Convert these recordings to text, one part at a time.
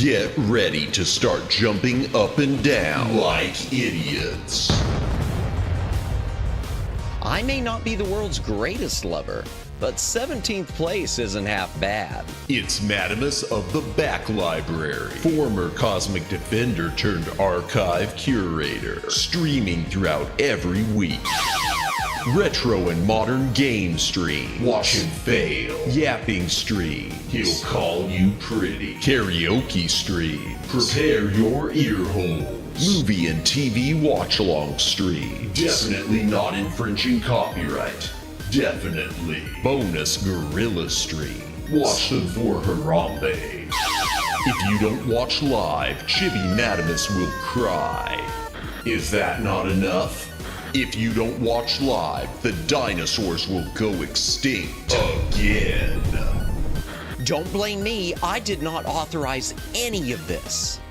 Get ready to start jumping up and down like idiots. I may not be the world's greatest lover, but 17th place isn't half bad. It's Madamus of the Back Library, former Cosmic Defender turned archive curator, streaming throughout every week. Retro and modern game stream. Watch him fail. Yapping stream. He'll call you pretty. Karaoke stream. Prepare your ear holes. Movie and TV watch-along stream. Definitely not infringing copyright. Definitely. Bonus gorilla stream. Watch them for Harambe. If you don't watch live, Chibi Madamus will cry. Is that not enough? If you don't watch live, the dinosaurs will go extinct again. Don't blame me, I did not authorize any of this.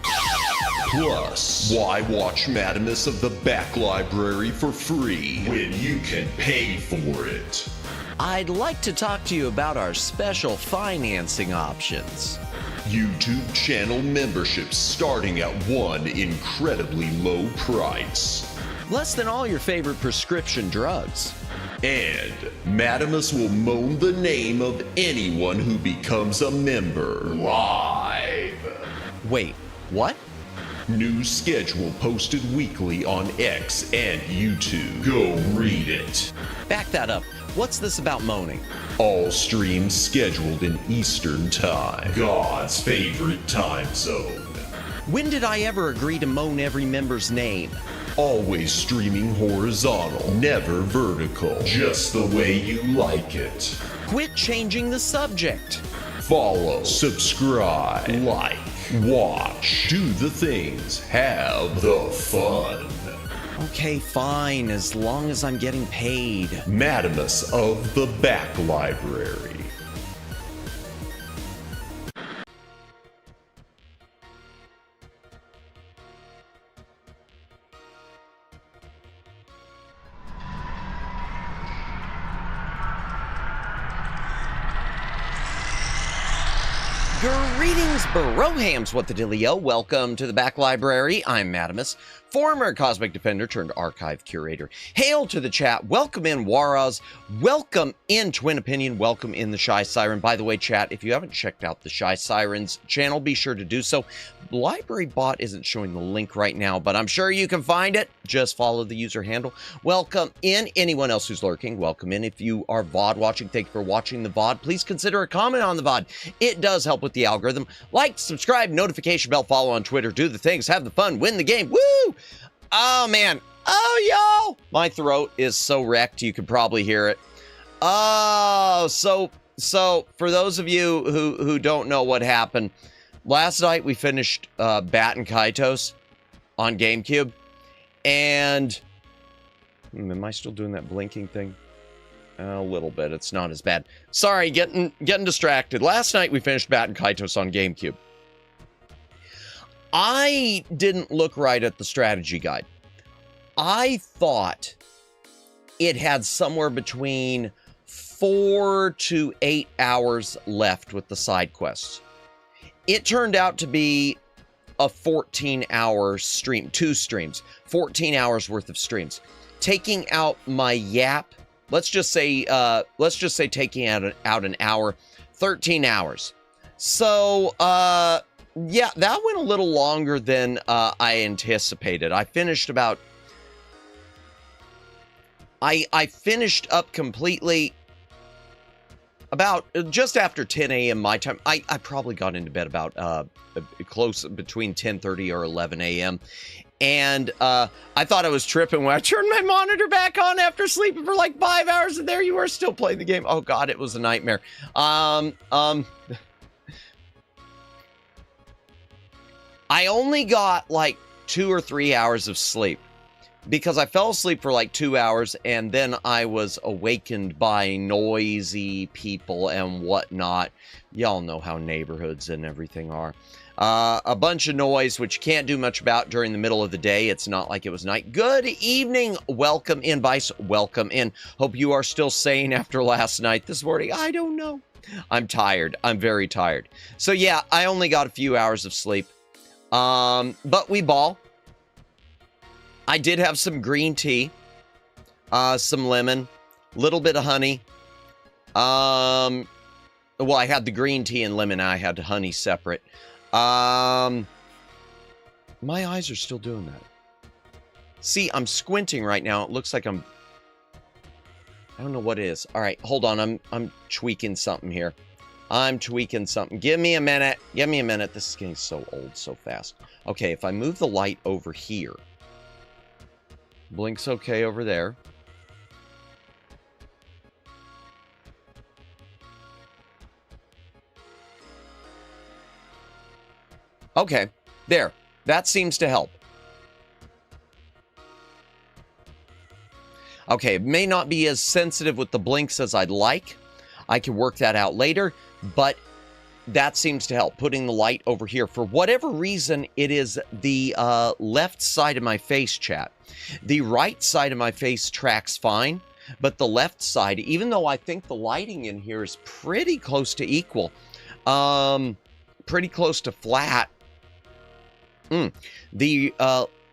Plus, why watch Madamus of the Back Library for free when you can pay for it? I'd like to talk to you about our special financing options. YouTube channel memberships starting at one incredibly low price. Less than all your favorite prescription drugs. And Madamus will moan the name of anyone who becomes a member live. Wait, what? New schedule posted weekly on X and YouTube. Go read it. Back that up. What's this about moaning? All streams scheduled in Eastern Time, God's favorite time zone. When did I ever agree to moan every member's name? Always streaming horizontal, never vertical, just the way you like it. Quit changing the subject. Follow, subscribe, like, watch, do the things, have the fun. Okay, fine, as long as I'm getting paid. Madamus of the Back Library. Greetings, Brohams, what the dealio? Welcome to the Back Library. I'm Madamus, former Cosmic Defender turned Archive Curator. Hail to the chat. Welcome in, Waraz. Welcome in, Twin Opinion. Welcome in, the Shy Siren. By the way, chat, if you haven't checked out the Shy Sirens channel, be sure to do so. Library Bot isn't showing the link right now, but I'm sure you can find it. Just follow the user handle. Welcome in. Anyone else who's lurking, welcome in. If you are VOD watching, thank you for watching the VOD. Please consider a comment on the VOD. It does help with the algorithm. Like, subscribe, notification bell, follow on Twitter, do the things, have the fun, win the game. Woo! Oh, man. Oh, y'all. My throat is so wrecked, you can probably hear it. Oh, so for those of you who don't know what happened, last night we finished Bat and Kaitos on GameCube, and am I still doing that blinking thing? A little bit. It's not as bad. Sorry, getting distracted. Last night we finished Bat and Kaitos on GameCube. I didn't look right at the strategy guide. I thought it had somewhere between 4 to 8 hours left with the side quests. It turned out to be a 14-hour stream, 2 streams, 14 hours worth of streams. Taking out my yap, let's just say taking out an hour, 13 hours. So, yeah, that went a little longer than I anticipated. I finished about... I finished up completely about just after 10 a.m. my time. I probably got into bed about close between 10:30 or 11 a.m. And I thought I was tripping when I turned my monitor back on after sleeping for like 5 hours, and there you were still playing the game. Oh God, it was a nightmare. I only got like 2 or 3 hours of sleep because I fell asleep for like 2 hours, and then I was awakened by noisy people and whatnot. Y'all know how neighborhoods and everything are. A bunch of noise, which you can't do much about during the middle of the day. It's not like it was night. Good evening. Welcome in, Vice. Welcome in. Hope you are still sane after last night. This morning, I don't know. I'm tired. I'm very tired. So yeah, I only got a few hours of sleep. But we ball. I did have some green tea, some lemon, little bit of honey. Well, I had the green tea and lemon. I had the honey separate. My eyes are still doing that. See, I'm squinting right now. It looks like I don't know what it is. All right, hold on. I'm tweaking something here. I'm tweaking something. Give me a minute. Give me a minute. This is getting so old so fast. Okay, if I move the light over here. Blink's okay over there. Okay, there. That seems to help. Okay, it may not be as sensitive with the blinks as I'd like. I can work that out later, but that seems to help. Putting the light over here. For whatever reason, it is the left side of my face, chat. The right side of my face tracks fine, but the left side, even though I think the lighting in here is pretty close to equal, pretty close to flat, the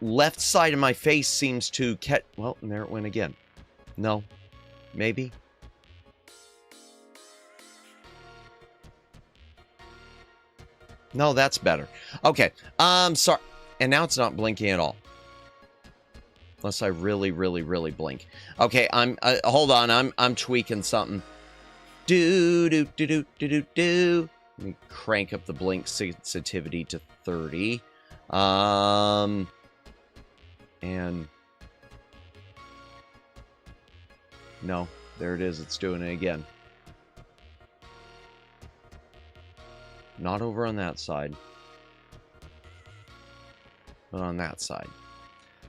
left side of my face seems to catch... Well, and there it went again. No. Maybe. No, that's better. Okay. Sorry. And now it's not blinking at all. Unless I really, really, really blink. Okay, hold on. I'm tweaking something. Do. Let me crank up the blink sensitivity to 30. And no, there it is. It's doing it again. Not over on that side, but on that side.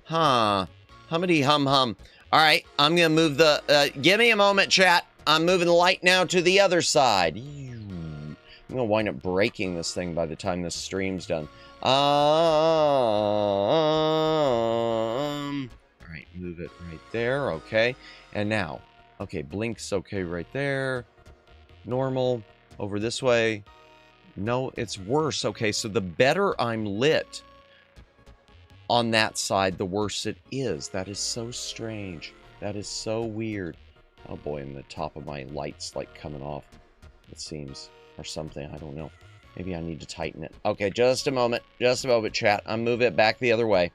Huh. Hummity hum hum. All right, I'm going to move the... give me a moment, chat. I'm moving the light now to the other side. I'm going to wind up breaking this thing by the time this stream's done. All right, move it right there. Okay. And now, okay, blink's okay right there. Normal. Over this way. No, it's worse. Okay, so the better I'm lit on that side, the worse it is. That is so strange. That is so weird. Oh boy, and the top of my light's like coming off, it seems, or something. I don't know. Maybe I need to tighten it. Okay, just a moment. Just a moment, chat. I'm moving it back the other way.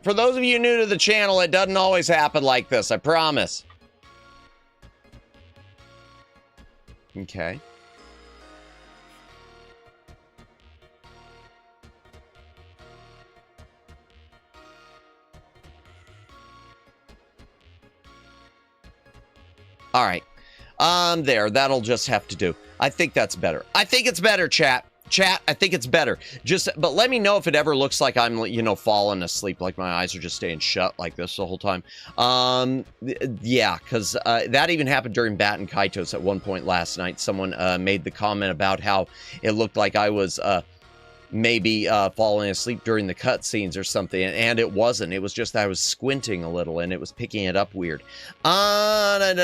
For those of you new to the channel, it doesn't always happen like this, I promise. Okay. All right. There. That'll just have to do. I think that's better. I think it's better, chat. Chat, I think it's better. But let me know if it ever looks like I'm, you know, falling asleep, like my eyes are just staying shut like this the whole time. Yeah, because that even happened during Bat and Kaitos at one point last night. Someone made the comment about how it looked like I was maybe falling asleep during the cutscenes or something, and it wasn't. It was just I was squinting a little, and it was picking it up weird. Happy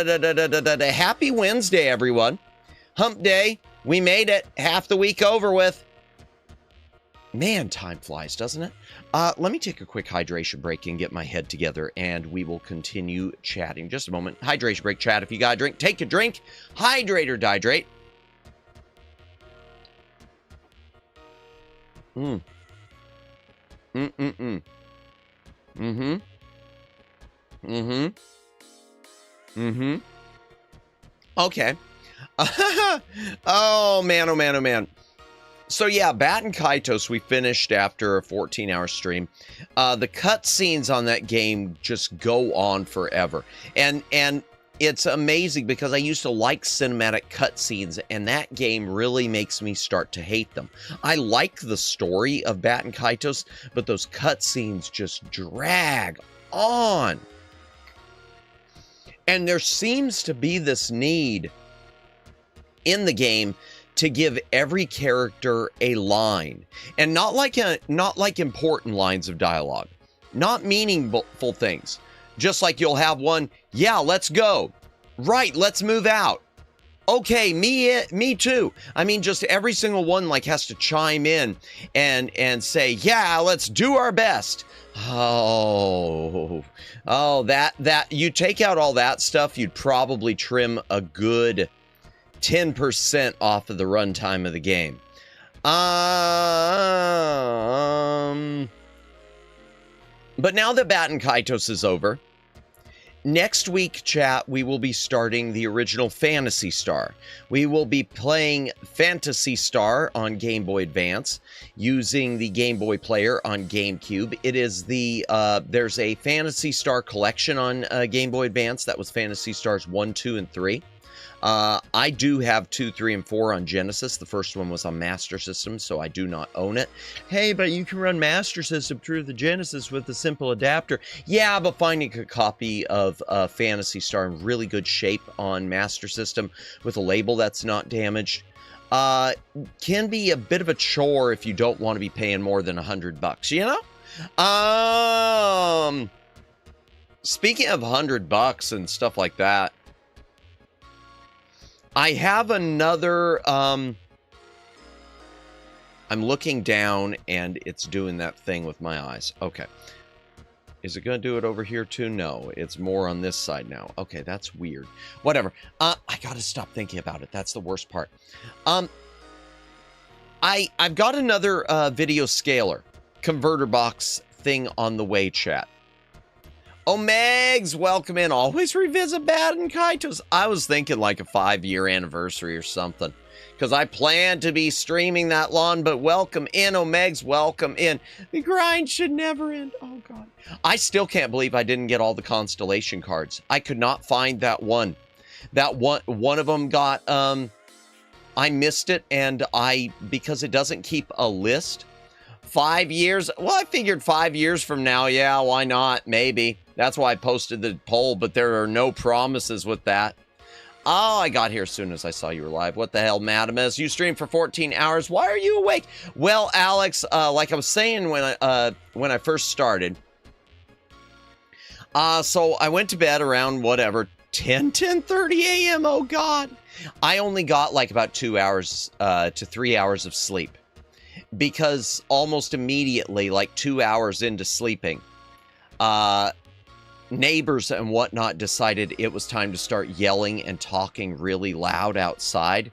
Wednesday, everyone. Hump day. We made it. Half the week over with. Man, time flies, doesn't it? Let me take a quick hydration break and get my head together, and we will continue chatting. Just a moment. Hydration break, chat. If you got a drink, take a drink. Hydrate or dihydrate. Okay. Oh, man, oh, man, oh, man. So, yeah, Bat and Kaitos, we finished after a 14-hour stream. The cutscenes on that game just go on forever. And it's amazing because I used to like cinematic cutscenes, and that game really makes me start to hate them. I like the story of Bat and Kaitos, but those cutscenes just drag on. And there seems to be this need in the game to give every character a line, and not like important lines of dialogue, not meaningful things. Just like you'll have one, yeah, let's go. Right, let's move out. Okay, me too. I mean, just every single one like has to chime in and say, yeah, let's do our best. Oh, that you take out all that stuff, you'd probably trim a good 10% off of the runtime of the game. But now that Bat and Kaitos is over, Next week, chat, we will be starting the original Phantasy Star. We will be playing Phantasy Star on Game Boy Advance using the Game Boy Player on GameCube. It is there's a Phantasy Star collection on Game Boy Advance. That was Phantasy Stars 1, 2, and 3. I do have 2, 3, and 4 on Genesis. The first one was on Master System, so I do not own it. Hey, but you can run Master System through the Genesis with a simple adapter. Yeah, but finding a copy of Phantasy Star in really good shape on Master System with a label that's not damaged can be a bit of a chore if you don't want to be paying more than $100, you know? Speaking of $100 and stuff like that, I have another, I'm looking down and it's doing that thing with my eyes. Okay. Is it going to do it over here too? No, it's more on this side now. Okay, that's weird. Whatever. I got to stop thinking about it. That's the worst part. I've got another video scaler converter box thing on the way, chat. Oh, Megs, welcome in. Always revisit Bad and Kaitos. I was thinking like a 5-year anniversary or something, because I plan to be streaming that long, but welcome in, oh, Megs, welcome in. The grind should never end. Oh, God. I still can't believe I didn't get all the constellation cards. I could not find that one. That one of them got, I missed it, and because it doesn't keep a list. 5 years? Well, I figured 5 years from now, yeah, why not? Maybe. That's why I posted the poll, but there are no promises with that. Oh, I got here as soon as I saw you were live. What the hell, Madam S? You streamed for 14 hours. Why are you awake? Well, Alex, like I was saying when I first started, so I went to bed around whatever, 10:30 a.m. Oh, God. I only got like about 2 hours to 3 hours of sleep. Because almost immediately, like 2 hours into sleeping, neighbors and whatnot decided it was time to start yelling and talking really loud outside.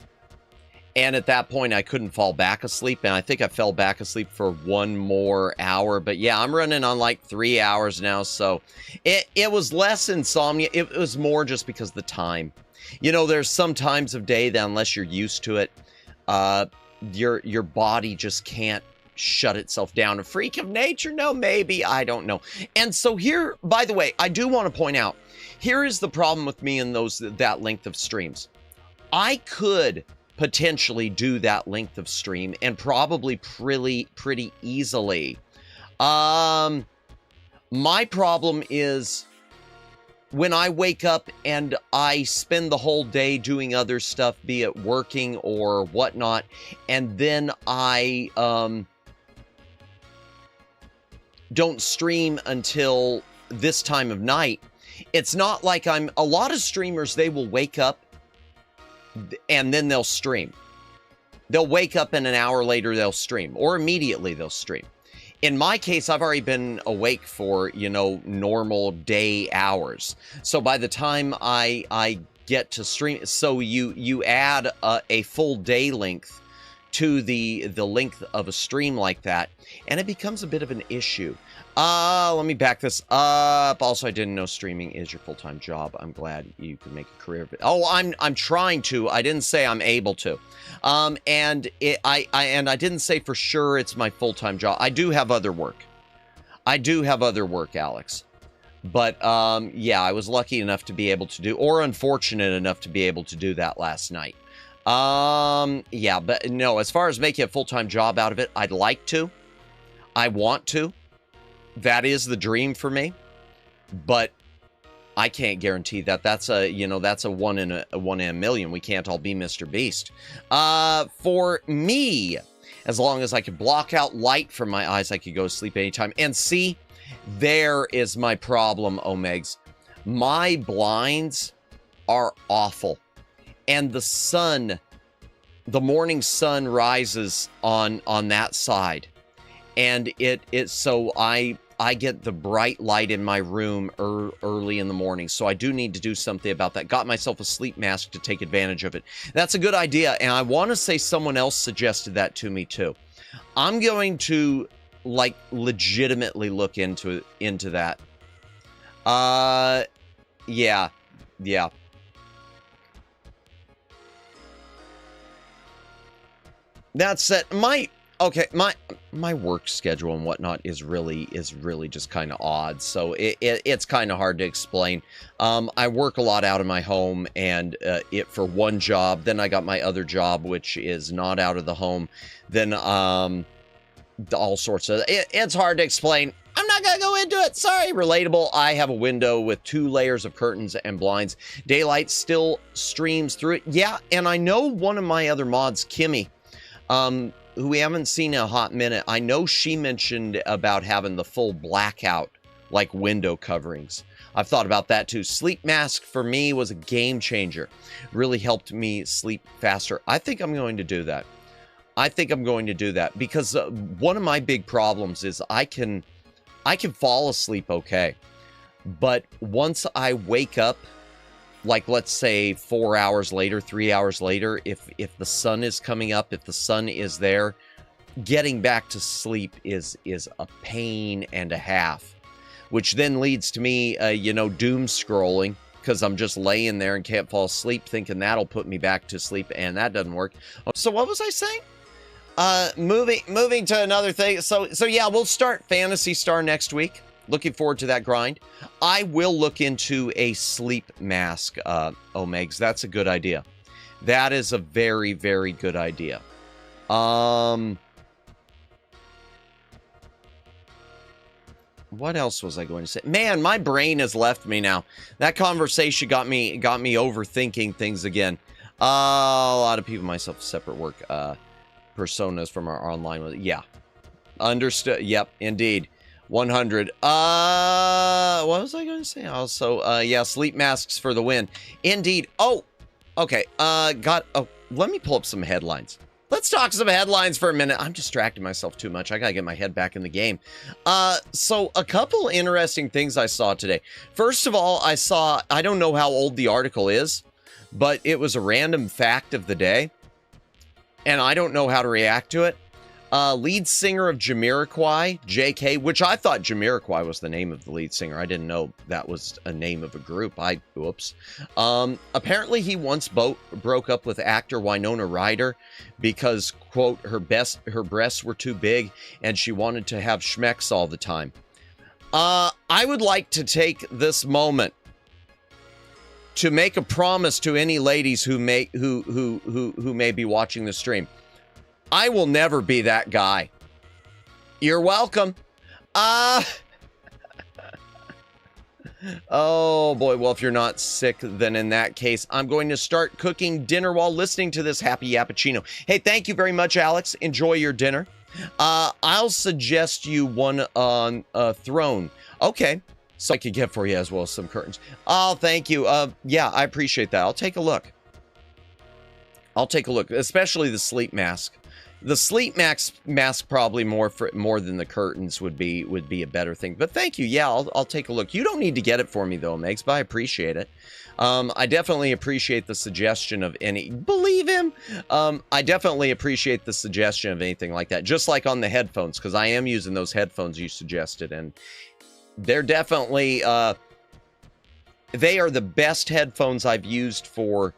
And at that point, I couldn't fall back asleep. And I think I fell back asleep for 1 more hour. But yeah, I'm running on like 3 hours now. So it was less insomnia. It was more just because of the time. You know, there's some times of day that unless you're used to it, your body just can't shut itself down. A freak of nature? No, maybe. I don't know. And so here, by the way, I do want to point out, here is the problem with me and that length of streams. I could potentially do that length of stream and probably pretty easily. My problem is when I wake up and I spend the whole day doing other stuff, be it working or whatnot, and then I don't stream until this time of night. It's not like a lot of streamers, they will wake up and then they'll stream. They'll wake up and an hour later they'll stream, or immediately they'll stream. In my case, I've already been awake for, you know, normal day hours. So by the time I get to stream, so you add a full day length to the length of a stream like that, and it becomes a bit of an issue. Let me back this up. Also, I didn't know streaming is your full-time job. I'm glad you can make a career of it. Oh, I'm trying to. I didn't say I'm able to. And I didn't say for sure it's my full-time job. I do have other work. Alex. But yeah, I was lucky enough to be able to do, or unfortunate enough to be able to do that last night. Yeah, but no, as far as making a full-time job out of it, I'd like to. I want to. That is the dream for me, but I can't guarantee that. That's a one in a million. We can't all be Mr. Beast. For me, as long as I could block out light from my eyes, I could go to sleep anytime. And see, there is my problem, Omegs. My blinds are awful, and the morning sun rises on that side, and so I get the bright light in my room early in the morning, so I do need to do something about that. Got myself a sleep mask to take advantage of it. That's a good idea, and I want to say someone else suggested that to me too. I'm going to like legitimately look into that. Yeah. That's it. My work schedule and whatnot is really just kind of odd. So it's kind of hard to explain. I work a lot out of my home, and it for one job. Then I got my other job, which is not out of the home. Then all sorts of. It's hard to explain. I'm not gonna go into it. Sorry. Relatable. I have a window with 2 layers of curtains and blinds. Daylight still streams through it. Yeah, and I know one of my other mods, Kimmy, who we haven't seen in a hot minute. I know she mentioned about having the full blackout, like window coverings. I've thought about that too. Sleep mask for me was a game changer. Really helped me sleep faster. I think I'm going to do that. Because one of my big problems is I can fall asleep okay. But once I wake up, like let's say 4 hours later, 3 hours later, if the sun is coming up, if the sun is there, getting back to sleep is a pain and a half, which then leads to me, doom scrolling, because I'm just laying there and can't fall asleep thinking that'll put me back to sleep, and that doesn't work. So what was I saying? Moving to another thing. So yeah, we'll start Phantasy Star next week. Looking forward to that grind. I will look into a sleep mask, Omegs. That's a good idea. That is a very, very good idea. What else was I going to say? Man, my brain has left me now. That conversation got me overthinking things again. A lot of people, myself, separate work personas from our online. Yeah. Understood. Yep, indeed. 100. What was I going to say? Also, yeah, sleep masks for the win. Indeed. Oh, okay. Let me pull up some headlines. Let's talk some headlines for a minute. I'm distracting myself too much. I gotta get my head back in the game. So a couple interesting things I saw today. First of all, I don't know how old the article is, but it was a random fact of the day, and I don't know how to react to it. Lead singer of Jamiroquai, JK, which I thought Jamiroquai was the name of the lead singer. I didn't know that was a name of a group. Whoops. Apparently he once broke up with actor Winona Ryder because, quote, her breasts were too big and she wanted to have schmecks all the time. I would like to take this moment to make a promise to any ladies who may be watching the stream. I will never be that guy. You're welcome. Oh boy, well, if you're not sick, then in that case, I'm going to start cooking dinner while listening to this happy yappuccino. Hey, thank you very much, Alex. Enjoy your dinner. I'll suggest you one on Throne. Okay, so I could get for you as well as some curtains. Oh, thank you. Yeah, I appreciate that. I'll take a look. Especially the sleep mask. The sleep mask probably more than the curtains would be a better thing. But thank you. Yeah, I'll take a look. You don't need to get it for me though, Megs, but I appreciate it. I definitely appreciate the suggestion of any. Believe him. I definitely appreciate the suggestion of anything like that. Just like on the headphones, because I am using those headphones you suggested, and they're definitely they are the best headphones I've used for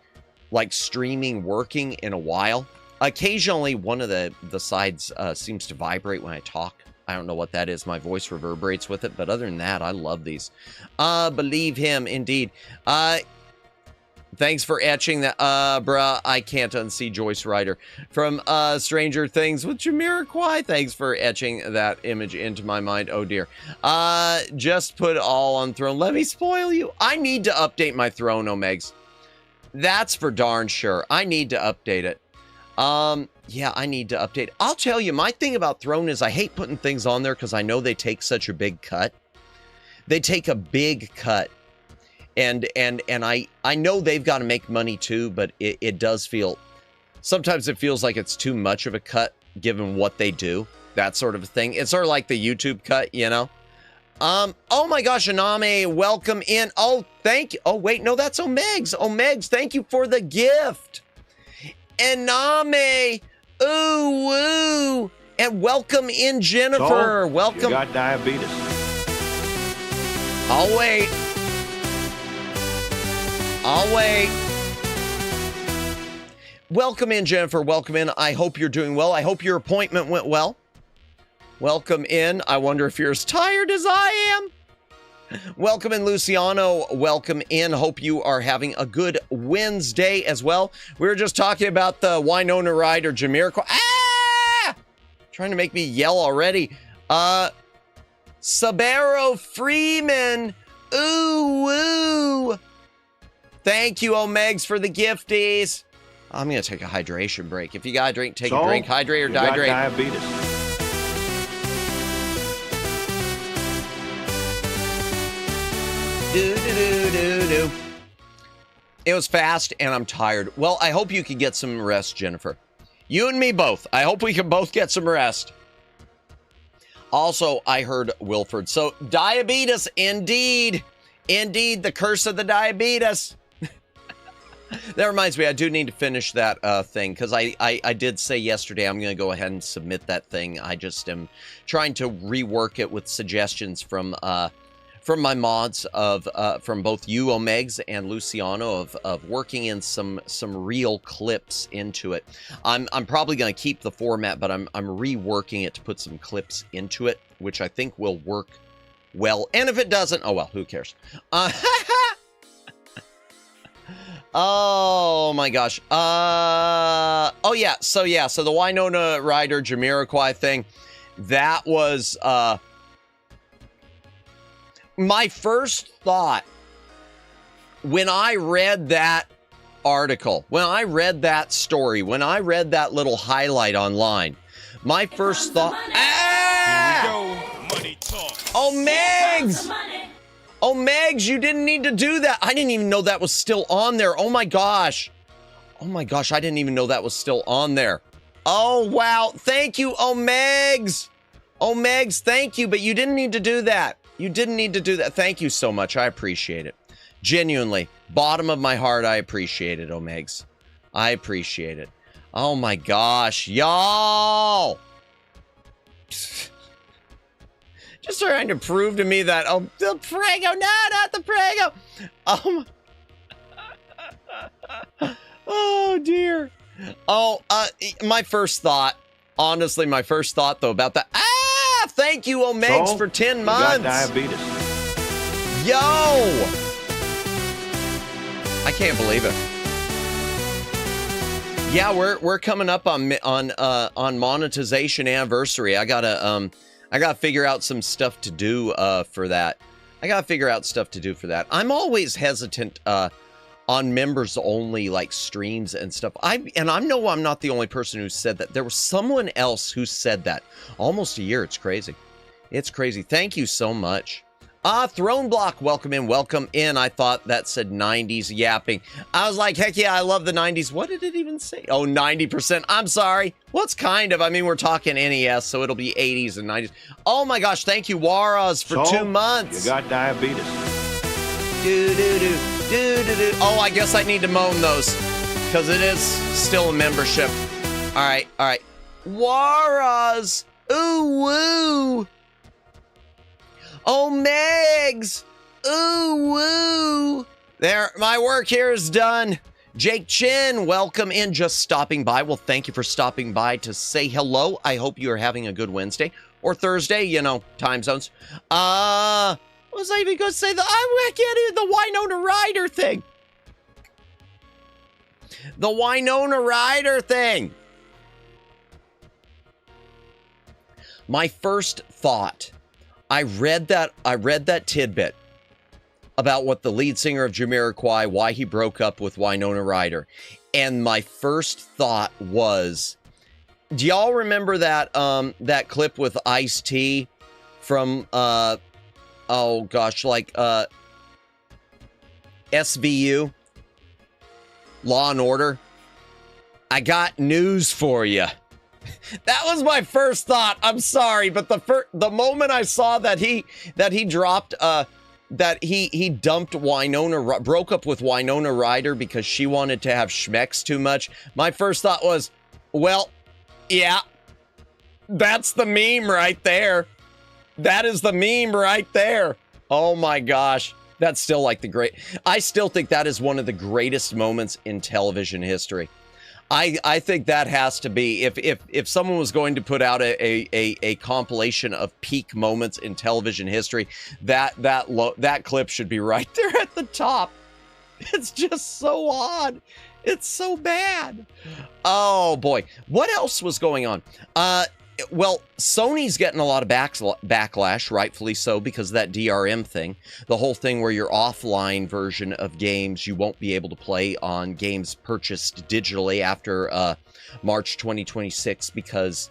like streaming working in a while. Occasionally, one of the sides seems to vibrate when I talk. I don't know what that is. My voice reverberates with it. But other than that, I love these. Believe him, indeed. Thanks for etching that. Bruh, I can't unsee Joyce Ryder from Stranger Things with Jamiroquai. Thanks for etching that image into my mind. Oh, dear. Just put all on Throne. Let me spoil you. I need to update my Throne, Omegs. That's for darn sure. I need to update it. Yeah, I need to update. I'll tell you, my thing about Throne is I hate putting things on there because I know they take such a big cut. They take a big cut. And I know they've got to make money too, but it does feel, sometimes it feels like it's too much of a cut given what they do. That sort of a thing. It's sort of like the YouTube cut, you know? Oh my gosh, Aname, welcome in. Oh, thank you. Oh, wait, no, that's Omegs. Omegs, thank you for the gift. Aname, ooh, woo, and welcome in, Jennifer. So, welcome. You got diabetes. I'll wait. I'll wait. Welcome in, Jennifer. Welcome in. I hope you're doing well. I hope your appointment went well. Welcome in. I wonder if you're as tired as I am. Welcome in, Luciano. Welcome in. Hope you are having a good Wednesday as well. We were just talking about the Winona Ryder Jamiroquai. Ah! Trying to make me yell already. Sabero Freeman. Ooh, woo. Thank you, Omegs, for the gifties. I'm going to take a hydration break. If you got a drink, take a drink. Hydrate or dihydrate. Diabetes. Do. It was fast and I'm tired. Well, I hope you can get some rest, Jennifer. You and me both. I hope we can both get some rest. Also, I heard Wilford. So, diabetes, indeed. Indeed, the curse of the diabetes. That reminds me, I do need to finish that thing, because I did say yesterday I'm going to go ahead and submit that thing. I just am trying to rework it with suggestions from my mods of from both you, Omegs, and Luciano of working in some real clips into it. I'm probably going to keep the format, but I'm reworking it to put some clips into it, which I think will work well. And if it doesn't, oh well, who cares? Oh my gosh. Oh yeah. So the Winona Ryder Jamiroquai thing, that was my first thought when I read that article, when I read that story, when I read that little highlight online, my first thought, Money talk. oh, Megs! Oh, Megs, you didn't need to do that. I didn't even know that was still on there. Oh my gosh. Oh my gosh, I didn't even know that was still on there. Oh, wow. Thank you, oh, Megs. Oh, Megs, thank you, but you didn't need to do that. You didn't need to do that. Thank you so much. I appreciate it. Genuinely, bottom of my heart, I appreciate it, Omegs. I appreciate it. Oh my gosh, y'all. Just trying to prove to me that, oh, the Prego, no, not the Prego. Oh dear. Oh, my first thought, honestly, my first thought though about that, thank you, Omegs, for 10 months. You got diabetes. Yo! I can't believe it. Yeah, we're coming up on monetization anniversary. I gotta figure out some stuff to do for that. I'm always hesitant on members only like streams and stuff. I know I'm not the only person who said that. There was someone else who said that. Almost a year. It's crazy. It's crazy. Thank you so much. Throne Block, welcome in. I thought that said 90s yapping. I was like, heck yeah, I love the 90s. What did it even say? Oh, 90%. I'm sorry. What's kind of? I mean, we're talking NES, so it'll be 80s and 90s. Oh my gosh, thank you, Waras, for 2 months. You got diabetes. Oh, I guess I need to moan those, because it is still a membership. All right. Waras, ooh, woo. Oh, Megs! Ooh, woo! There, my work here is done. Jake Chin, welcome in, just stopping by. Well, thank you for stopping by to say hello. I hope you are having a good Wednesday or Thursday, you know, time zones. What was I even going to say? I can't even, the Winona Ryder thing. The Winona Ryder thing. My first thought, I read that tidbit about what the lead singer of Jamiroquai, why he broke up with Winona Ryder. And my first thought was, do y'all remember that that clip with Ice-T from oh gosh, like SVU, Law and Order? I got news for you. That was my first thought. I'm sorry, but the moment I saw that he dropped that he dumped Winona, broke up with Winona Ryder because she wanted to have schmecks too much, my first thought was, well, yeah, that's the meme right there. That is the meme right there. Oh my gosh. That's still like I still think that is one of the greatest moments in television history. I think that has to be, if someone was going to put out a compilation of peak moments in television history, that clip should be right there at the top. It's just so odd. It's so bad. Oh boy. What else was going on? Well, Sony's getting a lot of backlash, rightfully so, because of that DRM thing. The whole thing where your offline version of games, you won't be able to play on games purchased digitally after March 2026 because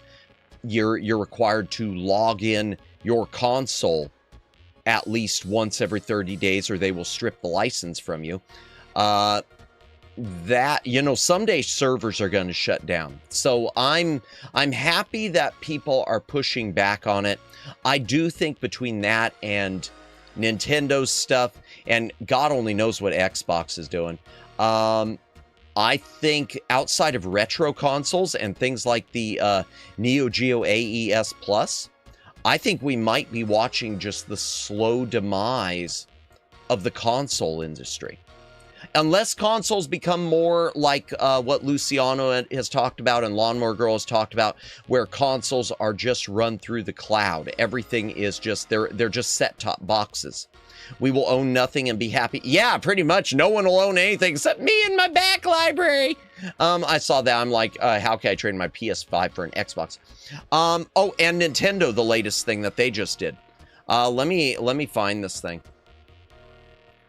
you're required to log in your console at least once every 30 days or they will strip the license from you. That, you know, someday servers are going to shut down. So I'm happy that people are pushing back on it. I do think between that and Nintendo's stuff, and God only knows what Xbox is doing, I think outside of retro consoles and things like the Neo Geo AES Plus, I think we might be watching just the slow demise of the console industry. Unless consoles become more like what Luciano has talked about and Lawnmower Girl has talked about, where consoles are just run through the cloud. Everything is just, they're just set-top boxes. We will own nothing and be happy. Yeah, pretty much. No one will own anything except me and my back library. I saw that. I'm like, how can I trade my PS5 for an Xbox? Oh, and Nintendo, the latest thing that they just did. Let me find this thing.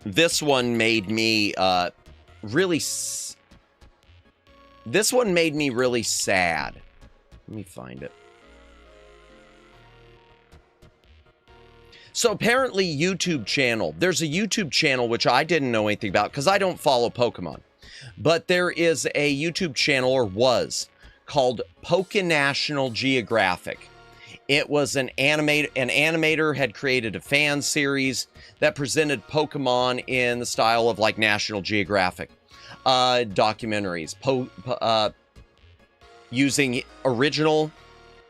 This one made me really sad. Let me find it. So apparently YouTube channel. There's a YouTube channel which I didn't know anything about because I don't follow Pokemon. But there is a YouTube channel, or was, called National Geographic. It was an animator had created a fan series that presented Pokemon in the style of like National Geographic documentaries, using original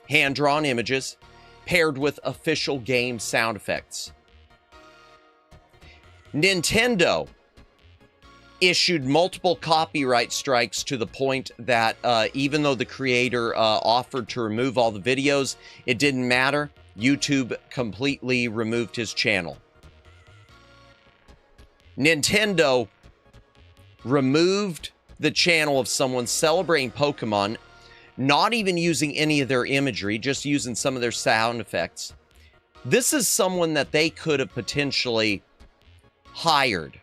hand-drawn images paired with official game sound effects. Nintendo issued multiple copyright strikes to the point that even though the creator offered to remove all the videos, it didn't matter. YouTube completely removed his channel. Nintendo removed the channel of someone celebrating Pokemon, not even using any of their imagery, just using some of their sound effects. This is someone that they could have potentially hired.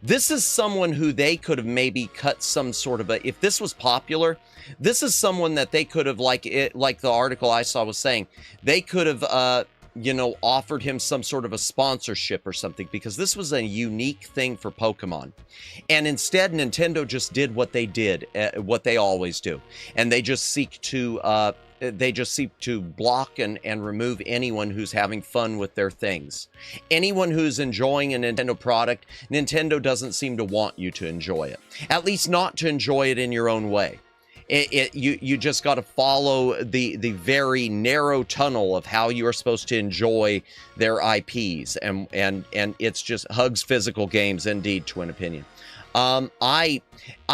This is someone who they could have maybe cut some sort of if this was popular, this is someone that they could have, like the article I saw was saying, they could have, you know, offered him some sort of a sponsorship or something, because this was a unique thing for Pokemon. And instead, Nintendo just did what they did, what they always do. And they just seek to block and remove anyone who's having fun with their things. Anyone who's enjoying a Nintendo product, Nintendo doesn't seem to want you to enjoy it. At least not to enjoy it in your own way. You just got to follow the very narrow tunnel of how you are supposed to enjoy their IPs. And it's just hugs physical games indeed, Twin Opinion. I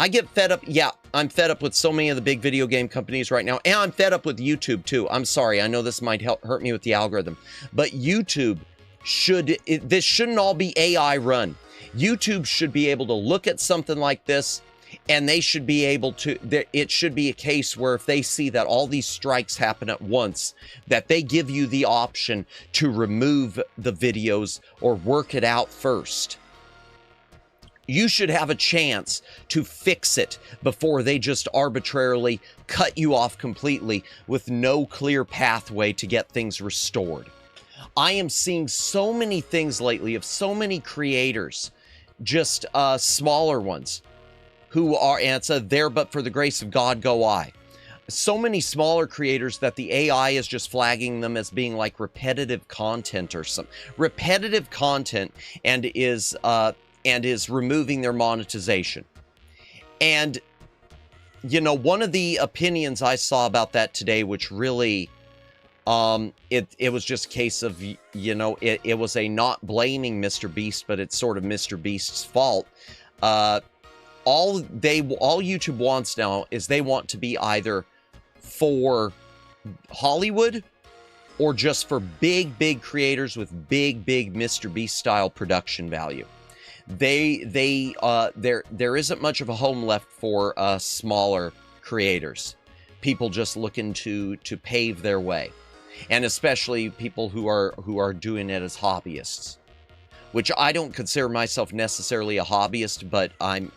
get fed up. Yeah, I'm fed up with so many of the big video game companies right now. And I'm fed up with YouTube too. I'm sorry. I know this might hurt me with the algorithm, but YouTube this shouldn't all be AI run. YouTube should be able to look at something like this, and they should be able to, it should be a case where if they see that all these strikes happen at once, that they give you the option to remove the videos or work it out first. You should have a chance to fix it before they just arbitrarily cut you off completely with no clear pathway to get things restored. I am seeing so many things lately of so many creators, just smaller ones, who are, and it's a there but for the grace of God go I. So many smaller creators that the AI is just flagging them as being like repetitive content or some repetitive content, and is removing their monetization. And, you know, one of the opinions I saw about that today, which really It was just a case of, you know, it was a not blaming Mr. Beast, but it's sort of Mr. Beast's fault. All YouTube wants now is they want to be either for Hollywood or just for big creators with big Mr. Beast style production value. There isn't much of a home left for smaller creators, people just looking to pave their way, and especially people who are doing it as hobbyists, which I don't consider myself necessarily a hobbyist, but I'm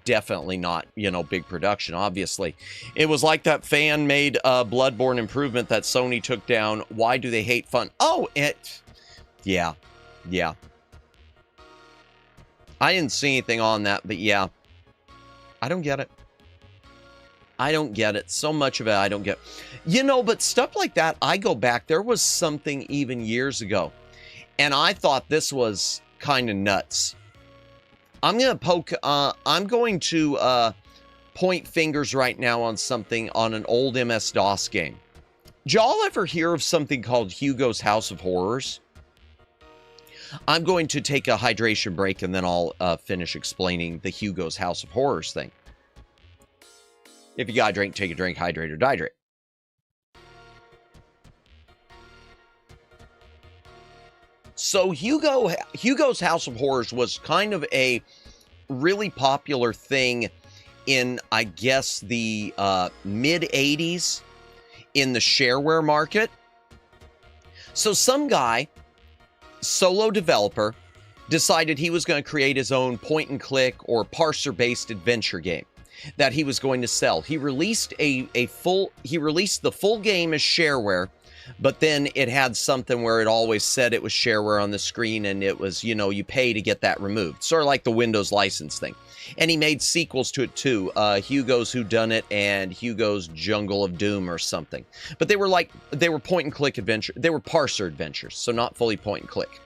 definitely not, you know, big production. Obviously, it was like that fan made Bloodborne improvement that Sony took down. Why do they hate fun? Oh, yeah. I didn't see anything on that, but yeah, I don't get it. I don't get it. So much of it I don't get. You know, but stuff like that, I go back. There was something even years ago, and I thought this was kind of nuts. I'm going to point fingers right now on something on an old MS-DOS game. Did y'all ever hear of something called Hugo's House of Horrors? I'm going to take a hydration break, and then I'll finish explaining the Hugo's House of Horrors thing. If you got a drink, take a drink, hydrate or dihydrate. So Hugo's House of Horrors was kind of a really popular thing in, I guess, the mid-'80s in the shareware market. So some guy, solo developer, decided he was going to create his own point-and-click or parser-based adventure game that he was going to sell. He released the full game as shareware, but then it had something where it always said it was shareware on the screen, and it was, you know, you pay to get that removed. Sort of like the Windows license thing. And he made sequels to it too. Hugo's Whodunit and Hugo's Jungle of Doom or something. But they were point and click adventure. They were parser adventures, so not fully point and click.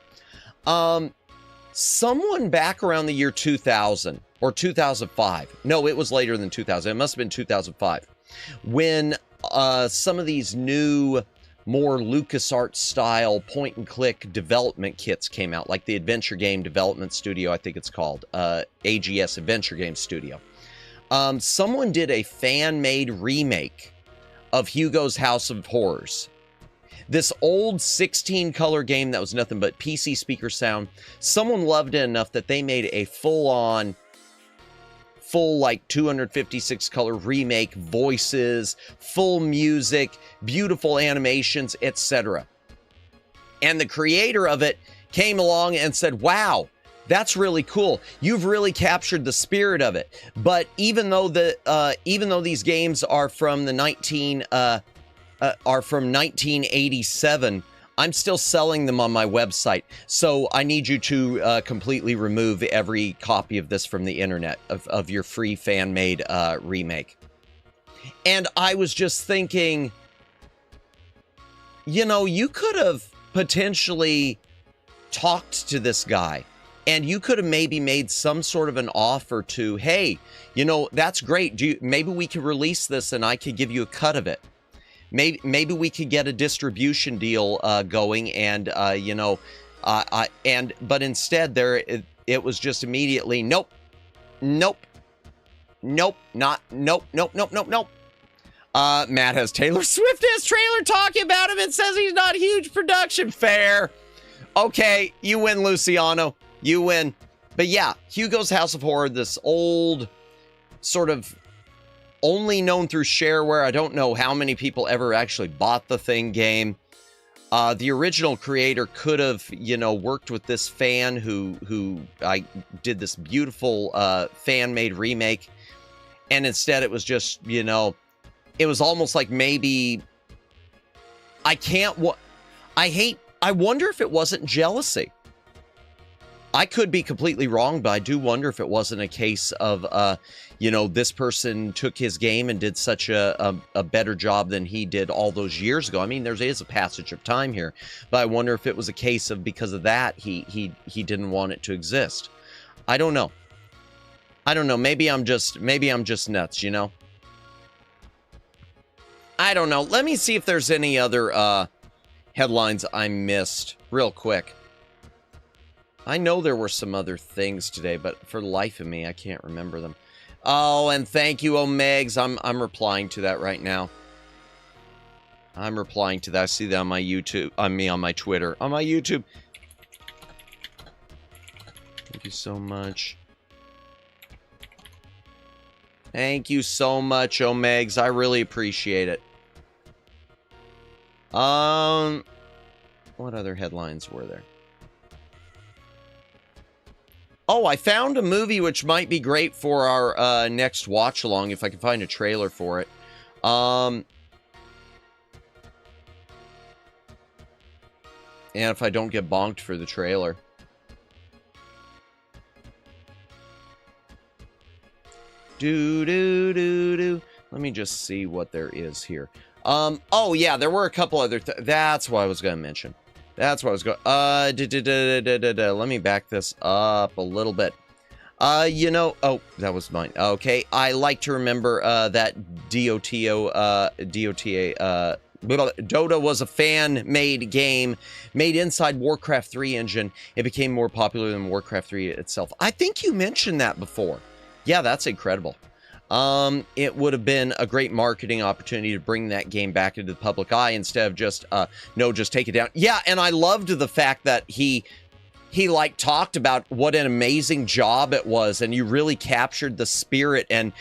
Someone back around the year 2000 or 2005. No, it was later than 2000. It must have been 2005. When some of these new, more LucasArts style point and click development kits came out, like the Adventure Game Development Studio, I think it's called, AGS Adventure Game Studio. Someone did a fan-made remake of Hugo's House of Horrors. This old 16-color game that was nothing but PC speaker sound. Someone loved it enough that they made a full like 256 color remake, voices, full music, beautiful animations, etc. And the creator of it came along and said, wow, that's really cool. You've really captured the spirit of it. But even though these games are from 1987, I'm still selling them on my website, so I need you to completely remove every copy of this from the internet, of your free fan-made remake. And I was just thinking, you know, you could have potentially talked to this guy, and you could have maybe made some sort of an offer to, hey, you know, that's great. Maybe we could release this and I could give you a cut of it. Maybe we could get a distribution deal going, and you know, but instead it was just immediately nope. Matt has Taylor Swift as trailer talking about him and says he's not huge production. Fair. Okay, you win, Luciano. You win. But yeah, Hugo's House of Horror, this old sort of only known through shareware. I don't know how many people ever actually bought the thing game. The original creator could have, you know, worked with this fan who I did this beautiful fan-made remake, and instead it was just, you know, it was almost like maybe I wonder if it wasn't jealousy. I could be completely wrong, but I do wonder if it wasn't a case of, you know, this person took his game and did such a better job than he did all those years ago. I mean, there is a passage of time here, but I wonder if it was a case of, because of that, he didn't want it to exist. I don't know. Maybe I'm just nuts, you know? I don't know. Let me see if there's any other headlines I missed real quick. I know there were some other things today, but for the life of me, I can't remember them. Oh, and thank you, Omegs. I'm replying to that right now. I'm replying to that. I see that on my YouTube. On my Twitter. On my YouTube. Thank you so much. Thank you so much, Omegs. I really appreciate it. What other headlines were there? Oh, I found a movie which might be great for our next watch along if I can find a trailer for it. And if I don't get bonked for the trailer. Let me just see what there is here. Oh yeah, there were a couple other that's what I was going to mention. That's what I was going let me back this up a little bit. You know, oh, that was mine. Okay, I like to remember that Dota was a fan-made game made inside Warcraft 3 engine. It became more popular than Warcraft 3 itself. I think you mentioned that before. Yeah, that's incredible. It would have been a great marketing opportunity to bring that game back into the public eye instead of just, no, just take it down. Yeah, and I loved the fact that he like talked about what an amazing job it was, and you really captured the spirit and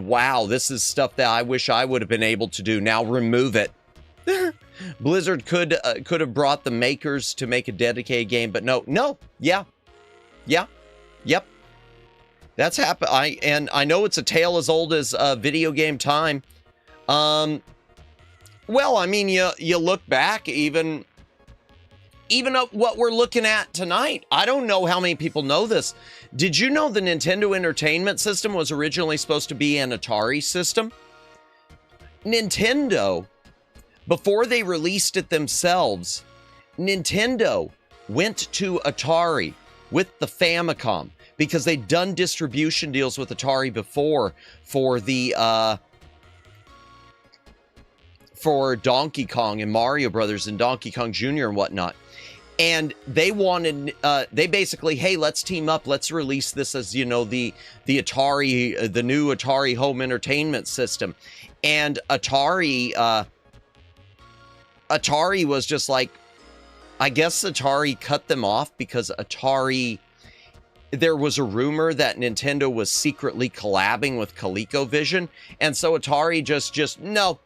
wow, this is stuff that I wish I would have been able to do. Now remove it. Blizzard could have brought the makers to make a dedicated game, but no, yep. That's happened. I know it's a tale as old as video game time. Well, I mean, you look back, even at what we're looking at tonight. I don't know how many people know this. Did you know the Nintendo Entertainment System was originally supposed to be an Atari system? Nintendo, before they released it themselves, Nintendo went to Atari with the Famicom, because they'd done distribution deals with Atari before for the for Donkey Kong and Mario Brothers and Donkey Kong Jr. and whatnot. And they wanted, they basically, hey, let's team up. Let's release this as, you know, the Atari, the new Atari home entertainment system. And Atari was just like, I guess Atari cut them off because there was a rumor that Nintendo was secretly collabing with ColecoVision, and so Atari just no,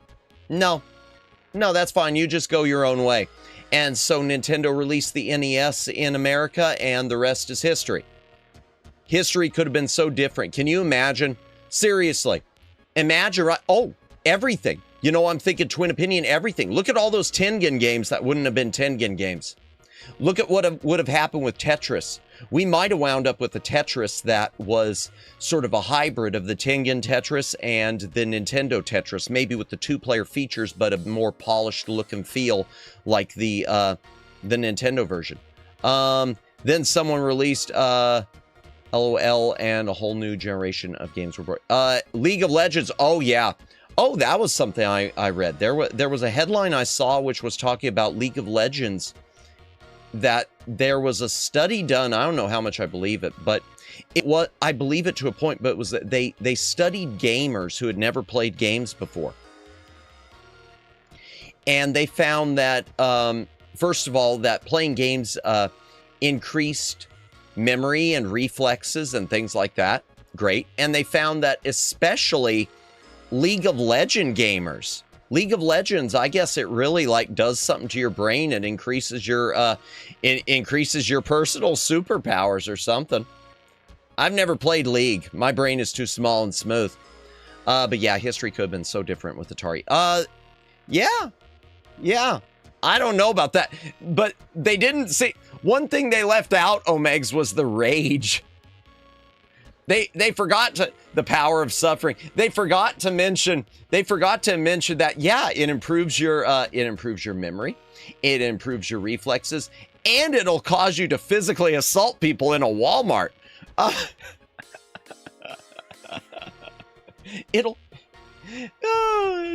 that's fine. You just go your own way. And so Nintendo released the NES in America, and the rest is history. History could have been so different. Can you imagine? Seriously, imagine, right? Oh, everything. You know, I'm thinking Twin Opinion, everything. Look at all those Tengen games that wouldn't have been Tengen games. Look at what would have happened with Tetris. We might have wound up with a Tetris that was sort of a hybrid of the Tengen Tetris and the Nintendo Tetris, maybe with the two-player features, but a more polished look and feel like the Nintendo version. Then someone released LOL, and a whole new generation of games were born. League of Legends. Oh yeah. Oh, that was something I read. There was a headline I saw which was talking about League of Legends, that there was a study done. I don't know how much I believe it, but I believe it to a point, but it was that they studied gamers who had never played games before. And they found that, first of all, that playing games increased memory and reflexes and things like that. Great. And they found that especially League of Legends gamers, League of Legends, I guess it really like does something to your brain and increases your personal superpowers or something. I've never played League. My brain is too small and smooth. But yeah, history could have been so different with Atari. Yeah. I don't know about that, but they didn't say one thing they left out, Omegs, was the rage. They forgot the power of suffering. They forgot to mention that, yeah, it improves your memory, it improves your reflexes, and it'll cause you to physically assault people in a Walmart. Oh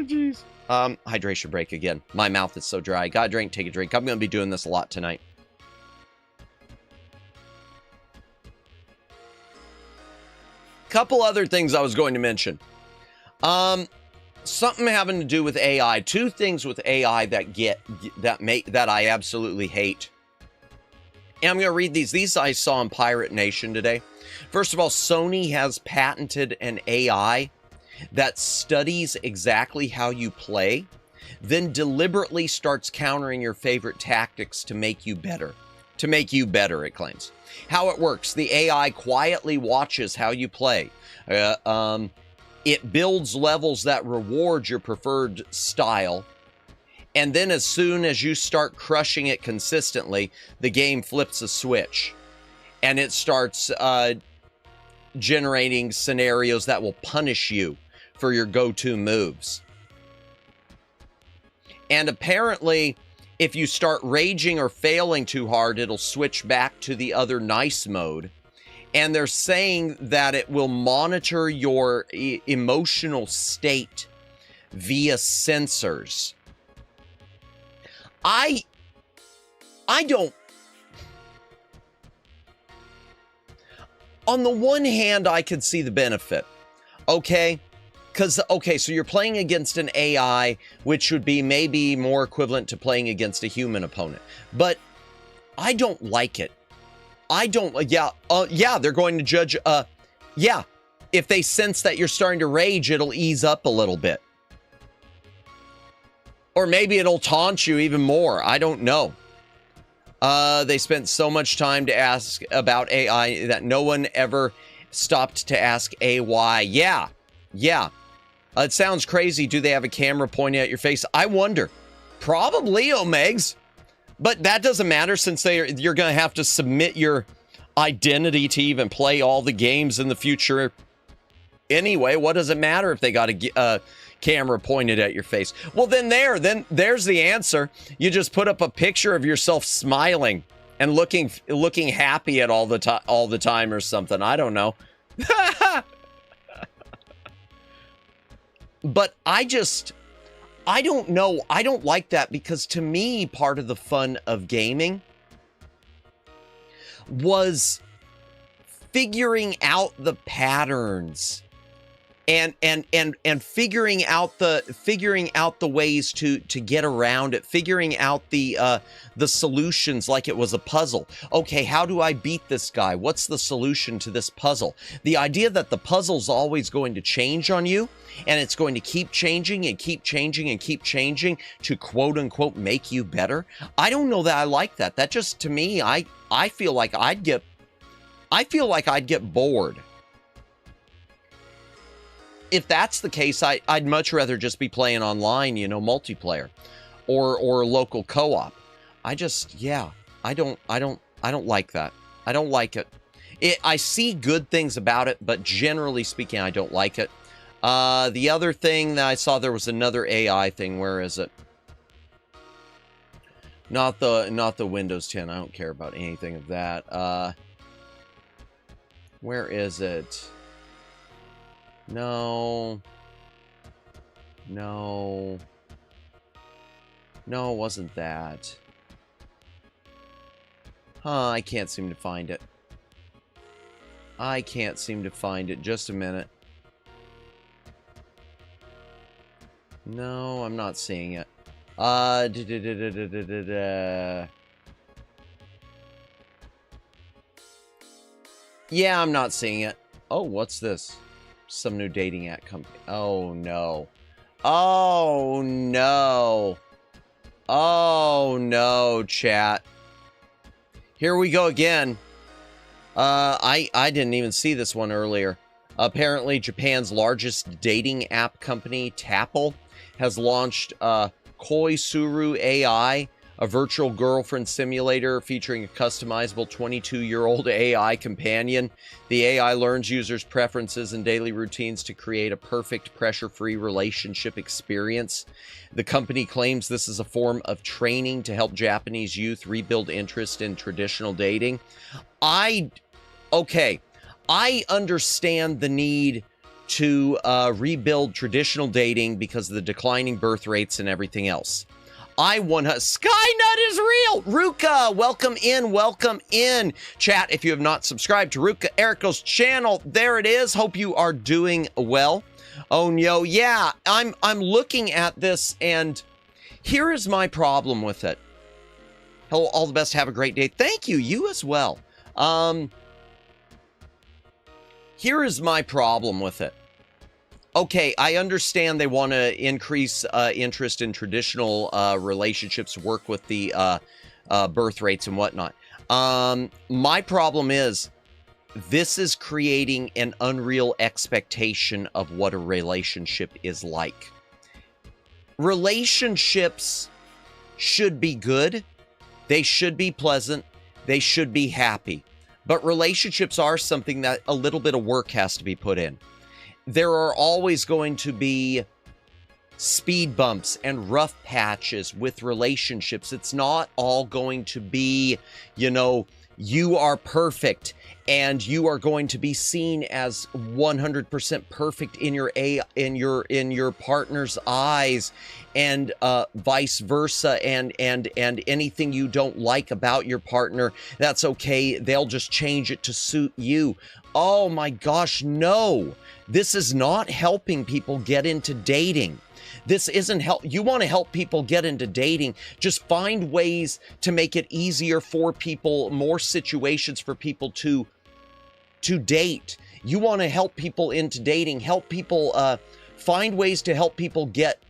jeez. Hydration break again. My mouth is so dry. Gotta drink, take a drink. I'm gonna be doing this a lot tonight. Couple other things I was going to mention. Something having to do with AI. Two things with AI that I absolutely hate. And I'm going to read these. These I saw in Pirate Nation today. First of all, Sony has patented an AI that studies exactly how you play, then deliberately starts countering your favorite tactics to make you better. To make you better, it claims. How it works, the AI quietly watches how you play. It builds levels that reward your preferred style. And then as soon as you start crushing it consistently, the game flips a switch. And it starts generating scenarios that will punish you for your go-to moves. And apparently, if you start raging or failing too hard, it'll switch back to the other nice mode. And they're saying that it will monitor your emotional state via sensors. I don't... On the one hand, I could see the benefit. Okay? Because, okay, so you're playing against an AI, which would be maybe more equivalent to playing against a human opponent. But I don't like it. I don't, yeah, they're going to judge, yeah. If they sense that you're starting to rage, it'll ease up a little bit. Or maybe it'll taunt you even more. I don't know. They spent so much time to ask about AI that no one ever stopped to ask a why. Yeah. It sounds crazy. Do they have a camera pointing at your face? I wonder. Probably, Omegs. But that doesn't matter since you're going to have to submit your identity to even play all the games in the future. Anyway, what does it matter if they got a camera pointed at your face? Well, then there's the answer. You just put up a picture of yourself smiling and looking happy at all the time or something. I don't know. But I don't know. I don't like that because to me, part of the fun of gaming was figuring out the patterns and figuring out the ways to get around it, figuring out the solutions like it was a puzzle. Okay, how do I beat this guy? What's the solution to this puzzle? The idea that the puzzle's always going to change on you, and it's going to keep changing and keep changing and keep changing to quote unquote make you better. I don't know that I like that. That just, to me, I feel like I'd get bored. If that's the case, I'd much rather just be playing online, multiplayer or local co-op. I don't like that. I don't like it. I see good things about it, but generally speaking, I don't like it. The other thing that I saw, there was another AI thing. Where is it? Not the Windows 10. I don't care about anything of that. Where is it? No, it wasn't that. I can't seem to find it. Just a minute. No, I'm not seeing it. Yeah, I'm not seeing it. Oh, what's this? Some new dating app company. Oh, no. Oh, no. Oh, no, chat. Here we go again. I didn't even see this one earlier. Apparently, Japan's largest dating app company, Tapple, has launched Koisuru AI, a virtual girlfriend simulator featuring a customizable 22-year-old AI companion. The AI learns users' preferences and daily routines to create a perfect, pressure-free relationship experience. The company claims this is a form of training to help Japanese youth rebuild interest in traditional dating. I understand the need to rebuild traditional dating because of the declining birth rates and everything else. Skynut is real. Ruka, welcome in, welcome in. Chat, if you have not subscribed to Ruka Eriko's channel, there it is. Hope you are doing well. Oh no, yeah, I'm looking at this, and here is my problem with it. Hello, all the best. Have a great day. Thank you. You as well. Here is my problem with it. Okay, I understand they want to increase interest in traditional relationships, work with the birth rates and whatnot. My problem is this is creating an unreal expectation of what a relationship is like. Relationships should be good. They should be pleasant. They should be happy. But relationships are something that a little bit of work has to be put in. There are always going to be speed bumps and rough patches with relationships. It's not all going to be, you know, you are perfect and you are going to be seen as 100% perfect in your partner's eyes, and vice versa, and anything you don't like about your partner, that's okay. They'll just change it to suit you. Oh my gosh, no. This is not helping people get into dating. This isn't help. You want to help people get into dating, just find ways to make it easier for people, more situations for people to date. You want to help people into dating, help people find ways to help people get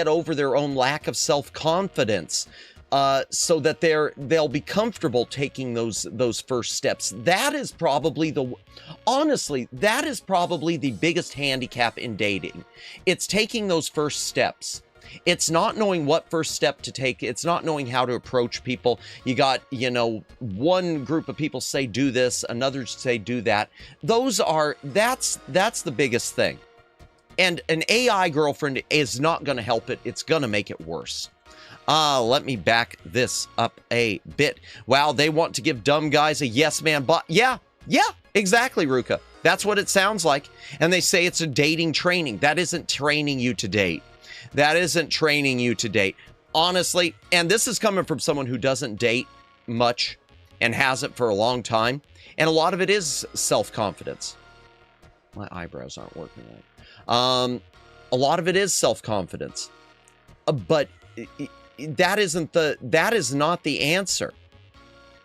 over their own lack of self-confidence, so that they'll be comfortable taking those first steps. That is probably honestly, that is probably the biggest handicap in dating. It's taking those first steps. It's not knowing what first step to take. It's not knowing how to approach people. You got, you know, one group of people say do this, another say do that. That's the biggest thing. And an AI girlfriend is not going to help it. It's going to make it worse. Let me back this up a bit. Wow, they want to give dumb guys a yes man bot. Yeah, exactly, Ruka. That's what it sounds like. And they say it's a dating training. That isn't training you to date. That isn't training you to date. Honestly, and this is coming from someone who doesn't date much and hasn't for a long time. And a lot of it is self-confidence. My eyebrows aren't working right. A lot of it is self-confidence. But that is not the answer.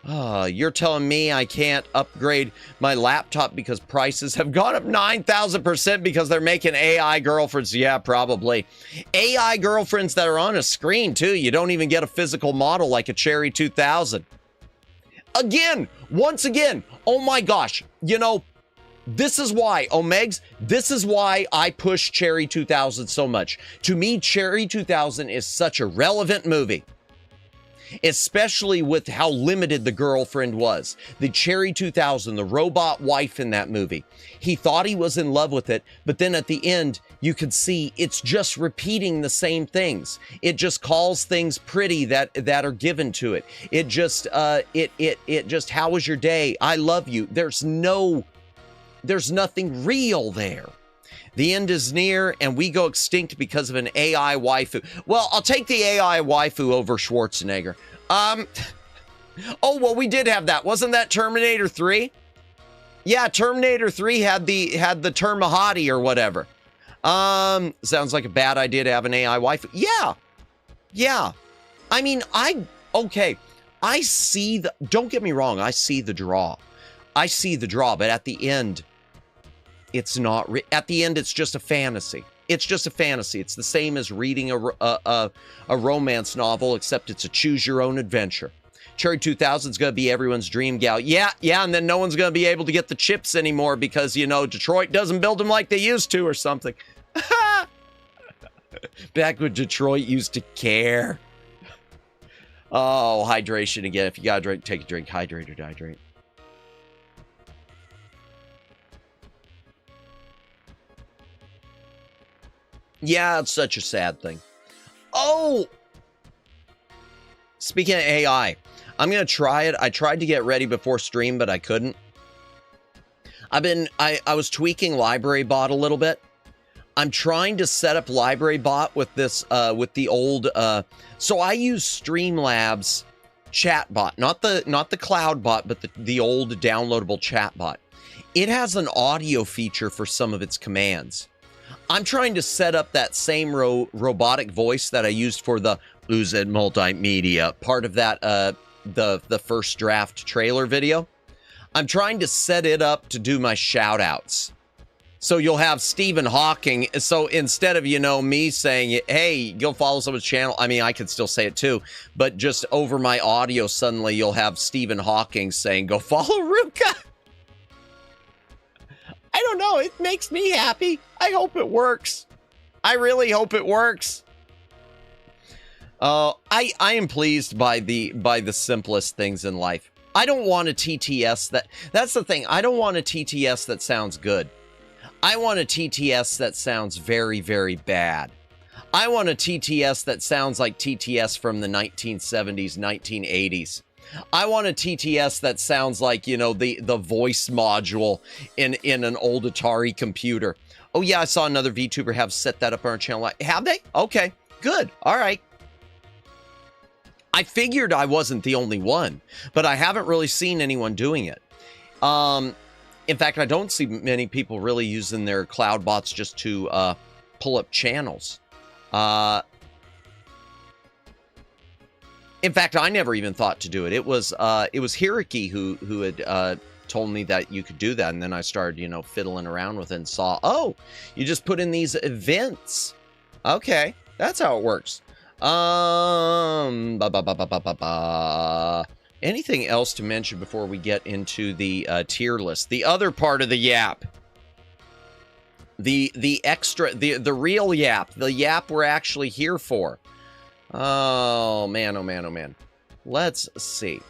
You're telling me I can't upgrade my laptop because prices have gone up 9,000% because they're making AI girlfriends? Yeah, probably. AI girlfriends that are on a screen, too. You don't even get a physical model like a Cherry 2000. Once again, oh my gosh, you know, this is why, Omegs, this is why I push Cherry 2000 so much. To me, Cherry 2000 is such a relevant movie. Especially with how limited the girlfriend was. The Cherry 2000, the robot wife in that movie. He thought he was in love with it, but then at the end, you could see it's just repeating the same things. It just calls things pretty that are given to it. It just, it just, how was your day? I love you. There's nothing real there. The end is near, and we go extinct because of an AI waifu. Well, I'll take the AI waifu over Schwarzenegger. Oh, well, we did have that. Wasn't that Terminator 3? Yeah, Terminator 3 had the term Mahadi or whatever. Sounds like a bad idea to have an AI waifu. Yeah. I mean, I see don't get me wrong, I see the draw. But at the end, it's not, at the end, it's just a fantasy. It's just a fantasy. It's the same as reading a romance novel, except it's a choose-your-own adventure. Cherry 2000 is going to be everyone's dream gal. Yeah, and then no one's going to be able to get the chips anymore because, you know, Detroit doesn't build them like they used to or something. Back when Detroit used to care. Oh, hydration again. If you got to drink, take a drink. Hydrate or dehydrate. Yeah, it's such a sad thing. Oh! Speaking of AI, I'm going to try it. I tried to get ready before stream, but I couldn't. I was tweaking Library Bot a little bit. I'm trying to set up Library Bot with this, with the old, so I use Streamlabs chatbot, not the cloud bot, but the old downloadable chatbot. It has an audio feature for some of its commands. I'm trying to set up that same robotic voice that I used for the Lose It Multimedia, part of that, the first draft trailer video. I'm trying to set it up to do my shout outs. So you'll have Stephen Hawking. So instead of, me saying, hey, go follow someone's channel. I mean, I could still say it too, but just over my audio, suddenly you'll have Stephen Hawking saying, go follow Ruka. I don't know. It makes me happy. I hope it works. I really hope it works. I am pleased by the simplest things in life. I don't want a TTS that's the thing. I don't want a TTS that sounds good. I want a TTS that sounds very, very bad. I want a TTS that sounds like TTS from the 1970s, 1980s. I want a TTS that sounds like, the voice module in an old Atari computer. Oh yeah, I saw another VTuber have set that up on our channel. Have they? Okay, good. All right. I figured I wasn't the only one, but I haven't really seen anyone doing it. In fact, I don't see many people really using their cloud bots just to pull up channels. In fact, I never even thought to do it. It was Hiraki who had told me that you could do that, and then I started, fiddling around with it and saw, oh, you just put in these events. Okay, that's how it works. Anything else to mention before we get into the tier list? The other part of the yap. The extra, the real yap. The yap we're actually here for. Oh, man, oh, man, oh, man. Let's see.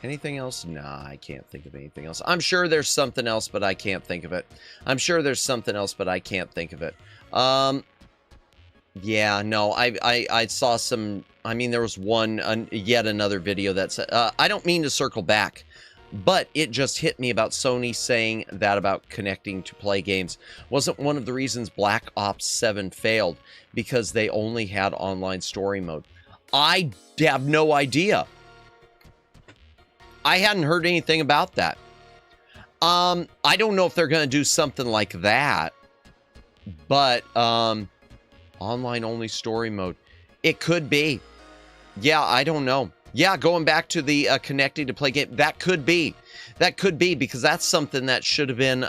Anything else? Nah, I can't think of anything else. I'm sure there's something else, but I can't think of it. I'm sure there's something else, but I can't think of it. Yeah, no, I saw some, I mean, there was yet another video that's, I don't mean to circle back, but it just hit me about Sony saying that about connecting to play games. Wasn't one of the reasons Black Ops 7 failed because they only had online story mode? I have no idea. I hadn't heard anything about that. I don't know if they're going to do something like that, but, online only story mode. It could be. Yeah, I don't know. Yeah, going back to the connecting to play game, that could be. That could be, because that's something that should have been,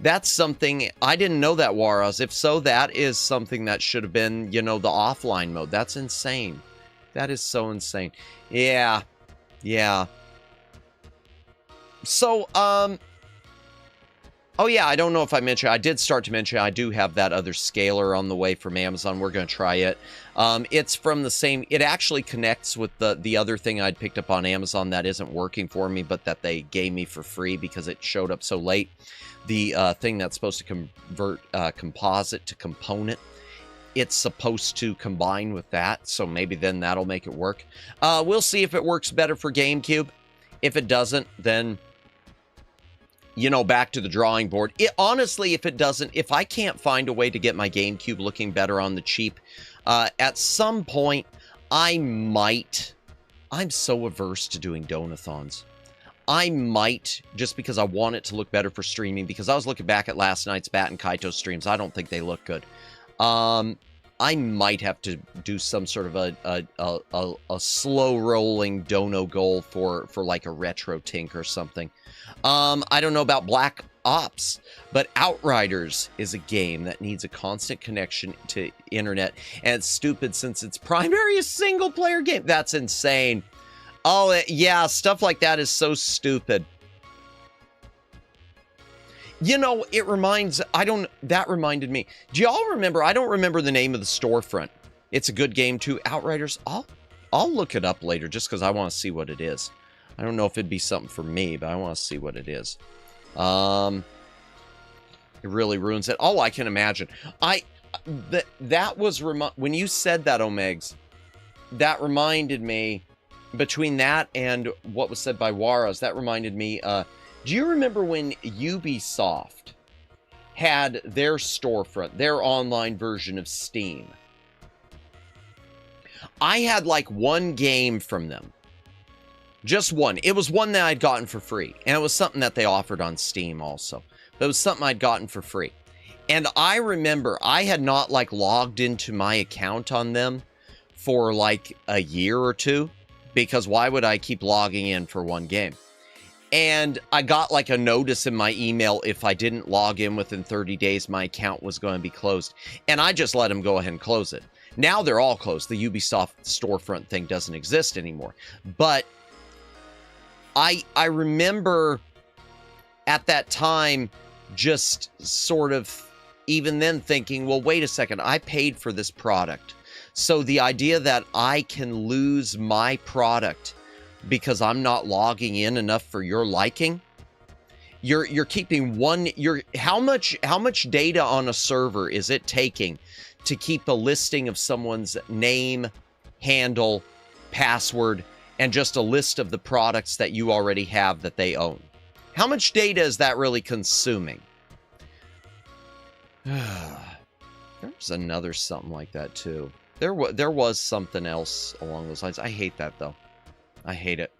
that's something, I didn't know that, Waraz. If so, that is something that should have been, the offline mode. That's insane. That is so insane. Yeah. Yeah. So, oh yeah, I don't know if I mentioned, I did start to mention, I do have that other scaler on the way from Amazon. We're going to try it. It's from the same, it actually connects with the other thing I'd picked up on Amazon that isn't working for me, but that they gave me for free because it showed up so late. The thing that's supposed to convert composite to component. It's supposed to combine with that, so maybe then that'll make it work. We'll see if it works better for GameCube. If it doesn't, then, back to the drawing board. Honestly, if it doesn't, if I can't find a way to get my GameCube looking better on the cheap, at some point, I'm so averse to doing donathons. I might, just because I want it to look better for streaming, because I was looking back at last night's Bat and Kaito streams. I don't think they look good. I might have to do some sort of a slow-rolling dono goal for like a retro tink or something. I don't know about Black Ops, but Outriders is a game that needs a constant connection to internet, and it's stupid since its primary is single-player game. That's insane. Oh, yeah, stuff like that is so stupid. It reminds, that reminded me. Do y'all remember, I don't remember the name of the storefront. It's a good game too. Outriders, I'll look it up later just because I want to see what it is. I don't know if it'd be something for me, but I want to see what it is. It really ruins it. Oh, I can imagine. That was, when you said that, Omegs, that reminded me, between that and what was said by Waras, that reminded me, Do you remember when Ubisoft had their storefront, their online version of Steam? I had like one game from them. Just one. It was one that I'd gotten for free. And it was something that they offered on Steam also. But it was something I'd gotten for free. And I remember I had not like logged into my account on them for like a year or two. Because why would I keep logging in for one game? And I got like a notice in my email if I didn't log in within 30 days, my account was going to be closed. And I just let them go ahead and close it. Now they're all closed. The Ubisoft storefront thing doesn't exist anymore. But I remember at that time just sort of even then thinking, well, wait a second, I paid for this product. So the idea that I can lose my product because I'm not logging in enough for your liking, you're keeping one, how much data on a server is it taking to keep a listing of someone's name, handle, password, and just a list of the products that you already have that they own? How much data is that really consuming? There's another something like that too. There was something else along those lines. I hate that though. I hate it.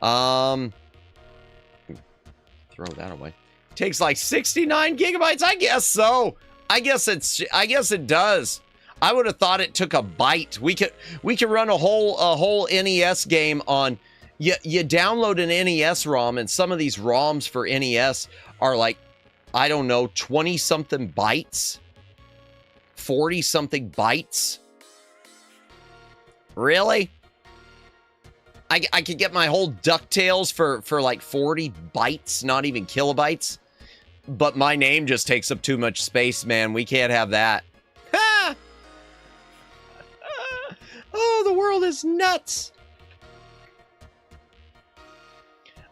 Throw that away. Takes like 69 gigabytes. I guess so. I guess it does. I would have thought it took a byte. We could run a whole NES game on. You download an NES ROM, and some of these ROMs for NES are like, I don't know, 20-something bytes, 40-something bytes. Really? I could get my whole DuckTales for like 40 bytes, not even kilobytes. But my name just takes up too much space, man. We can't have that. Ha! Oh, the world is nuts.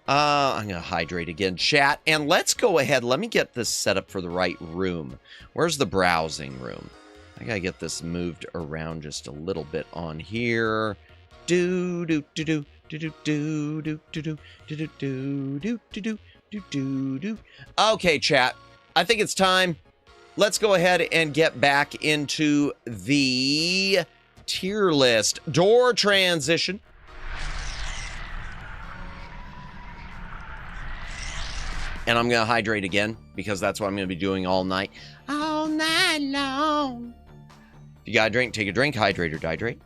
I'm going to hydrate again, chat. And let's go ahead. Let me get this set up for the right room. Where's the browsing room? I got to get this moved around just a little bit on here. Okay, chat. I think it's time. Let's go ahead and get back into the tier list. Door transition. And I'm going to hydrate again because that's what I'm going to be doing all night. All night long. If you got a drink, take a drink. Hydrate or dihydrate.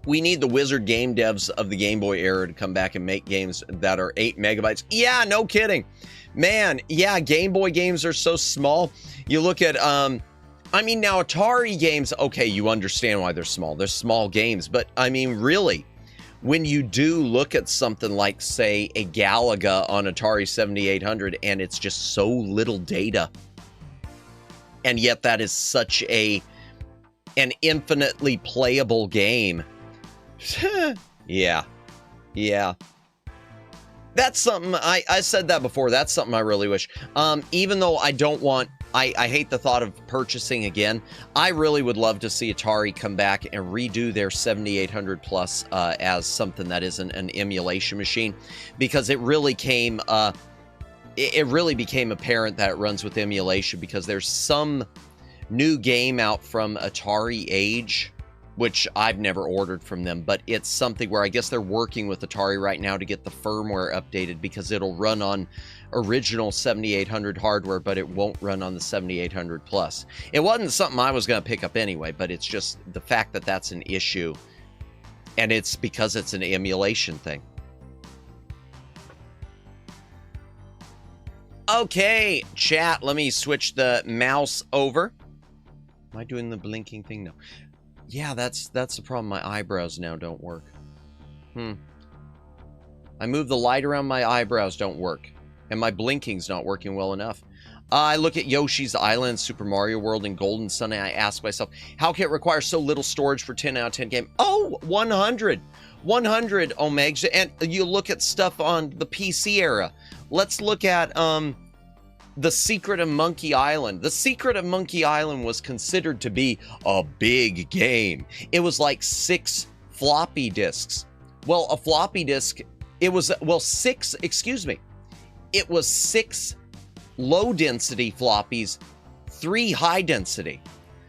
We need the wizard game devs of the Game Boy era to come back and make games that are 8 megabytes. Yeah, no kidding. Man, yeah, Game Boy games are so small. You look at, I mean, now Atari games, okay, you understand why they're small. They're small games, but I mean, really, when you do look at something like, say, a Galaga on Atari 7800, and it's just so little data, and yet that is such an infinitely playable game. Yeah. That's something, I said that before, that's something I really wish. Even though I don't want, I hate the thought of purchasing again, I really would love to see Atari come back and redo their 7800 plus as something that isn't an emulation machine, because it really came, it really became apparent that it runs with emulation, because there's some new game out from Atari Age, which I've never ordered from them, but it's something where I guess they're working with Atari right now to get the firmware updated, because it'll run on original 7800 hardware, but it won't run on the 7800 plus. It wasn't something I was going to pick up anyway, but it's just the fact that that's an issue, and it's because it's an emulation thing. Okay, chat, let me switch the mouse over. Am I doing the blinking thing? No. Yeah, that's the problem. My eyebrows now don't work. I move the light around, my eyebrows don't work. And my blinking's not working well enough. I look at Yoshi's Island, Super Mario World, and Golden Sun, and I ask myself, how can it require so little storage for 10 out of 10 game? Oh, 100 omegs. And you look at stuff on the PC era. Let's look at, The Secret of Monkey Island. The Secret of Monkey Island was considered to be a big game. It was like 6 floppy disks. Well, a floppy disk, it was, well, 6, excuse me. It was 6 low density floppies, 3 high density.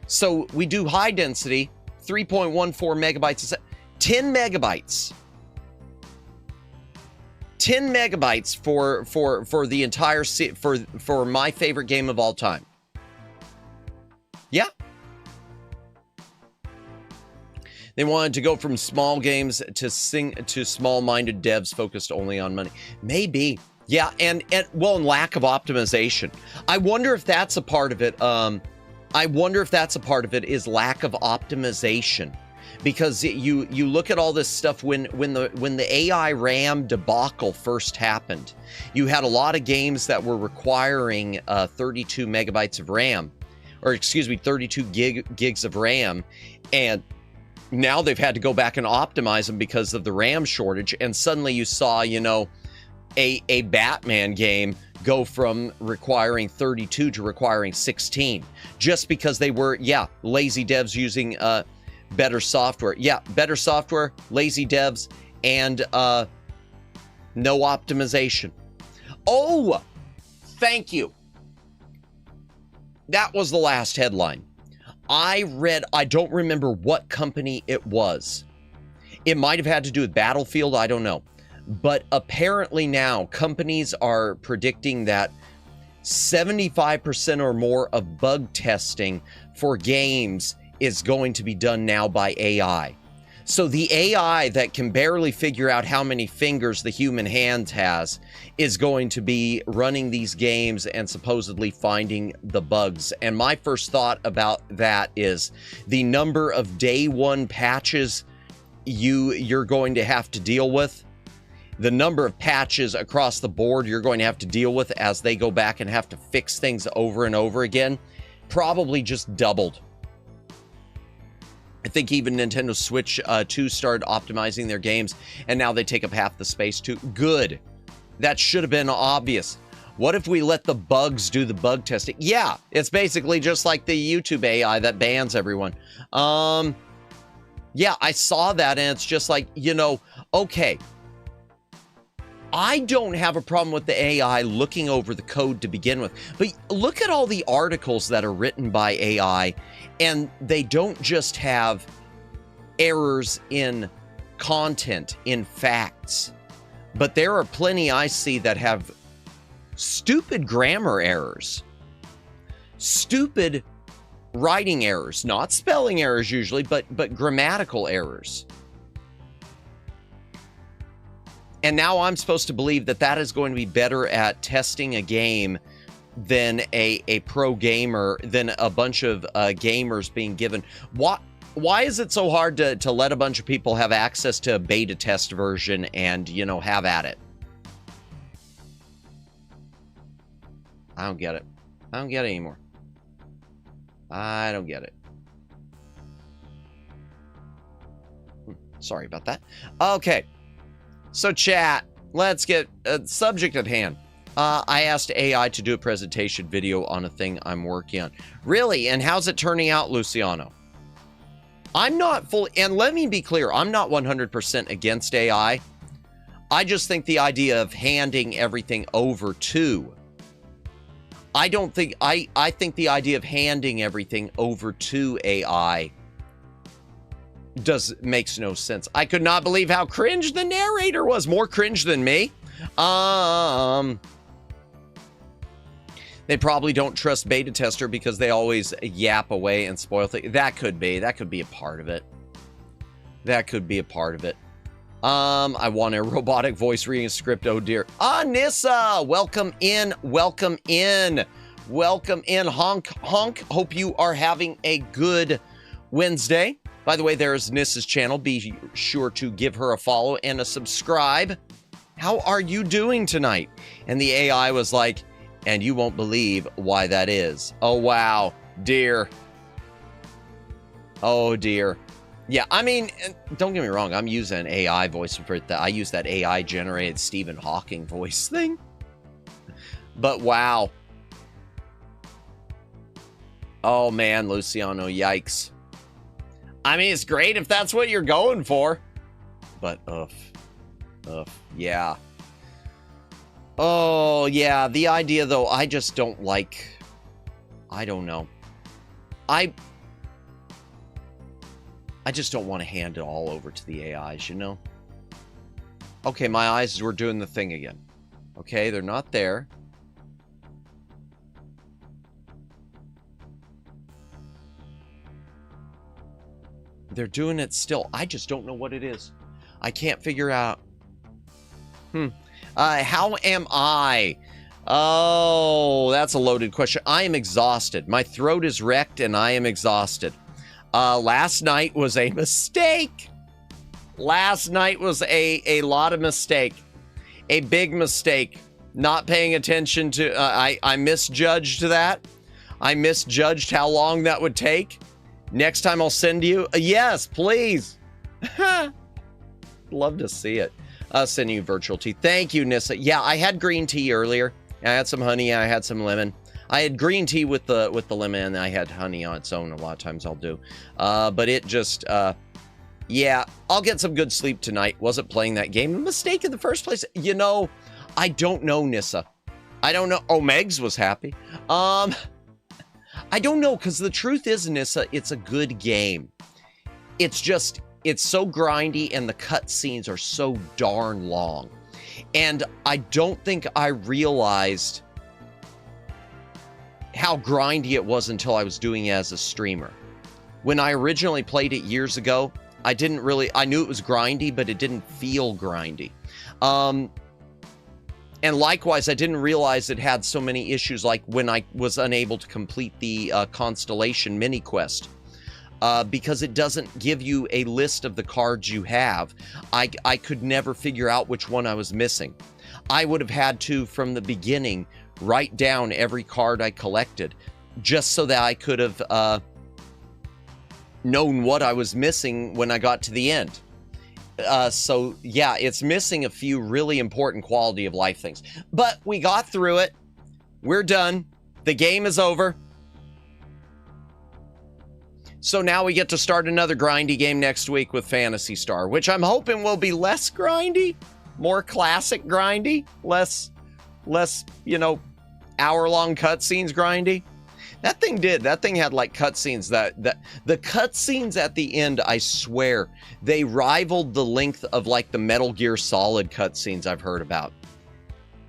So we do high density, 3.14 megabytes, 10 megabytes. 10 megabytes for the entire for my favorite game of all time. Yeah. They wanted to go from small games to small-minded devs focused only on money. Maybe. Yeah, and lack of optimization. I wonder if that's a part of it. I wonder if that's a part of it is lack of optimization. Because you look at all this stuff when the AI RAM debacle first happened, you had a lot of games that were requiring 32 megabytes of RAM, or excuse me, 32 gigs of RAM, and now they've had to go back and optimize them because of the RAM shortage. And suddenly you saw, you know, a Batman game go from requiring 32 to requiring 16, just because they were, lazy devs using better software. Yeah, better software, lazy devs, and no optimization. Oh, thank you. That was the last headline. I don't remember what company it was. It might have had to do with Battlefield, I don't know. But apparently now companies are predicting that 75% or more of bug testing for games is going to be done now by AI. So the AI that can barely figure out how many fingers the human hand has is going to be running these games and supposedly finding the bugs. And my first thought about that is the number of day one patches you're going to have to deal with, the number of patches across the board you're going to have to deal with as they go back and have to fix things over and over again, probably just doubled. I think even Nintendo Switch 2 started optimizing their games, and now they take up half the space too. Good. That should have been obvious. What if we let the bugs do the bug testing? Yeah, it's basically just like the YouTube AI that bans everyone. Yeah, I saw that, and it's just like, you know, okay. I don't have a problem with the AI looking over the code to begin with, but look at all the articles that are written by AI, and they don't just have errors in content, in facts, but there are plenty I see that have stupid grammar errors, stupid writing errors, not spelling errors usually, but grammatical errors. And now I'm supposed to believe that that is going to be better at testing a game than a pro gamer, than a bunch of gamers being given. Why is it so hard to let a bunch of people have access to a beta test version and, you know, have at it? I don't get it. I don't get it anymore. I don't get it. Sorry about that. Okay. So chat, let's get a subject at hand. I asked AI to do a presentation video on a thing I'm working on. Really? And how's it turning out, Luciano? I'm not fully, and let me be clear, I'm not 100% against AI. I just think the idea of handing everything over to, I think the idea of handing everything over to AI makes no sense. I could not believe how cringe the narrator was. More cringe than me. They probably don't trust beta tester because they always yap away and spoil things. That could be a part of it. That could be a part of it. I want a robotic voice reading script. Oh dear. Nissa, welcome in. Welcome in. Welcome in. Honk, honk. Hope you are having a good Wednesday. By the way, there's Nissa's channel. Be sure to give her a follow and a subscribe. How are you doing tonight? And the AI was like, and you won't believe why that is. Oh, wow. Dear. Oh, dear. Yeah, I mean, don't get me wrong. I'm using an AI voice for that. I use that AI generated Stephen Hawking voice thing. But wow. Oh, man, Luciano, yikes. I mean, it's great if that's what you're going for. But, yeah. Oh, yeah, the idea, though, I just don't like... I don't know. I just don't want to hand it all over to the AIs, you know? Okay, my eyes were doing the thing again. Okay, they're not there. They're doing it still. I just don't know what it is. I can't figure out. How am I? Oh, that's a loaded question. I am exhausted. My throat is wrecked and I am exhausted. Last night was a mistake. Last night was a lot of mistake. A big mistake. Not paying attention to... I misjudged that. I misjudged how long that would take. Next time I'll send you... yes, please. Love to see it. Send you virtual tea. Thank you, Nissa. Yeah, I had green tea earlier. I had some honey. I had some lemon. I had green tea with the lemon, and I had honey on its own. A lot of times I'll do. But it just... yeah, I'll get some good sleep tonight. Wasn't playing that game. A mistake in the first place. You know, I don't know, Nissa. I don't know. Oh, Megs was happy. I don't know, because the truth is, Nissa, it's a good game. It's just, it's so grindy, and the cutscenes are so darn long. And I don't think I realized how grindy it was until I was doing it as a streamer. When I originally played it years ago, I knew it was grindy, but it didn't feel grindy. And likewise, I didn't realize it had so many issues, like when I was unable to complete the Constellation mini quest. Because it doesn't give you a list of the cards you have. I could never figure out which one I was missing. I would have had to, from the beginning, write down every card I collected, just so that I could have known what I was missing when I got to the end. So, yeah, it's missing a few really important quality of life things. But we got through it. We're done. The game is over. So now we get to start another grindy game next week with Phantasy Star, which I'm hoping will be less grindy, more classic grindy, less, you know, hour-long cutscenes grindy. That thing had like cutscenes that the cutscenes at the end, I swear, they rivaled the length of like the Metal Gear Solid cutscenes I've heard about.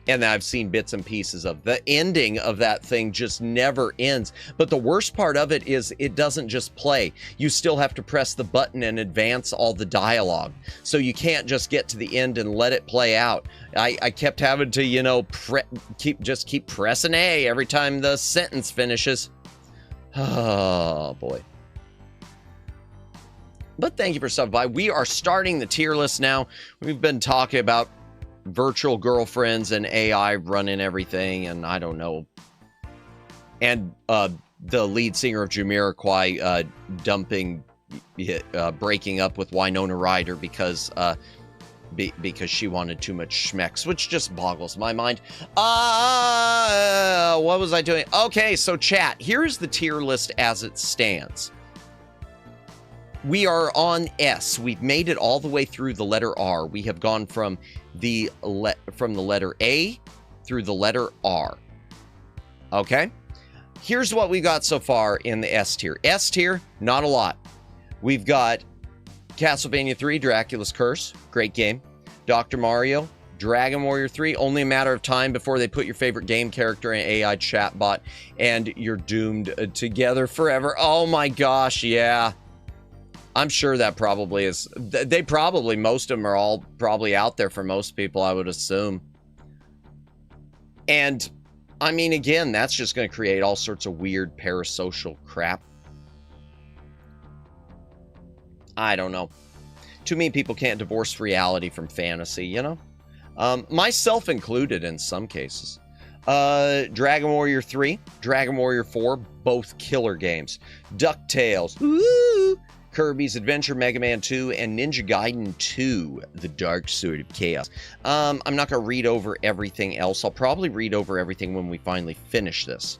And I've seen bits and pieces of. The ending of that thing just never ends. But the worst part of it is it doesn't just play. You still have to press the button and advance all the dialogue. So you can't just get to the end and let it play out. I kept having to, you know, keep pressing A every time the sentence finishes. Oh, boy. But thank you for stopping by. We are starting the tier list now. We've been talking about virtual girlfriends and AI running everything, and I don't know. And the lead singer of Jamiroquai breaking up with Winona Ryder because she wanted too much schmecks, which just boggles my mind. What was I doing? Okay, so chat, here's the tier list as it stands. We are on S. We've made it all the way through the letter R. We have gone from the letter A through the letter R. Okay? Here's what we got so far in the S tier. S tier, not a lot. We've got Castlevania 3, Dracula's Curse. Great game. Dr. Mario, Dragon Warrior 3. Only a matter of time before they put your favorite game character in AI chatbot and you're doomed together forever. Oh my gosh, yeah. I'm sure that probably is. Most of them are all probably out there for most people, I would assume. And, I mean, again, that's just going to create all sorts of weird parasocial crap. I don't know. Too many people can't divorce reality from fantasy, you know? Myself included in some cases. Dragon Warrior 3, Dragon Warrior 4, both killer games. DuckTales, woo! Kirby's Adventure, Mega Man 2, and Ninja Gaiden 2, The Dark Sword of Chaos. I'm not going to read over everything else. I'll probably read over everything when we finally finish this.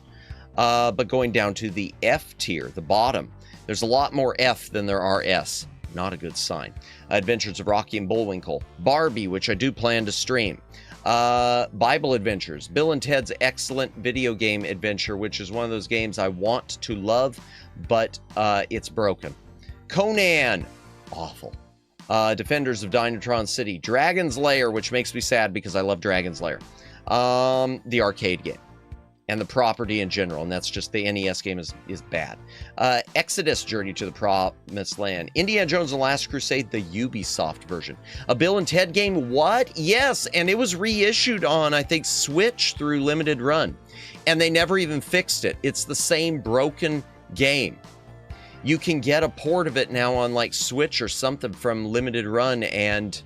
But going down to the F tier, the bottom, there's a lot more F than there are S. Not a good sign. Adventures of Rocky and Bullwinkle. Barbie, which I do plan to stream. Bible Adventures. Bill and Ted's excellent video game adventure, which is one of those games I want to love, but it's broken. Conan. Awful. Defenders of Dynatron City. Dragon's Lair, which makes me sad because I love Dragon's Lair. The arcade game. And the property in general, and that's just the NES game is bad. Exodus: Journey to the Promised Land. Indiana Jones and the Last Crusade, the Ubisoft version. A Bill and Ted game, what? Yes, and it was reissued on, I think, Switch through Limited Run. And they never even fixed it. It's the same broken game. You can get a port of it now on like Switch or something from Limited Run, and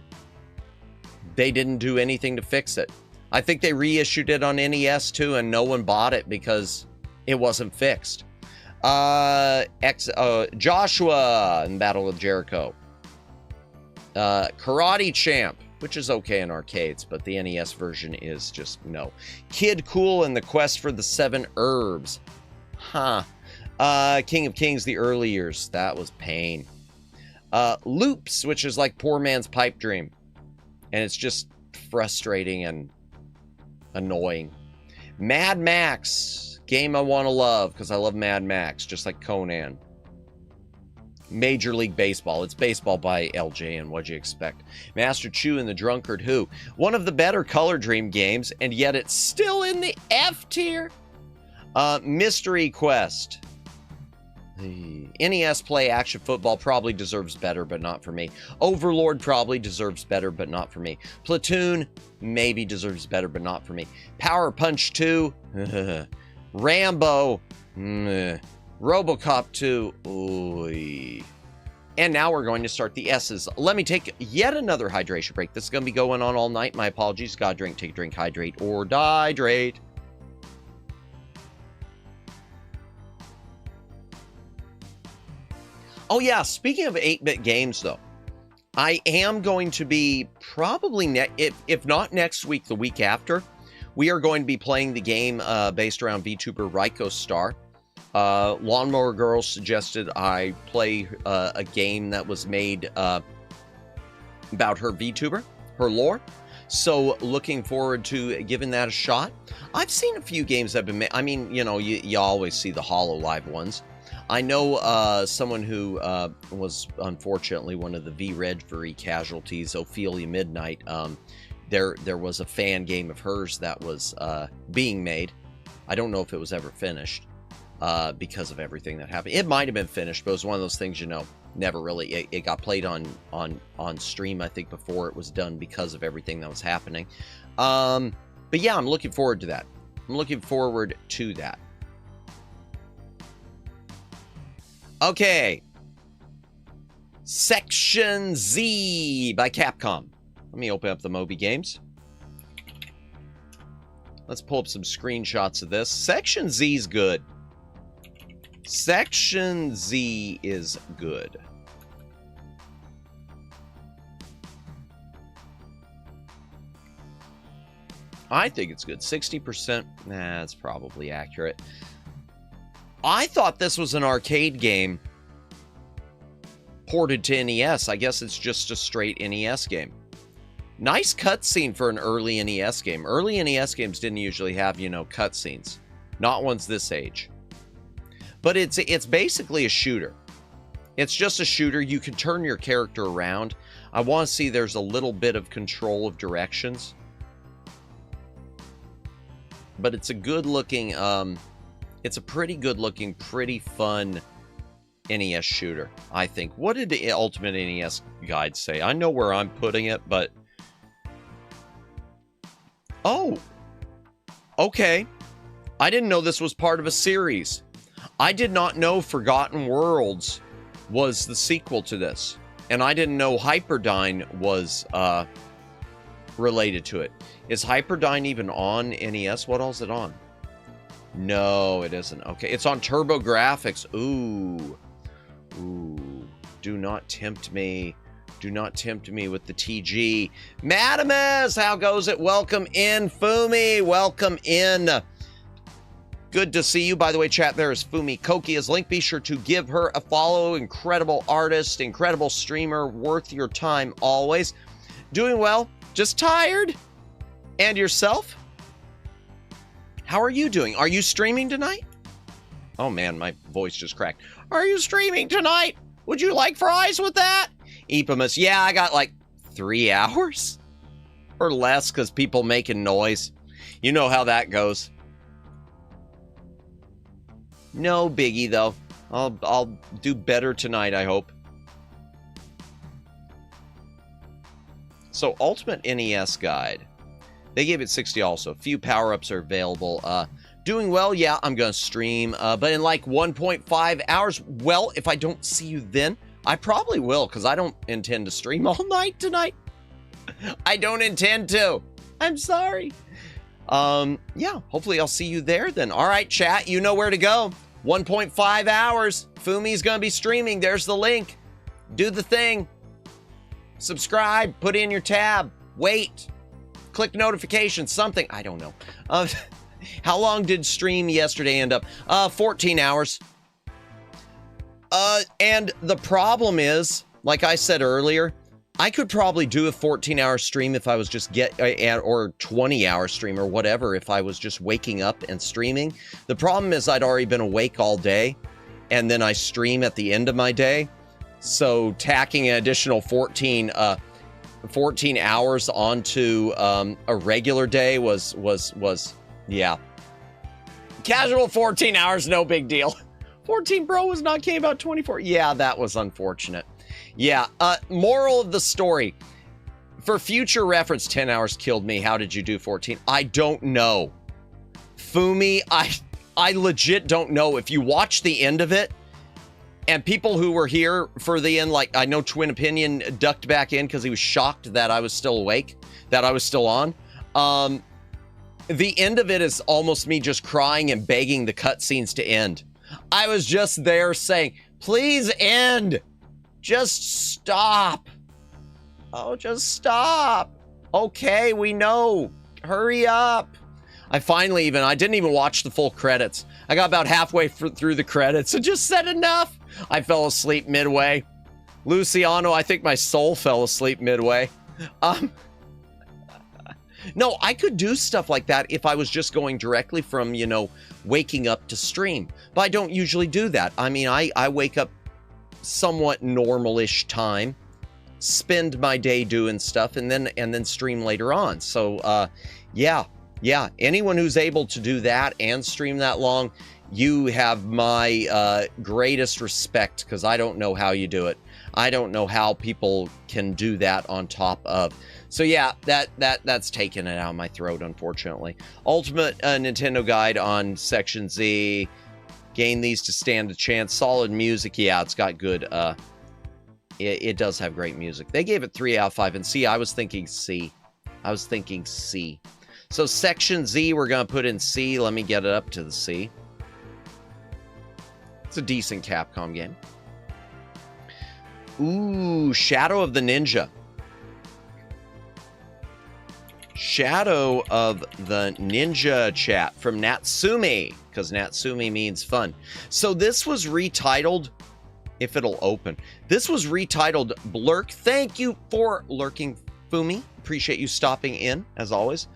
they didn't do anything to fix it. I think they reissued it on NES too, and no one bought it because it wasn't fixed. Joshua in Battle of Jericho. Karate Champ, which is okay in arcades, but the NES version is just no. Kid Cool and the Quest for the Seven Herbs. Huh. King of Kings, the early years. That was pain. Loops, which is like poor man's pipe dream. And it's just frustrating and annoying. Mad Max, game I want to love because I love Mad Max, just like Conan. Major League Baseball, it's baseball by LJ, and what'd you expect? Master Chew and the Drunkard Who, one of the better Color Dream games, and yet it's still in the F tier. Mystery Quest. The NES Play Action Football probably deserves better, but not for me. Overlord probably deserves better, but not for me. Platoon maybe deserves better, but not for me. Power Punch 2. Rambo. RoboCop 2. Ooh. And now we're going to start the S's. Let me take yet another hydration break. This is going to be going on all night. My apologies. Gotta drink, take a drink, hydrate, or dihydrate. Oh yeah, speaking of 8-bit games though, I am going to be probably, if not next week, the week after, we are going to be playing the game based around VTuber Ryko Star. Lawnmower Girl suggested I play a game that was made about her VTuber, her lore. So looking forward to giving that a shot. I've seen a few games that have been made. I mean, you know, you always see the HoloLive ones. I know someone who was unfortunately one of the V-Redvery casualties, Ophelia Midnight. There was a fan game of hers that was being made. I don't know if it was ever finished because of everything that happened. It might have been finished, but it was one of those things, you know, never really. It got played on stream, I think, before it was done because of everything that was happening. But yeah, I'm looking forward to that. I'm looking forward to that. Okay. Section Z by Capcom. Let me open up the Moby games. Let's pull up some screenshots of this. Section Z is good. Section Z is good. I think it's good. 60%. Nah, that's probably accurate. I thought this was an arcade game ported to NES. I guess it's just a straight NES game. Nice cutscene for an early NES game. Early NES games didn't usually have, you know, cutscenes. Not ones this age. But it's basically a shooter. It's just a shooter. You can turn your character around. I want to see there's a little bit of control of directions. But it's a good looking... It's a pretty good looking, pretty fun NES shooter, I think. What did the Ultimate NES Guide say? I know where I'm putting it, but... Oh! Okay. I didn't know this was part of a series. I did not know Forgotten Worlds was the sequel to this. And I didn't know Hyperdyne was related to it. Is Hyperdyne even on NES? What else is it on? No, it isn't. Okay, it's on TurboGrafx. Ooh. Ooh. Do not tempt me. Do not tempt me with the TG. Madamus, how goes it? Welcome in, Fumi. Welcome in. Good to see you. By the way, chat, there is Fumi Kokia's link. Be sure to give her a follow. Incredible artist, incredible streamer, worth your time always. Doing well, just tired. And yourself? How are you doing? Are you streaming tonight? Oh man, my voice just cracked. Are you streaming tonight? Would you like fries with that? Epimus, yeah, I got like 3 hours or less because people making noise. You know how that goes. No biggie though. I'll do better tonight, I hope. So Ultimate NES Guide. They gave it 60 also. Few power-ups are available. Doing well, yeah, I'm gonna stream, but in like 1.5 hours. Well, if I don't see you then, I probably will, because I don't intend to stream all night tonight. I don't intend to. I'm sorry. Yeah, hopefully I'll see you there then. All right, chat, you know where to go. 1.5 hours. Fumi's gonna be streaming. There's the link. Do the thing. Subscribe. Put in your tab. Wait. Click notifications. Something. I don't know. How long did stream yesterday end up? 14 hours. And the problem is, like I said earlier, I could probably do a 14-hour stream if I was just or 20-hour stream or whatever if I was just waking up and streaming. The problem is I'd already been awake all day, and then I stream at the end of my day. So tacking an additional 14 hours onto a regular day was yeah. Casual 14 hours, no big deal. 14 Pro was not came out 24. Yeah, that was unfortunate. Yeah, moral of the story. For future reference, 10 hours killed me. How did you do 14? I don't know. Fumi, I legit don't know. If you watch the end of it, and people who were here for the end, like I know Twin Opinion ducked back in because he was shocked that I was still awake, that I was still on. The end of it is almost me just crying and begging the cutscenes to end. I was just there saying, please end. Just stop. Oh, just stop. Okay, we know. Hurry up. I didn't even watch the full credits. I got about halfway through the credits and just said enough. I fell asleep midway. Luciano, I think my soul fell asleep midway. No, I could do stuff like that if I was just going directly from, you know, waking up to stream. But I don't usually do that. I mean, I wake up somewhat normal-ish time, spend my day doing stuff, and then stream later on. So, yeah. Anyone who's able to do that and stream that long, you have my greatest respect, because I don't know how you do it. I don't know how people can do that on top of. So yeah, that's taken it out of my throat, unfortunately. Ultimate Nintendo Guide on Section Z. Gain these to stand a chance. Solid music. Yeah, it's got good. It does have great music. They gave it 3 out of 5. And C, I was thinking C. So Section Z, we're going to put in C. Let me get it up to the C. It's a decent Capcom game. Ooh, Shadow of the Ninja. Shadow of the Ninja, chat, from Natsumi, because Natsumi means fun. So this was retitled, if it'll open, this was retitled Blurk. Thank you for lurking, Fumi. Appreciate you stopping in, as always.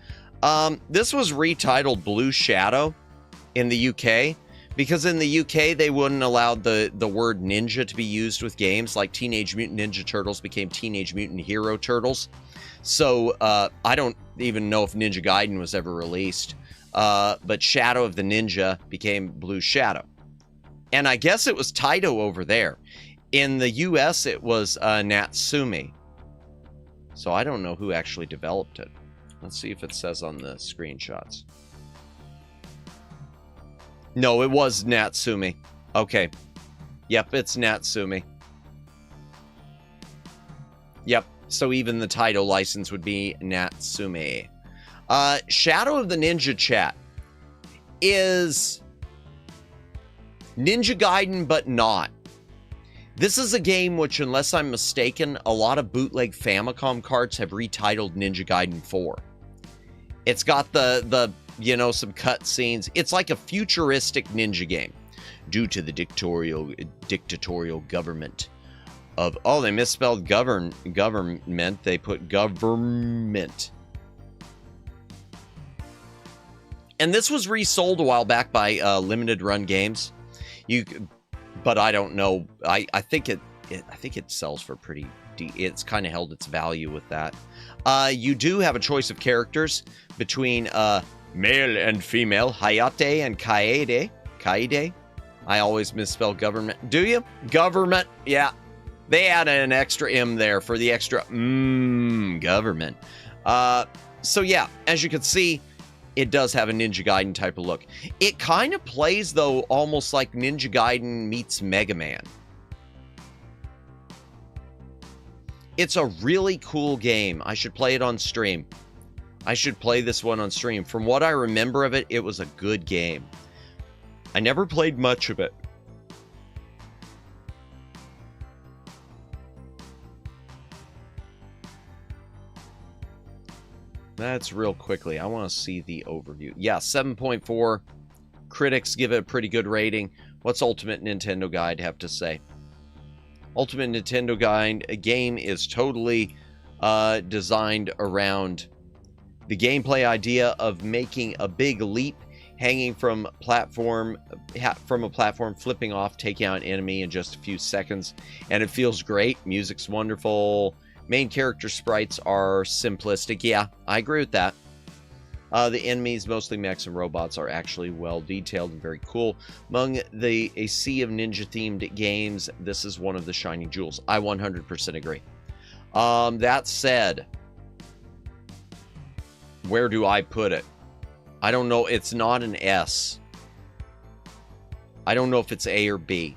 This was retitled Blue Shadow in the UK, because in the UK, they wouldn't allow the word ninja to be used with games, like Teenage Mutant Ninja Turtles became Teenage Mutant Hero Turtles. So I don't even know if Ninja Gaiden was ever released, but Shadow of the Ninja became Blue Shadow. And I guess it was Taito over there. In the US, it was Natsumi. So I don't know who actually developed it. Let's see if it says on the screenshots. No, it was Natsumi. Okay. Yep, it's Natsumi. Yep. So even the title license would be Natsumi. Shadow of the Ninja, chat, is Ninja Gaiden, but not. This is a game which, unless I'm mistaken, a lot of bootleg Famicom carts have retitled Ninja Gaiden 4. It's got the you know, some cut scenes. It's like a futuristic ninja game. Due to the dictatorial government of... Oh, they misspelled government. They put government. And this was resold a while back by Limited Run Games. But I don't know. I think it sells for pretty... It's kind of held its value with that. You do have a choice of characters between male and female, Hayate and Kaede. Kaede? I always misspell government. Do you? Government. Yeah. They added an extra M there for the extra government. So yeah, as you can see, it does have a Ninja Gaiden type of look. It kind of plays, though, almost like Ninja Gaiden meets Mega Man. It's a really cool game. I should play it on stream. I should play this one on stream. From what I remember of it, it was a good game. I never played much of it. That's real quickly. I want to see the overview. Yeah, 7.4. Critics give it a pretty good rating. What's Ultimate Nintendo Guide have to say? Ultimate Nintendo Guide, a game is totally designed around the gameplay idea of making a big leap, hanging from a platform, flipping off, taking out an enemy in just a few seconds, and it feels great. Music's wonderful. Main character sprites are simplistic. Yeah, I agree with that. The enemies, mostly mechs and robots, are actually well detailed and very cool. Among a sea of ninja-themed games, this is one of the shining jewels. I 100% agree. That said, where do I put it? I don't know. It's not an S. I don't know if it's A or B.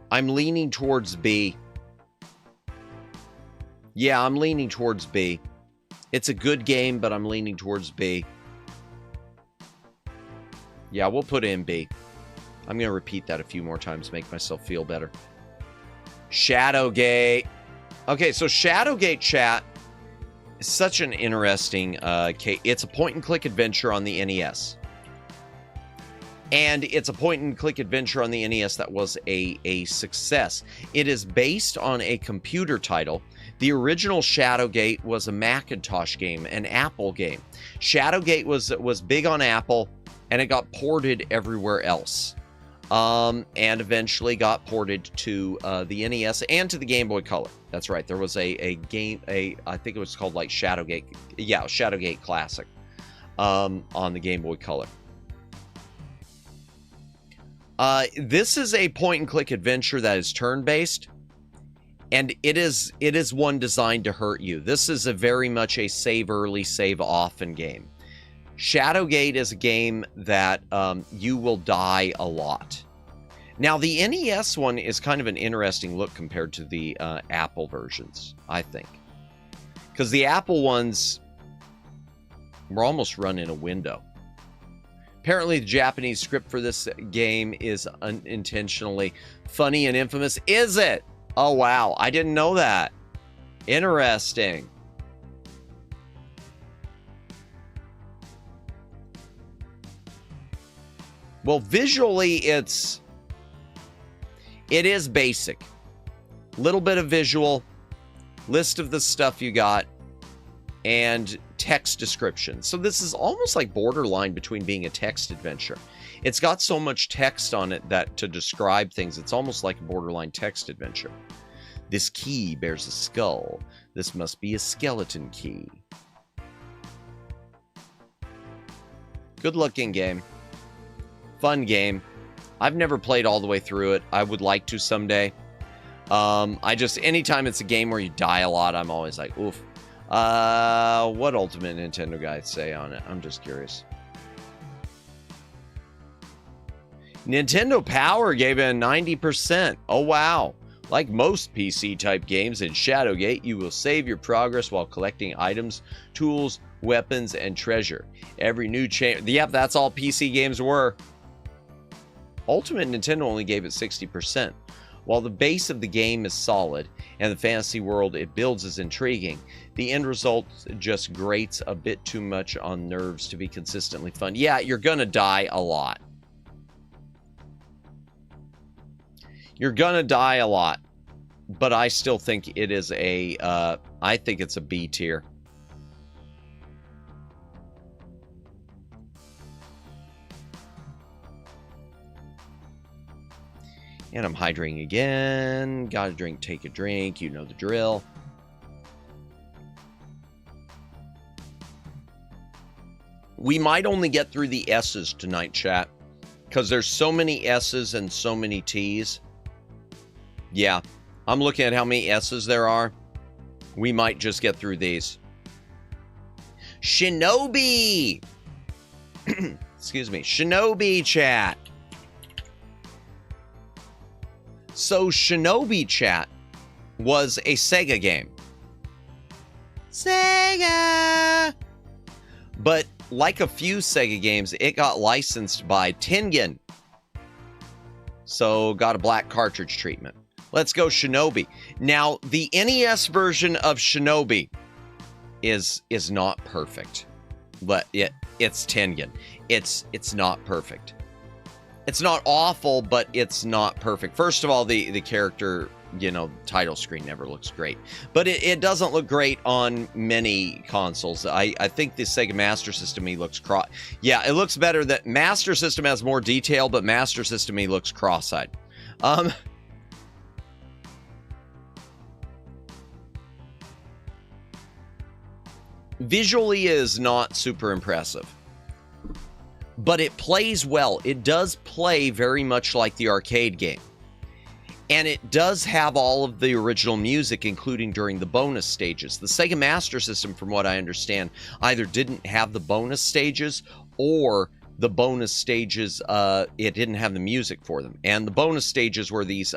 I'm leaning towards B. Yeah, I'm leaning towards B. It's a good game, but I'm leaning towards B. Yeah, we'll put it in B. I'm going to repeat that a few more times, make myself feel better. Shadowgate. Okay, so Shadowgate, chat, is such an interesting case. It's a point-and-click adventure on the NES. And it's a point-and-click adventure on the NES that was a success. It is based on a computer title. The original Shadowgate was a Macintosh game, an Apple game. Shadowgate was big on Apple, and it got ported everywhere else. And eventually got ported to the NES and to the Game Boy Color. That's right. There was a game, I think it was called like Shadowgate. Yeah, Shadowgate Classic on the Game Boy Color. This is a point-and-click adventure that is turn-based, and it is one designed to hurt you. This is a very much a save early, save often game. Shadowgate is a game that you will die a lot. Now, the NES one is kind of an interesting look compared to the Apple versions, I think. Because the Apple ones were almost run in a window. Apparently, the Japanese script for this game is unintentionally funny and infamous. Is it? Oh, wow. I didn't know that. Interesting. Well, visually, it is basic. Little bit of visual, list of the stuff you got, and text description. So this is almost like borderline between being a text adventure. It's got so much text on it that to describe things, it's almost like a borderline text adventure. This key bears a skull. This must be a skeleton key. Good looking game. Fun game. I've never played all the way through it. I would like to someday. Anytime it's a game where you die a lot, I'm always like, oof. What Ultimate Nintendo Guide say on it? I'm just curious. Nintendo Power gave it a 90%. Oh, wow. Like most PC-type games in Shadowgate, you will save your progress while collecting items, tools, weapons, and treasure. Every new Yep, that's all PC games were. Ultimate Nintendo only gave it 60%. While the base of the game is solid and the fantasy world it builds is intriguing, the end result just grates a bit too much on nerves to be consistently fun. Yeah, you're gonna die a lot. You're gonna die a lot. But I still think it is I think it's a B tier. And I'm hydrating again. Gotta drink, take a drink. You know the drill. We might only get through the S's tonight, chat. Because there's so many S's and so many T's. Yeah. I'm looking at how many S's there are. We might just get through these. Shinobi! Excuse me. Shinobi chat. So Shinobi chat was a Sega game. Sega! But like a few Sega games, it got licensed by Tengen. So got a black cartridge treatment. Let's go Shinobi. Now, the NES version of Shinobi is not perfect. But it's Tengen. It's not perfect. It's not awful, but it's not perfect. First of all, the character, you know, title screen never looks great. But it doesn't look great on many consoles. I think the Sega Master System looks yeah, it looks better. That Master System has more detail, but Master System looks cross-eyed. Visually is not super impressive. But it plays well. It does play very much like the arcade game. And it does have all of the original music, including during the bonus stages. The Sega Master System, from what I understand, either didn't have the bonus stages, or the bonus stages, it didn't have the music for them. And the bonus stages were these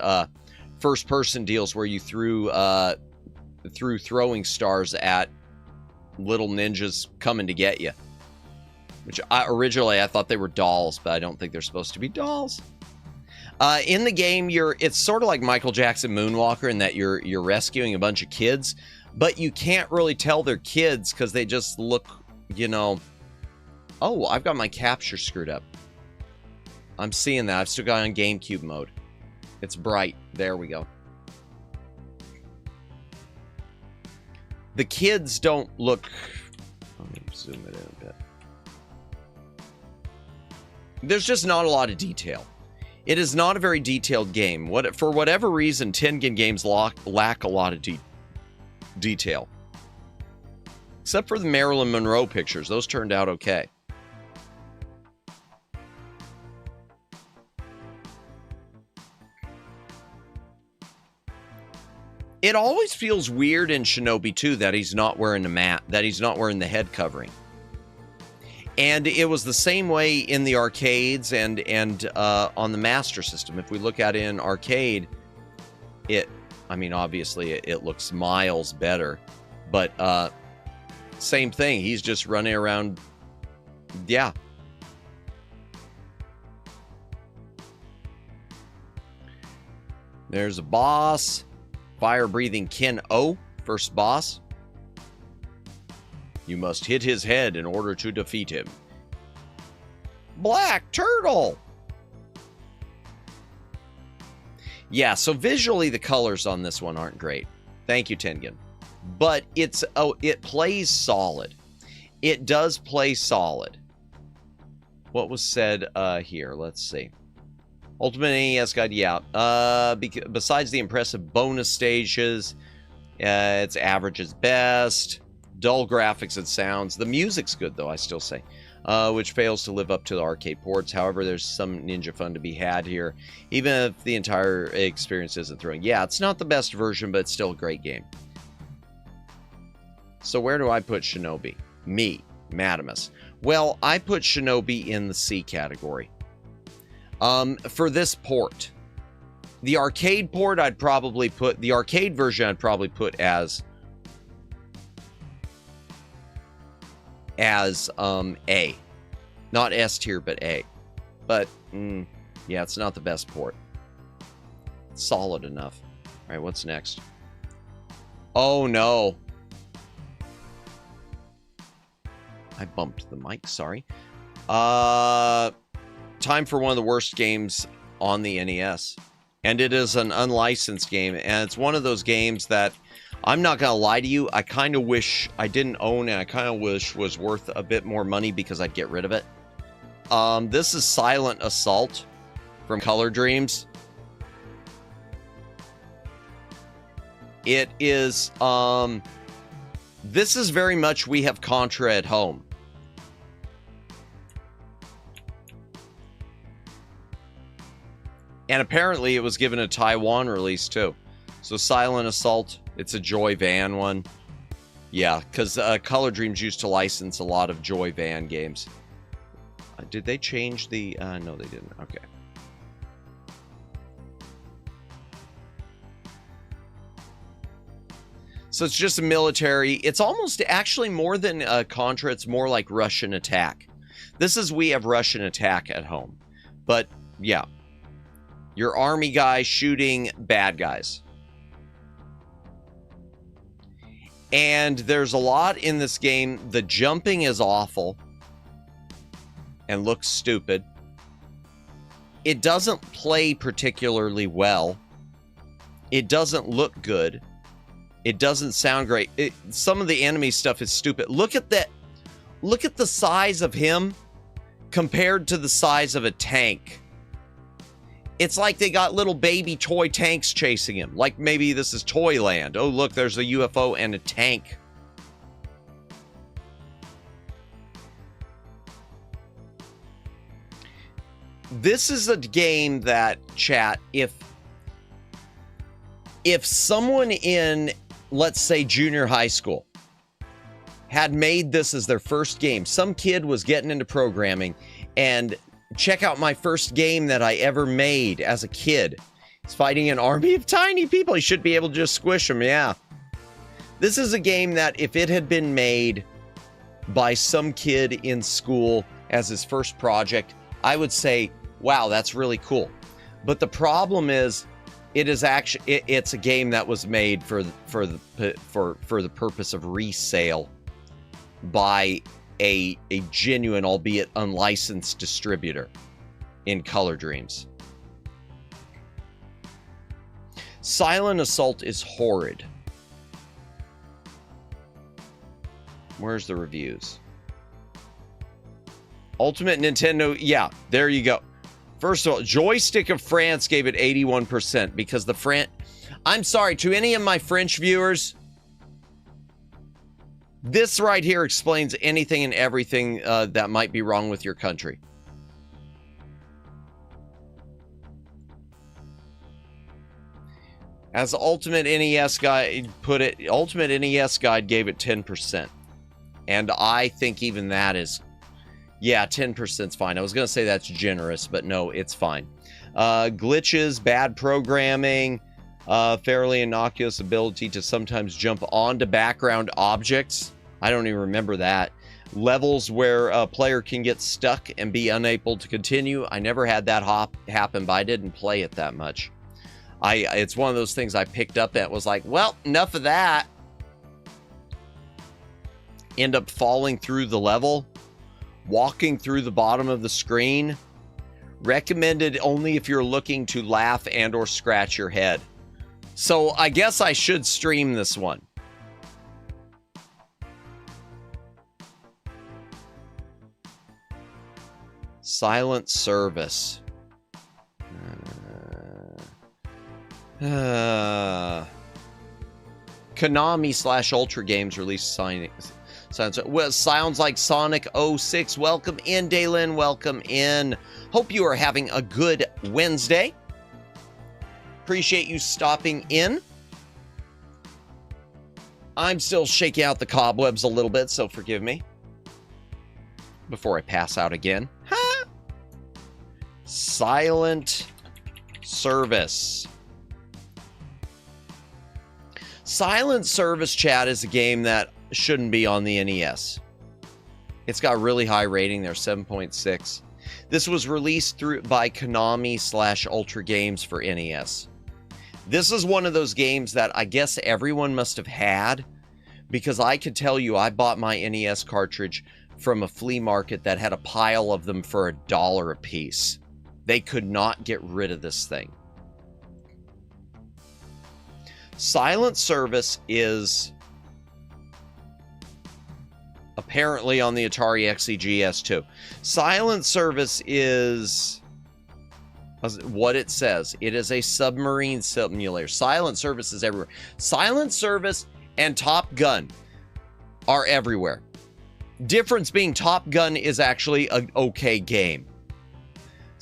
first-person deals where you threw throwing stars at little ninjas coming to get you. Which originally I thought they were dolls, but I don't think they're supposed to be dolls. In the game, it's sort of like Michael Jackson Moonwalker in that you're rescuing a bunch of kids, but you can't really tell they're kids because they just look, you know. Oh, I've got my capture screwed up. I'm seeing that. I've still got it on GameCube mode. It's bright. There we go. The kids don't look. Let me zoom it in a bit. There's just not a lot of detail. It is not a very detailed game. For whatever reason, Tengen games lack a lot of detail. Except for the Marilyn Monroe pictures. Those turned out okay. It always feels weird in Shinobi 2 that he's not wearing that he's not wearing the head covering. And it was the same way in the arcades and on the Master System. If we look at it in arcade, I mean, obviously it looks miles better. But same thing. He's just running around. Yeah. There's a boss. Fire-breathing Ken O, first boss. You must hit his head in order to defeat him. Black Turtle! Yeah, so visually the colors on this one aren't great. Thank you, Tengen. But it plays solid. It does play solid. What was said here? Let's see. Ultimate NES Guide, yeah. Besides the impressive bonus stages, it's average as best. Dull graphics and sounds. The music's good, though, I still say. Which fails to live up to the arcade ports. However, there's some ninja fun to be had here. Even if the entire experience isn't thrilling. Yeah, it's not the best version, but it's still a great game. So where do I put Shinobi? Me, Madamus. Well, I put Shinobi in the C category. For this port. The arcade port, I'd probably put... The arcade version, I'd probably put as A. Not S tier, but A. But, Yeah, it's not the best port. It's solid enough. All right, what's next? Oh, no. I bumped the mic, sorry. Time for one of the worst games on the NES. And it is an unlicensed game, and it's one of those games that, I'm not gonna lie to you, I kind of wish I didn't own, and I kind of wish was worth a bit more money because I'd get rid of it. This is Silent Assault from Color Dreams. It is, this is very much We Have Contra at Home. And apparently it was given a Taiwan release too. So Silent Assault, it's a Joy Van one. Yeah, because Color Dreams used to license a lot of Joy Van games. Did they change the... no, they didn't. Okay. So it's just a military... It's almost actually more than Contra. It's more like Russian Attack. This is We Have Russian Attack at Home. But, yeah. Your army guy shooting bad guys. And there's a lot in this game. The jumping is awful and looks stupid. It doesn't play particularly well. It doesn't look good. It doesn't sound great. Some of the enemy stuff is stupid. Look at that. Look at the size of him compared to the size of a tank. It's like they got little baby toy tanks chasing him. Like maybe this is Toyland. Oh, look, there's a UFO and a tank. This is a game that, chat, if someone in, let's say, junior high school had made this as their first game, some kid was getting into programming and check out my first game that I ever made as a kid. It's fighting an army of tiny people. You should be able to just squish them, yeah. This is a game that if it had been made by some kid in school as his first project, I would say, wow, that's really cool. But the problem is, it is actually it's a game that was made for the purpose of resale by a genuine, albeit unlicensed distributor in Color Dreams. Silent Assault is horrid. Where's the reviews? Ultimate Nintendo, yeah, there you go. First of all, Joystick of France gave it 81% because the French... I'm sorry, to any of my French viewers, this right here explains anything and everything that might be wrong with your country. As Ultimate NES Guide put it, Ultimate NES Guide gave it 10%. And I think even that is... Yeah, 10% is fine. I was going to say that's generous, but no, it's fine. Glitches, bad programming, fairly innocuous ability to sometimes jump onto background objects. I don't even remember that. Levels where a player can get stuck and be unable to continue. I never had that happen, but I didn't play it that much. It's one of those things I picked up that was like, well, enough of that. End up falling through the level. Walking through the bottom of the screen. Recommended only if you're looking to laugh and or scratch your head. So I guess I should stream this one. Silent Service. Konami / Ultra Games released well, sounds like Sonic 06. Welcome in, Daylin. Welcome in. Hope you are having a good Wednesday. Appreciate you stopping in. I'm still shaking out the cobwebs a little bit, so forgive me. Before I pass out again. Ha! Silent Service. Silent Service, chat, is a game that shouldn't be on the NES. It's got a really high rating there, 7.6. This was released by Konami / Ultra Games for NES. This is one of those games that I guess everyone must have had, because I could tell you I bought my NES cartridge from a flea market that had a pile of them for $1 a piece. They could not get rid of this thing. Silent Service is apparently on the Atari XEGS too. Silent Service is what it says. It is a submarine simulator. Silent Service is everywhere. Silent Service and Top Gun are everywhere. Difference being Top Gun is actually an okay game.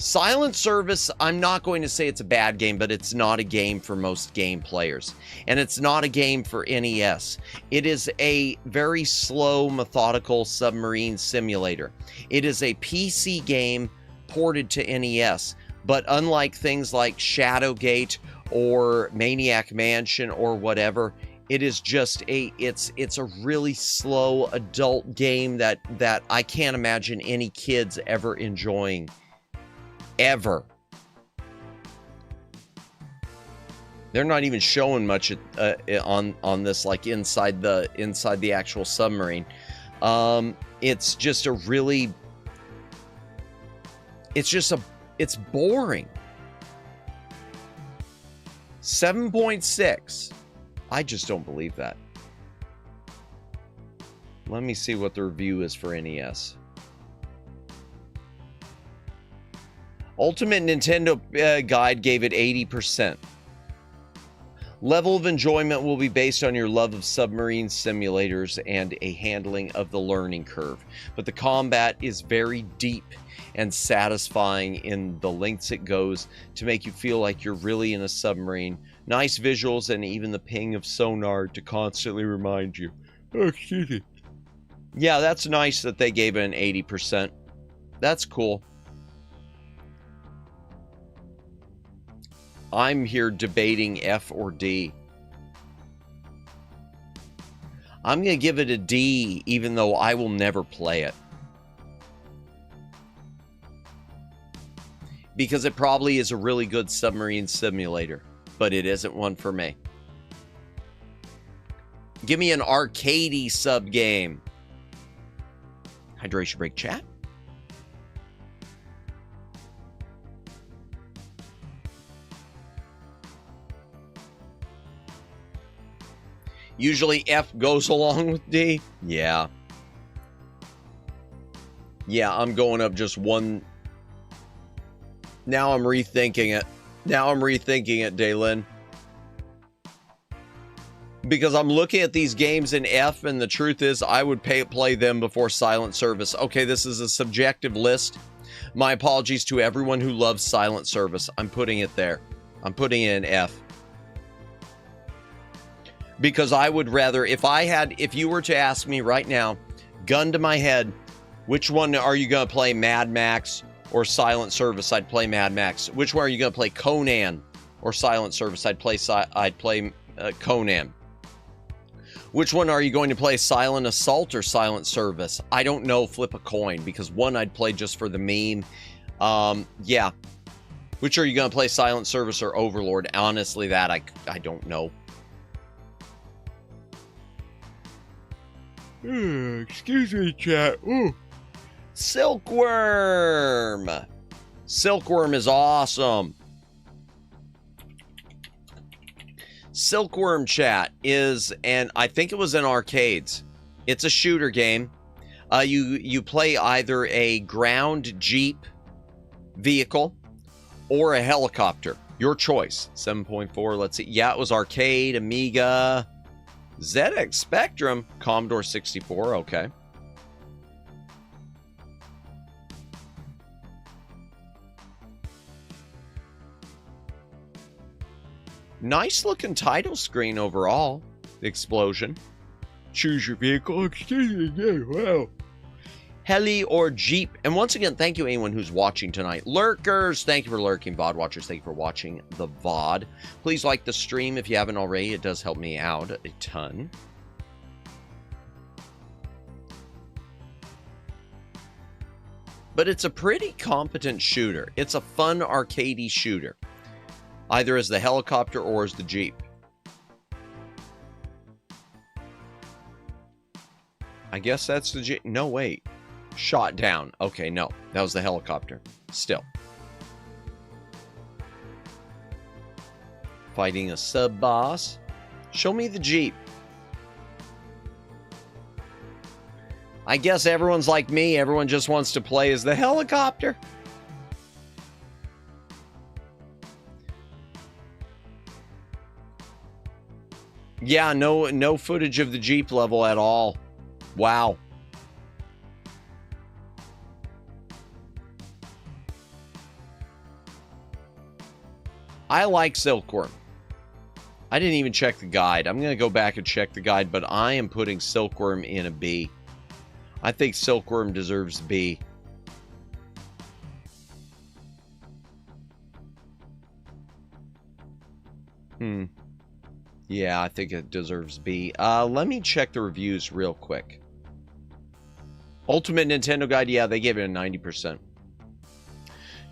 Silent Service, I'm not going to say it's a bad game, but it's not a game for most game players. And it's not a game for NES. It is a very slow, methodical submarine simulator. It is a PC game ported to NES. But unlike things like Shadowgate or Maniac Mansion or whatever, it is just it's a really slow adult game that I can't imagine any kids ever enjoying. Ever. They're not even showing much on this, like inside the actual submarine. It's just a really, it's boring. 7.6. I just don't believe that. Let me see what the review is for NES. Ultimate Nintendo Guide gave it 80%. Level of enjoyment will be based on your love of submarine simulators and a handling of the learning curve. But the combat is very deep and satisfying in the lengths it goes to make you feel like you're really in a submarine. Nice visuals and even the ping of sonar to constantly remind you. Oh, excuse me. Yeah, that's nice that they gave it an 80%. That's cool. I'm here debating F or D. I'm going to give it a D, even though I will never play it. Because it probably is a really good submarine simulator, but it isn't one for me. Give me an arcadey sub game. Hydration break chat. Usually F goes along with D. Yeah. Yeah, I'm going up just one. Now I'm rethinking it. Daylin. Because I'm looking at these games in F, and the truth is I would play them before Silent Service. Okay, this is a subjective list. My apologies to everyone who loves Silent Service. I'm putting it there. I'm putting it in F. Because I would rather, if you were to ask me right now, gun to my head, which one are you going to play, Mad Max or Silent Service? I'd play Mad Max. Which one are you going to play, Conan or Silent Service? I'd play Conan. Which one are you going to play, Silent Assault or Silent Service? I don't know, flip a coin, because one I'd play just for the meme. Yeah. Which are you going to play, Silent Service or Overlord? Honestly, that I don't know. Excuse me, chat. Ooh. Silkworm. Silkworm is awesome. Silkworm, chat, is, and I think it was in arcades. It's a shooter game. You play either a ground jeep vehicle or a helicopter. Your choice. 7.4. Let's see. Yeah, it was arcade, Amiga, ZX Spectrum, Commodore 64, okay. Nice looking title screen overall. The explosion. Choose your vehicle. Excuse me, wow. Heli or Jeep. And once again, thank you anyone who's watching tonight. Lurkers, thank you for lurking. VOD watchers, thank you for watching the VOD. Please like the stream if you haven't already. It does help me out a ton. but it's a pretty competent shooter. It's a fun arcadey shooter, either as the helicopter or as the Jeep. I guess that's the Jeep. No, wait. Shot down. Okay, no. That was the helicopter. Still. Fighting a sub-boss. Show me the Jeep. I guess everyone's like me. Everyone just wants to play as the helicopter. Yeah, no footage of the Jeep level at all. Wow. I like Silkworm. I didn't even check the guide. I'm going to go back and check the guide, but I am putting Silkworm in a B. I think Silkworm deserves B. Yeah, I think it deserves B. Let me check the reviews real quick. Ultimate Nintendo Guide, yeah, they gave it a 90%.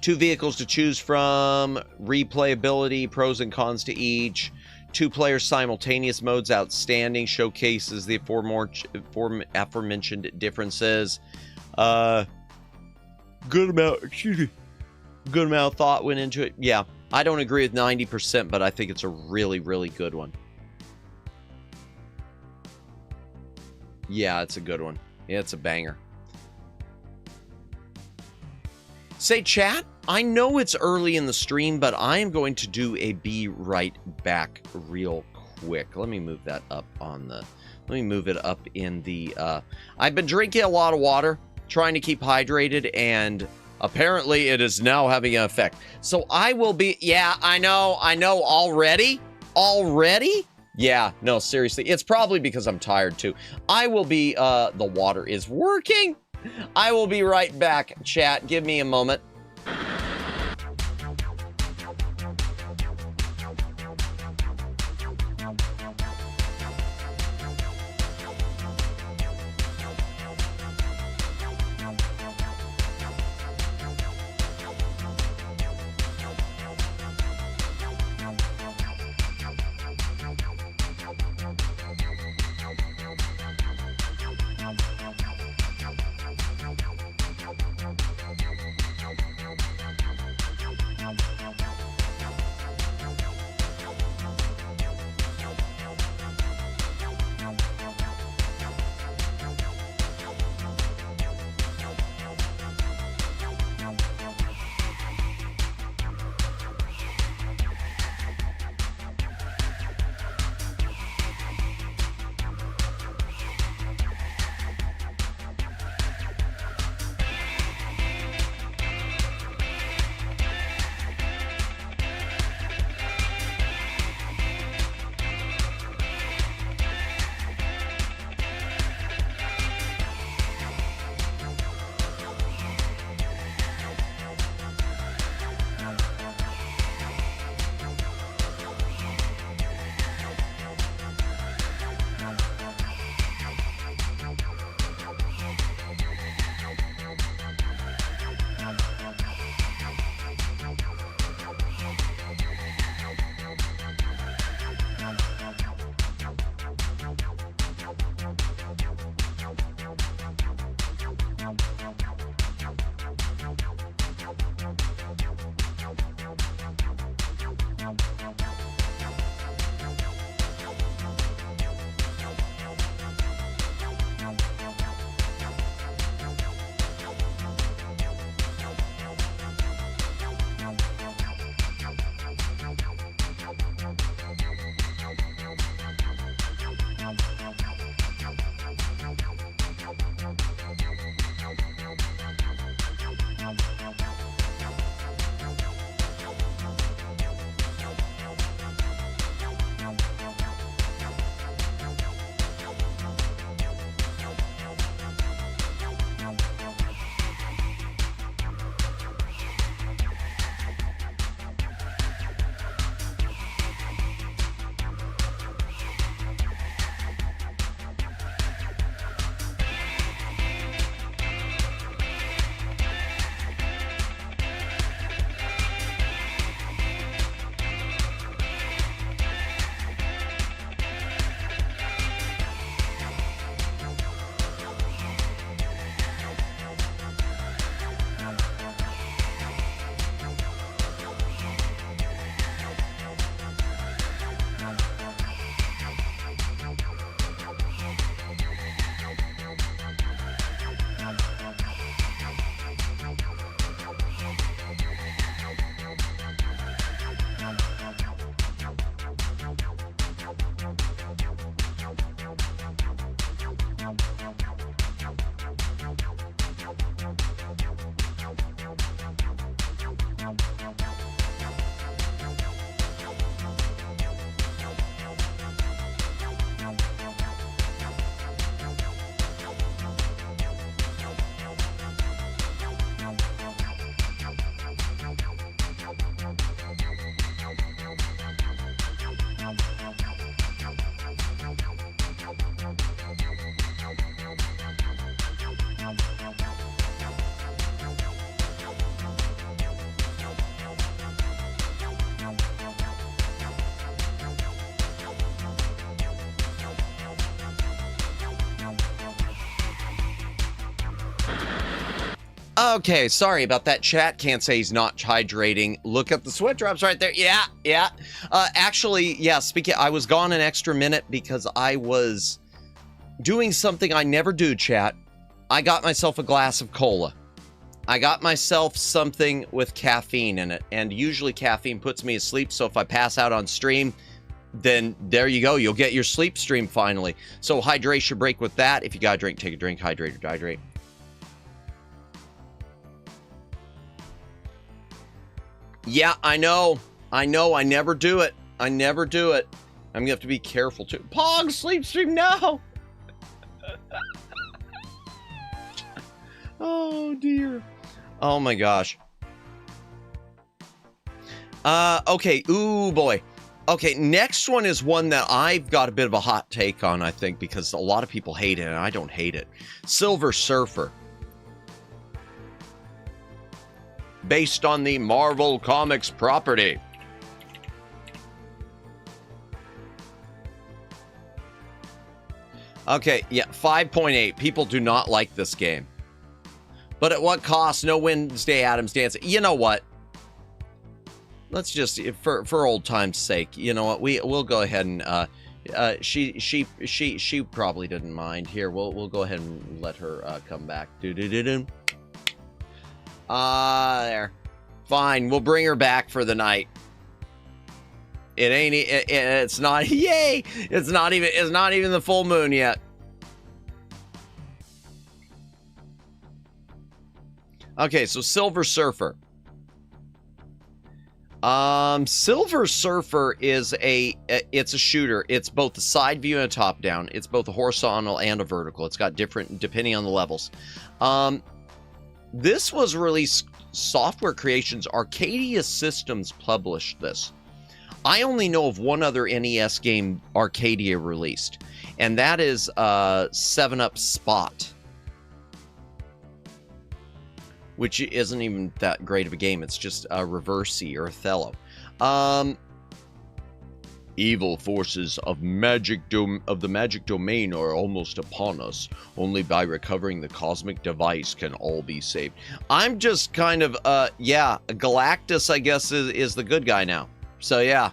2 vehicles to choose from, replayability, pros and cons to each. 2-player simultaneous modes, outstanding, showcases the aforementioned differences. Good amount of thought went into it. Yeah, I don't agree with 90%, but I think it's a really, really good one. Yeah, it's a good one. Yeah, it's a banger. Say, chat, I know it's early in the stream, but I am going to do a be right back real quick. Let me move that up on the... Let me move it up in the... I've been drinking a lot of water, trying to keep hydrated, and apparently it is now having an effect. So I will be... Yeah, I know, already? Already? Yeah, no, seriously. It's probably because I'm tired, too. I will be... the water is working. I will be right back, chat. Give me a moment. Okay, sorry about that. Chat can't say he's not hydrating. Look at the sweat drops right there. Yeah. Actually, yeah, speaking, I was gone an extra minute because I was doing something I never do, chat. I got myself a glass of cola. I got myself something with caffeine in it, and usually caffeine puts me asleep, so if I pass out on stream, then there you go. You'll get your sleep stream finally. So hydration break with that. If you gotta drink, take a drink. Hydrate or dehydrate. Yeah, I know. I never do it. I'm gonna have to be careful too. Pog, sleep stream, no! Oh, dear. Oh, my gosh. Okay. Ooh, boy. Okay, next one is one that I've got a bit of a hot take on, I think, because a lot of people hate it, and I don't hate it. Silver Surfer. Based on the Marvel Comics property. Okay, yeah, 5.8. People do not like this game. But at what cost? No Wednesday Addams dancing. You know what? Let's just, for old time's sake, you know what? We'll go ahead and she probably didn't mind. Here, we'll go ahead and let her come back. There. Fine, we'll bring her back for the night. It's not, yay! It's not even the full moon yet. Okay, so Silver Surfer. Silver Surfer is it's a shooter. It's both a side view and a top down. It's both a horizontal and a vertical. It's got different depending on the levels. This was released, Software Creations, Arcadia Systems published this. I only know of one other NES game Arcadia released, and that is 7-Up Spot, which isn't even that great of a game. It's just a Reversi or Othello. Evil forces of the magic domain are almost upon us. Only by recovering the cosmic device can all be saved. I'm just kind of, yeah, Galactus, I guess, is the good guy now. So, yeah.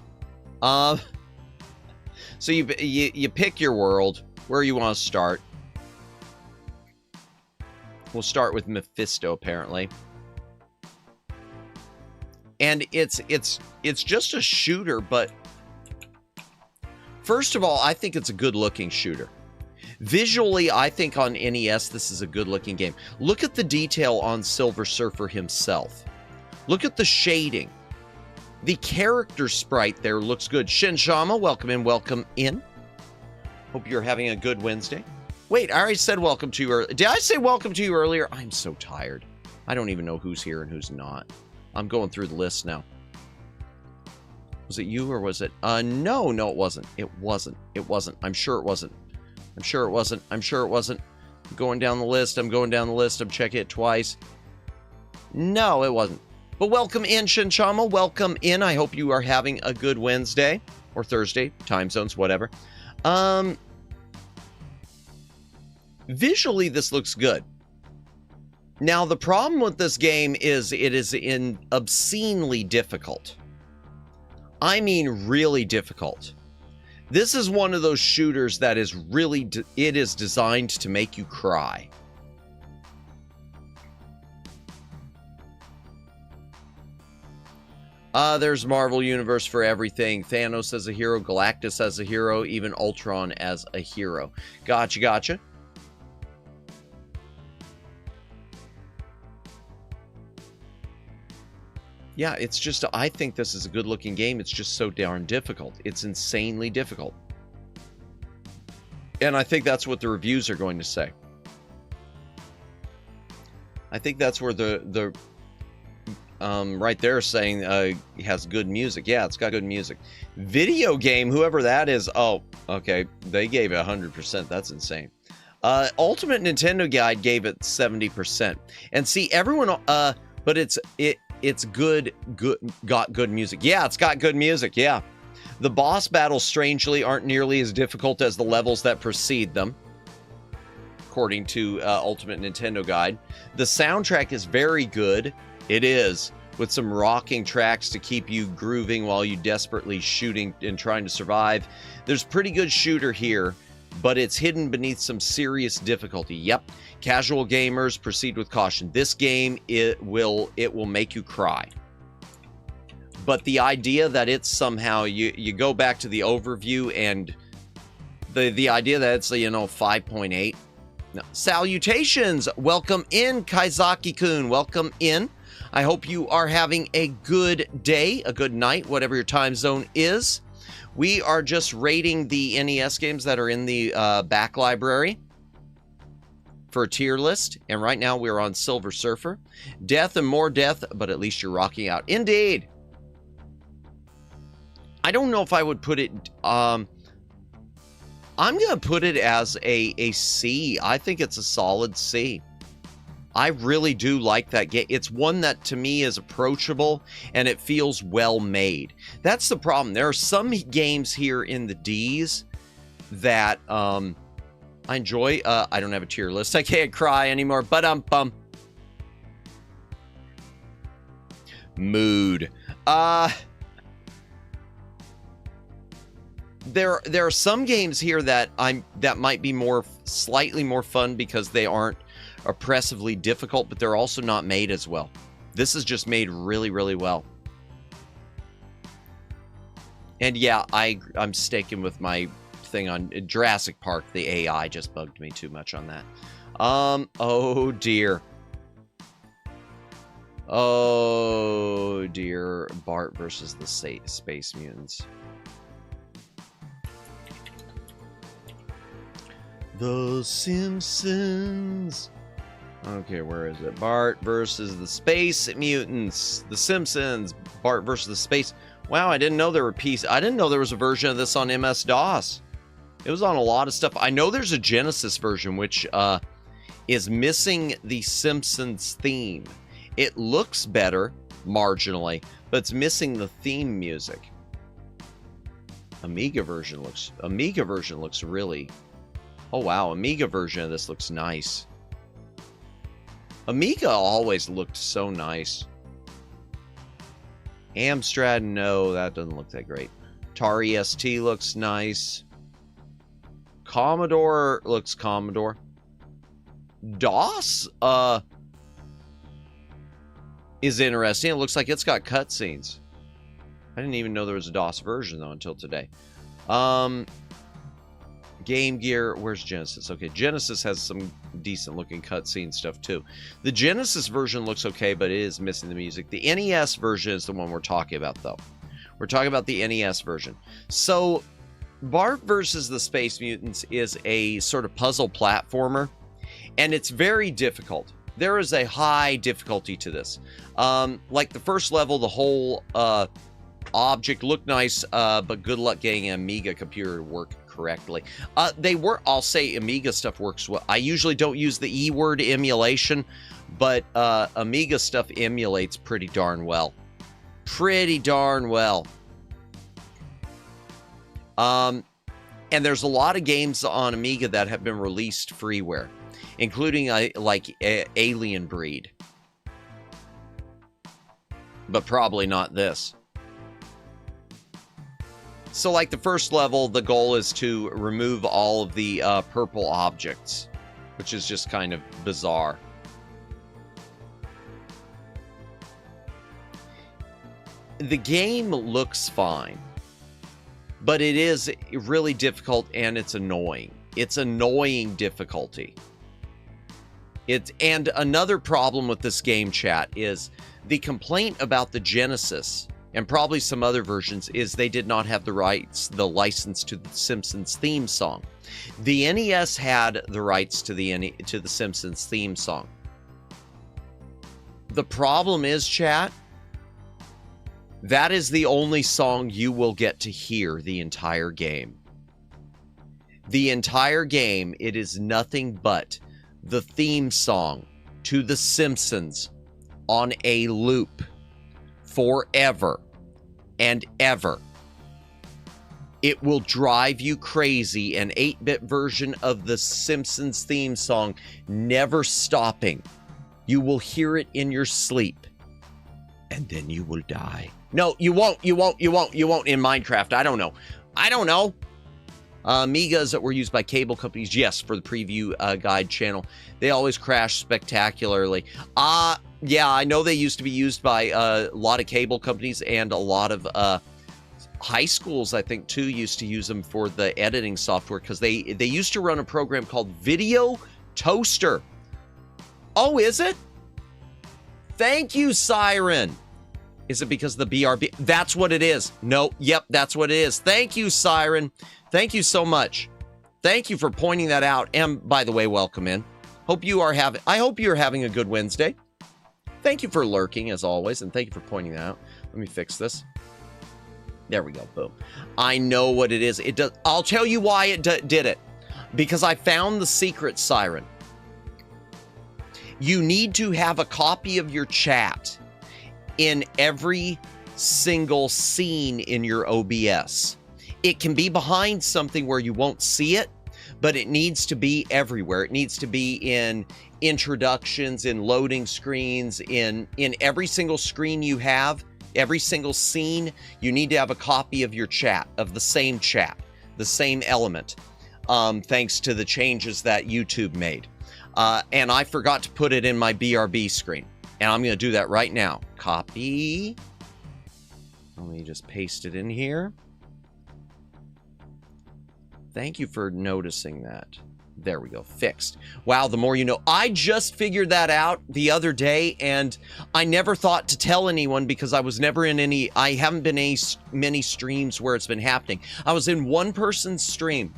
So you pick your world, where you want to start. We'll start with Mephisto, apparently. And it's just a shooter, but first of all, I think it's a good-looking shooter. Visually, I think on NES, this is a good-looking game. Look at the detail on Silver Surfer himself. Look at the shading. The character sprite there looks good. Shin Shama, welcome in. Hope you're having a good Wednesday. Wait, I already said welcome to you earlier. Did I say welcome to you earlier? I'm so tired. I don't even know who's here and who's not. I'm going through the list now. Was it you or was it? No, it wasn't. It wasn't. I'm sure it wasn't. I'm going down the list. I'm checking it twice. No, it wasn't. But welcome in, Shinchama. Welcome in. I hope you are having a good Wednesday or Thursday, time zones, whatever. Visually, this looks good. Now, the problem with this game is it is obscenely difficult. I mean, really difficult. This is one of those shooters that is really, it is designed to make you cry. There's Marvel Universe for everything. Thanos as a hero, Galactus as a hero, even Ultron as a hero. Gotcha. Yeah, it's just, I think this is a good-looking game. It's just so darn difficult. It's insanely difficult. And I think that's what the reviews are going to say. I think that's where the right there saying it has good music. Yeah, it's got good music. Video game, whoever that is, oh, okay, they gave it 100%. That's insane. Ultimate Nintendo Guide gave it 70%. And see, everyone, but it's got good music. Yeah, it's got good music, yeah. The boss battles, strangely, aren't nearly as difficult as the levels that precede them. according to Ultimate Nintendo Guide. The soundtrack is very good. It is, with some rocking tracks to keep you grooving while you desperately shooting and trying to survive. There's pretty good shooter here, but it's hidden beneath some serious difficulty. Yep, casual gamers, proceed with caution. This game, it will make you cry. But the idea that it's somehow, you go back to the overview and the idea that it's, 5.8. No. Salutations! Welcome in, Kaizaki-kun. Welcome in. I hope you are having a good day, a good night, whatever your time zone is. We are just rating the NES games that are in the back library for a tier list. And right now we're on Silver Surfer. Death and more death, but at least you're rocking out. Indeed! I don't know if I would put it... I'm going to put it as a C. I think it's a solid C. I really do like that game. It's one that to me is approachable and it feels well made. That's the problem. There are some games here in the D's that I enjoy. I don't have a tier list. I can't cry anymore. But mood. There are some games here that might be slightly more fun because they aren't oppressively difficult, but they're also not made as well. This is just made really, really well. And yeah, I'm sticking with my thing on Jurassic Park. The AI just bugged me too much on that. Oh dear. Oh dear. Bart versus the Space Mutants. The Simpsons. Okay, where is it? Bart versus the Space Mutants. The Simpsons. Bart versus the Space. Wow, I didn't know there were I didn't know there was a version of this on MS-DOS. It was on a lot of stuff. I know there's a Genesis version, which is missing the Simpsons theme. It looks better, marginally, but it's missing the theme music. Amiga version looks really... Oh wow, Amiga version of this looks nice. Amiga always looked so nice. Amstrad, no, that doesn't look that great. Atari ST looks nice. Commodore looks Commodore. DOS is interesting. It looks like it's got cutscenes. I didn't even know there was a DOS version though until today. Game Gear, where's Genesis? Okay, Genesis has some decent looking cutscene stuff too. The Genesis version looks okay, but it is missing the music. The NES version is the one we're talking about though. We're talking about the NES version. So Bart versus the Space Mutants is a sort of puzzle platformer, and it's very difficult. There is a high difficulty to this. Like the first level, the whole object looked nice, but good luck getting an Amiga computer to work correctly. I'll say Amiga stuff works well. I usually don't use the E-word emulation, but Amiga stuff emulates pretty darn well. Pretty darn well. And there's a lot of games on Amiga that have been released freeware, including like Alien Breed. But probably not this. So like the first level, the goal is to remove all of the purple objects, which is just kind of bizarre. The game looks fine, but it is really difficult and it's annoying. It's annoying difficulty. And another problem with this game, chat, is the complaint about the Genesis and probably some other versions is they did not have the license to the Simpsons theme song. The NES had the rights to the Simpsons theme song. The problem is, chat, that is the only song you will get to hear the entire game. The entire game, it is nothing but the theme song to The Simpsons on a loop forever and ever. It will drive you crazy. An 8-bit version of the Simpsons theme song, never stopping. You will hear it in your sleep, and then you will die. No, you won't in Minecraft. I don't know. Amigas that were used by cable companies, yes, for the preview guide channel. They always crash spectacularly. Yeah, I know they used to be used by a lot of cable companies, and a lot of high schools, I think, too, used to use them for the editing software, because they used to run a program called Video Toaster. Oh, is it? Thank you, Siren. Is it because of the BRB? That's what it is. No, yep, that's what it is. Thank you, Siren. Thank you so much. Thank you for pointing that out. And by the way, welcome in. I hope you're having a good Wednesday. Thank you for lurking, as always, and thank you for pointing that out. Let me fix this. There we go. Boom. I know what it is. It does. I'll tell you why it did it. Because I found the secret, Siren. You need to have a copy of your chat in every single scene in your OBS. It can be behind something where you won't see it, but it needs to be everywhere. It needs to be in introductions, in loading screens, in every single screen you have. Every single scene, you need to have a copy of your chat, of the same element, thanks to the changes that YouTube made. And I forgot to put it in my BRB screen, and I'm going to do that right now. Copy. Let me just paste it in here. Thank you for noticing that. There we go. Fixed. Wow, the more you know. I just figured that out the other day, and I never thought to tell anyone because I was never in any... I haven't been in many streams where it's been happening. I was in one person's stream,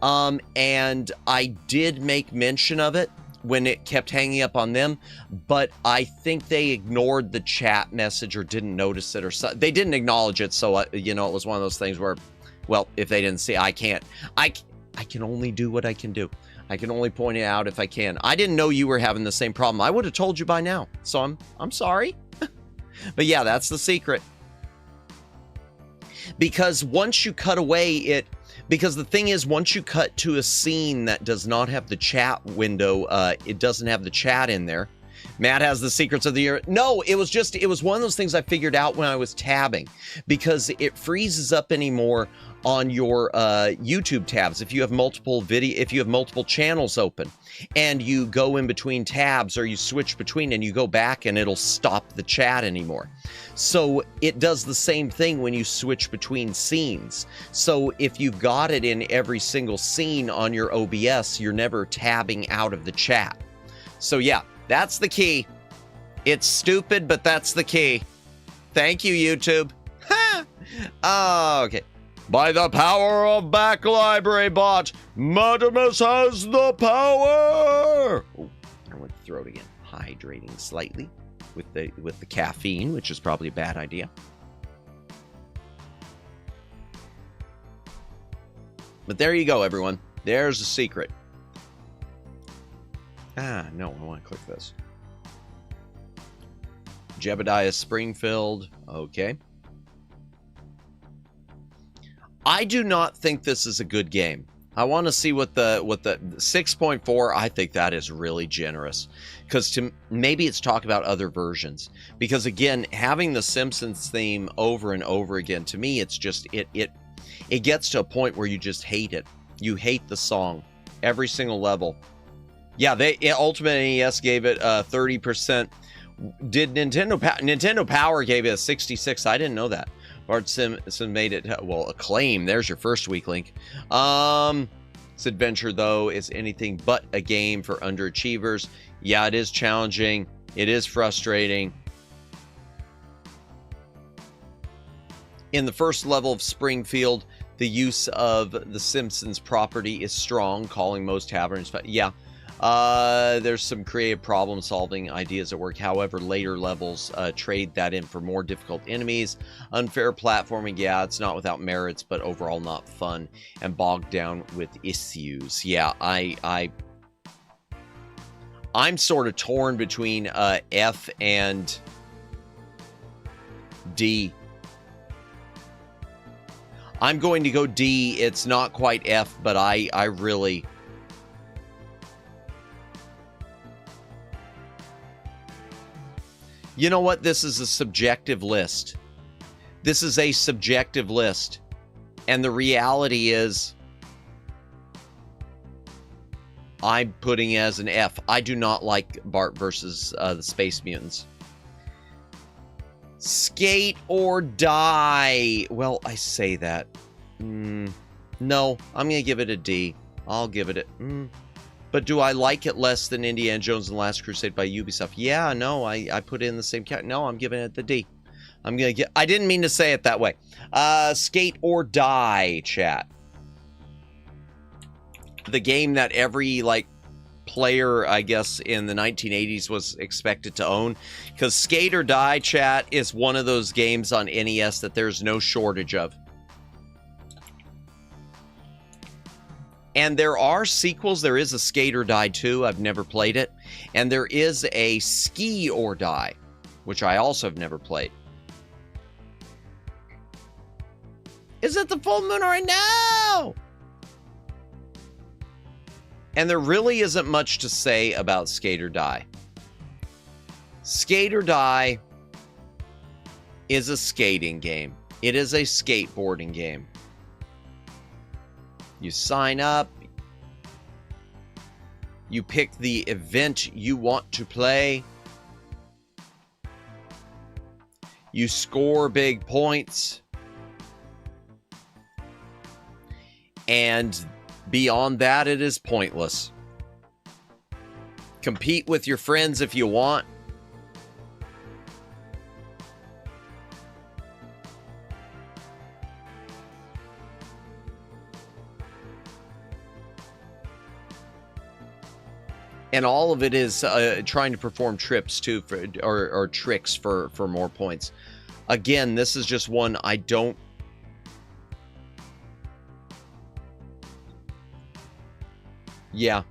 and I did make mention of it when it kept hanging up on them, but I think they ignored the chat message or didn't notice it, or so. They didn't acknowledge it, so, you know, it was one of those things where, well, if they didn't see, I can't. I can only do what I can do. I can only point it out if I can. I didn't know you were having the same problem. I would have told you by now. So I'm sorry. But yeah, that's the secret. Because once you cut away because the thing is, once you cut to a scene that does not have the chat window, it doesn't have the chat in there. Matt has the secrets of the year. No, it was one of those things I figured out when I was tabbing, because it freezes up anymore on your YouTube tabs if you have multiple channels open, and you go in between tabs, or you switch between and you go back, and it'll stop the chat anymore. So it does the same thing when you switch between scenes. So if you've got it in every single scene on your OBS, you're never tabbing out of the chat. So yeah, that's the key. It's stupid, but that's the key. Thank you, YouTube. Oh, okay. By the power of Back Library Bot, Madamus has the power. Oh, I went to throat again. Hydrating slightly with the caffeine, which is probably a bad idea. But there you go, everyone. There's the secret. No, I want to click this. Jebediah Springfield. Okay. I do not think this is a good game. I want to see what the 6.4, I think that is really generous. Because maybe it's talk about other versions. Because again, having the Simpsons theme over and over again, to me, it's just, it gets to a point where you just hate it. You hate the song. Every single level. Yeah, Ultimate NES gave it 30%. Did Nintendo Power gave it a 66? I didn't know that. Bart Sim made it, well, Acclaim. There's your first weak link. This adventure, though, is anything but a game for underachievers. Yeah, it is challenging. It is frustrating. In the first level of Springfield, the use of the Simpsons property is strong, calling most taverns. Yeah. There's some creative problem-solving ideas at work. However, later levels trade that in for more difficult enemies. Unfair platforming, yeah, it's not without merits, but overall not fun and bogged down with issues. Yeah, I'm sort of torn between F and D. I'm going to go D. It's not quite F, but I really... You know what? This is a subjective list. This is a subjective list. And the reality is, I'm putting it as an F. I do not like Bart versus the Space Mutants. Skate or die. Well, I say that. No, I'm going to give it a D. I'll give it a... But do I like it less than Indiana Jones and the Last Crusade by Ubisoft? Yeah, no, I put it in the same category. No, I'm giving it the D. I'm going to get... I didn't mean to say it that way. Skate or die, chat. The game that every, like, player, I guess, in the 1980s was expected to own. Because Skate or Die, chat, is one of those games on NES that there's no shortage of. And there are sequels. There is a Skate or Die 2. I've never played it. And there is a Ski or Die, which I also have never played. Is it the full moon right now? And there really isn't much to say about Skate or Die. Skate or Die is a skating game. It is a skateboarding game. You sign up. You pick the event you want to play. You score big points. And beyond that, it is pointless. Compete with your friends if you want. And all of it is trying to perform trips too, or tricks for more points. Again, this is just one I don't. Yeah,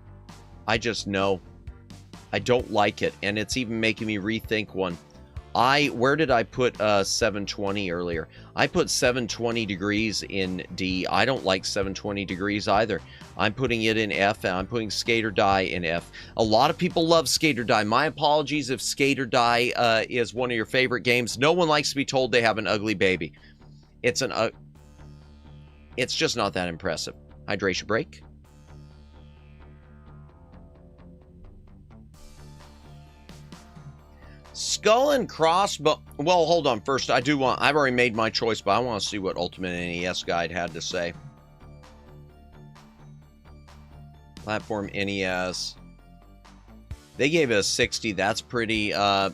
I just know. I don't like it, and it's even making me rethink one. Where did I put 720 earlier? I put 720 degrees in D. I don't like 720 degrees either. I'm putting it in F, and I'm putting Skate or Die in F. A lot of people love Skate or Die. My apologies if Skate or Die is one of your favorite games. No one likes to be told they have an ugly baby. It's just not that impressive. Hydration break. Skull and Crossbones. Well, hold on. First, I've already made my choice, but I want to see what Ultimate NES Guide had to say. Platform NES. They gave it a 60. That's pretty, I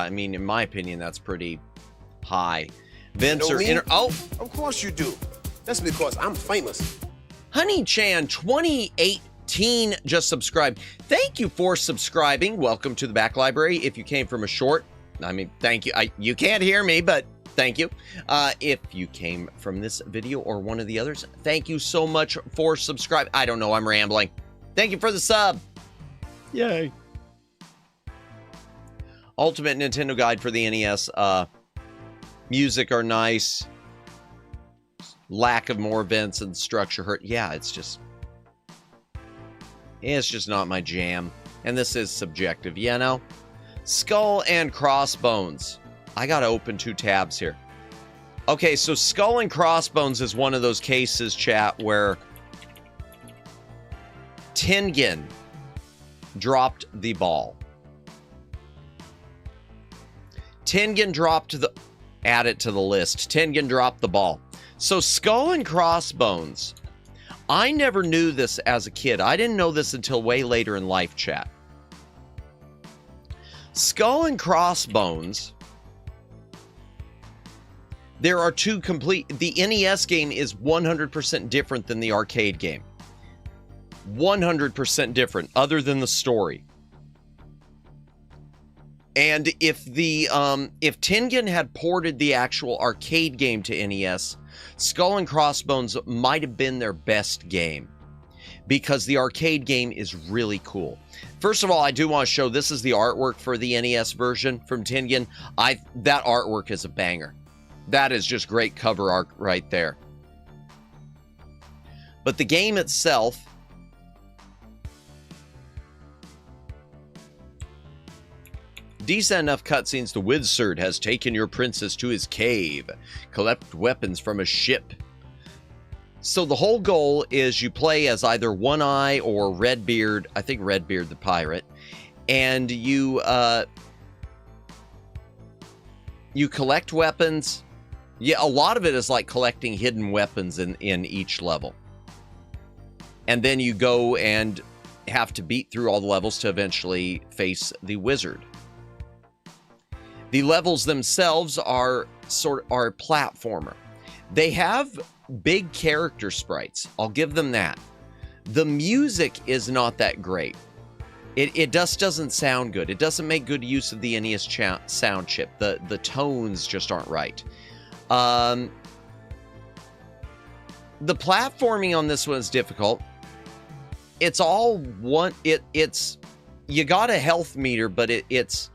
mean, in my opinion, that's pretty high. Vince or oh, of course you do. That's because I'm famous. Honey-chan 2018 just subscribed. Thank you for subscribing. Welcome to the back library. If you came from a short, I mean, thank you. You can't hear me, but thank you. If you came from this video or one of the others, thank you so much for subscribing. I don't know, I'm rambling. Thank you for the sub. Yay. Ultimate Nintendo Guide for the NES. Music are nice. Lack of more events and structure hurt. Yeah, it's just not my jam. And this is subjective, you know? Skull and Crossbones. I gotta open 2 tabs here. Okay, so Skull and Crossbones is one of those cases, chat, where Tengen dropped the ball. Add it to the list. Tengen dropped the ball. So Skull and Crossbones, I never knew this as a kid. I didn't know this until way later in life, chat. Skull and Crossbones, there are 2 complete... The NES game is 100% different than the arcade game. 100% different, other than the story. And if Tengen had ported the actual arcade game to NES, Skull and Crossbones might have been their best game, because the arcade game is really cool. First of all, I do want to show, this is the artwork for the NES version from Tengen. That artwork is a banger. That is just great cover art right there. But the game itself, decent enough cutscenes. The wizard has taken your princess to his cave. Collect weapons from a ship. So the whole goal is you play as either One-Eye or Redbeard. I think Redbeard the pirate. And you collect weapons. Yeah, a lot of it is like collecting hidden weapons in each level. And then you go and have to beat through all the levels to eventually face the wizard. The levels themselves are platformer. They have big character sprites. I'll give them that. The music is not that great. It just doesn't sound good. It doesn't make good use of the NES sound chip. The tones just aren't right. The platforming on this one is difficult. It's all one. It's you got a health meter, but it's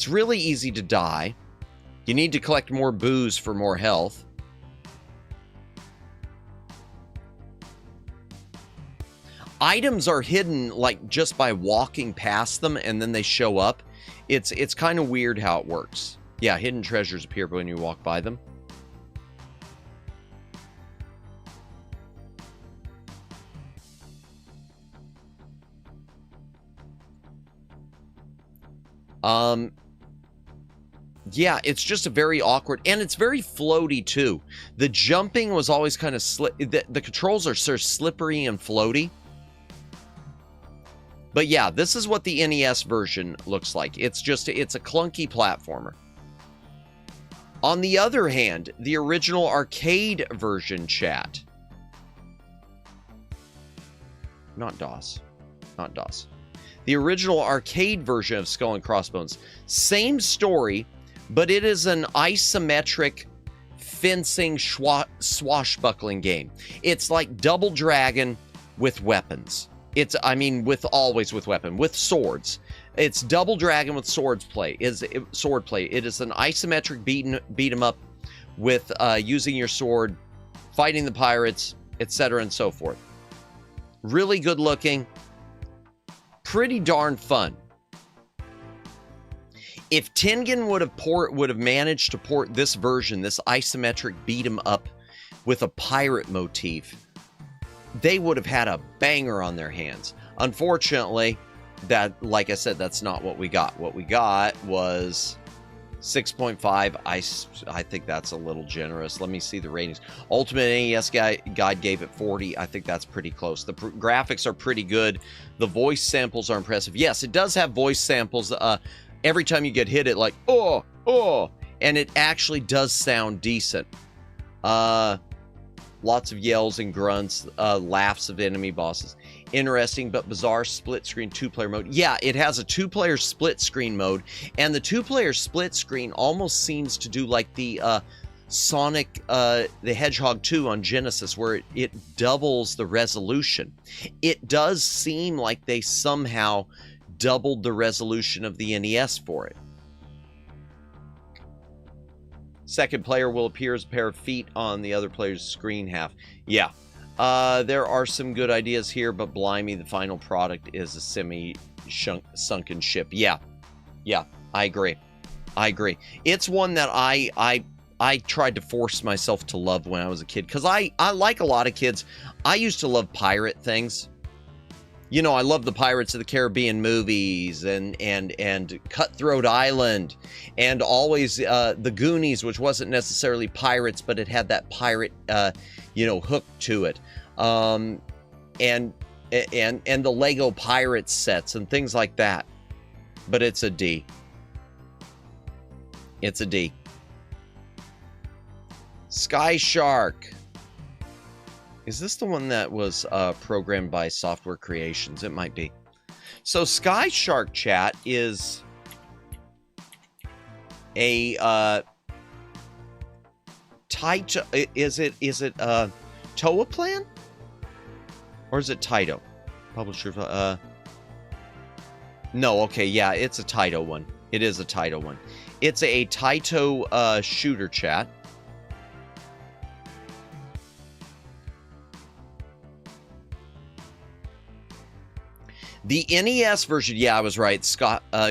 really easy to die. You need to collect more booze for more health. Items are hidden like just by walking past them and then they show up. It's kind of weird how it works. Yeah, hidden treasures appear when you walk by them. Yeah, it's just a very awkward, and it's very floaty too. The jumping was always kind of the controls are sort of slippery and floaty. But yeah, this is what the NES version looks like. It's a clunky platformer. On the other hand, the original arcade version, chat. Not DOS. Not DOS. The original arcade version of Skull and Crossbones. Same story, but it is an isometric fencing swashbuckling game. It's like Double Dragon with weapons. Always with weapon, with swords. It's Double Dragon with swordplay. It is an isometric beat 'em up with using your sword, fighting the pirates, etc. and so forth. Really good looking. Pretty darn fun. If Tengen would have managed to port this version, this isometric beat 'em up with a pirate motif, they would have had a banger on their hands. Unfortunately, like I said, that's not what we got. What we got was 6.5. I think that's a little generous. Let me see the ratings. Ultimate NES Guide gave it 40. I think that's pretty close. The graphics are pretty good. The voice samples are impressive. Yes, it does have voice samples. Every time you get hit, it like, oh, and it actually does sound decent. Lots of yells and grunts, laughs of enemy bosses. Interesting but bizarre split-screen two-player mode. Yeah, it has a two-player split-screen mode, and the two-player split-screen almost seems to do like the Sonic the Hedgehog 2 on Genesis, where it doubles the resolution. It does seem like they somehow doubled the resolution of the NES for it. Second player will appear as a pair of feet on the other player's screen half. Yeah. There are some good ideas here, but blimey, the final product is a semi-sunken ship. Yeah. Yeah, I agree. It's one that I tried to force myself to love when I was a kid, because I like a lot of kids. I used to love pirate things. You know, I love the Pirates of the Caribbean movies and Cutthroat Island, and always the Goonies, which wasn't necessarily pirates, but it had that pirate, hook to it. And the Lego Pirates sets and things like that. But it's a D. It's a D. Sky Shark. Is this the one that was programmed by Software Creations? It might be. So Sky Shark, chat, is a Taito. Is it Toa Plan? Or is it Taito? Publisher. No, okay, yeah, it's a Taito one. It is a Taito one. It's a Taito shooter, chat. The NES version, yeah, I was right.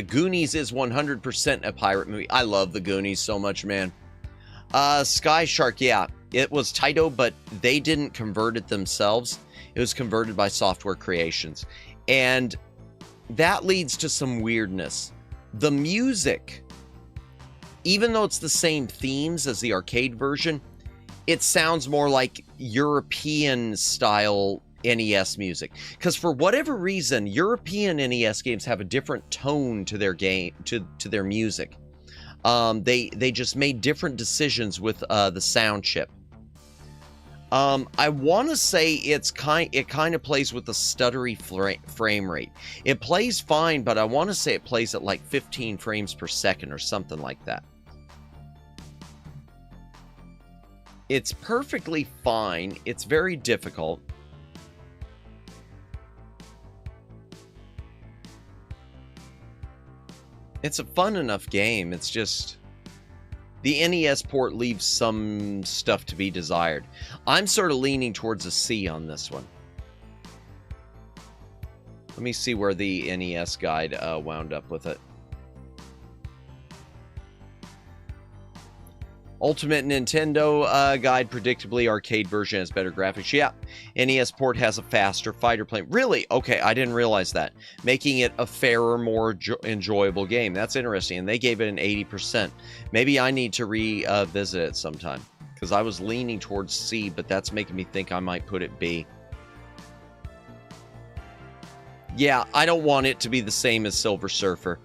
Goonies is 100% a pirate movie. I love the Goonies so much, man. Sky Shark, yeah, it was Taito, but they didn't convert it themselves. It was converted by Software Creations. And that leads to some weirdness. The music, even though it's the same themes as the arcade version, it sounds more like European style NES music, because for whatever reason, European NES games have a different tone to their game, to their music. They just made different decisions with the sound chip. I want to say it kind of plays with the stuttery frame rate. It plays fine, but I want to say it plays at like 15 frames per second or something like that. It's perfectly fine. It's very difficult. It's a fun enough game. It's just the NES port leaves some stuff to be desired. I'm sort of leaning towards a C on this one. Let me see where the NES guide wound up with it. Ultimate Nintendo guide, predictably, arcade version has better graphics. Yeah, NES port has a faster fighter plane. Really? Okay, I didn't realize that. Making it a fairer, more enjoyable game. That's interesting, and they gave it an 80%. Maybe I need to revisit it sometime, because I was leaning towards C, but that's making me think I might put it B. Yeah, I don't want it to be the same as Silver Surfer.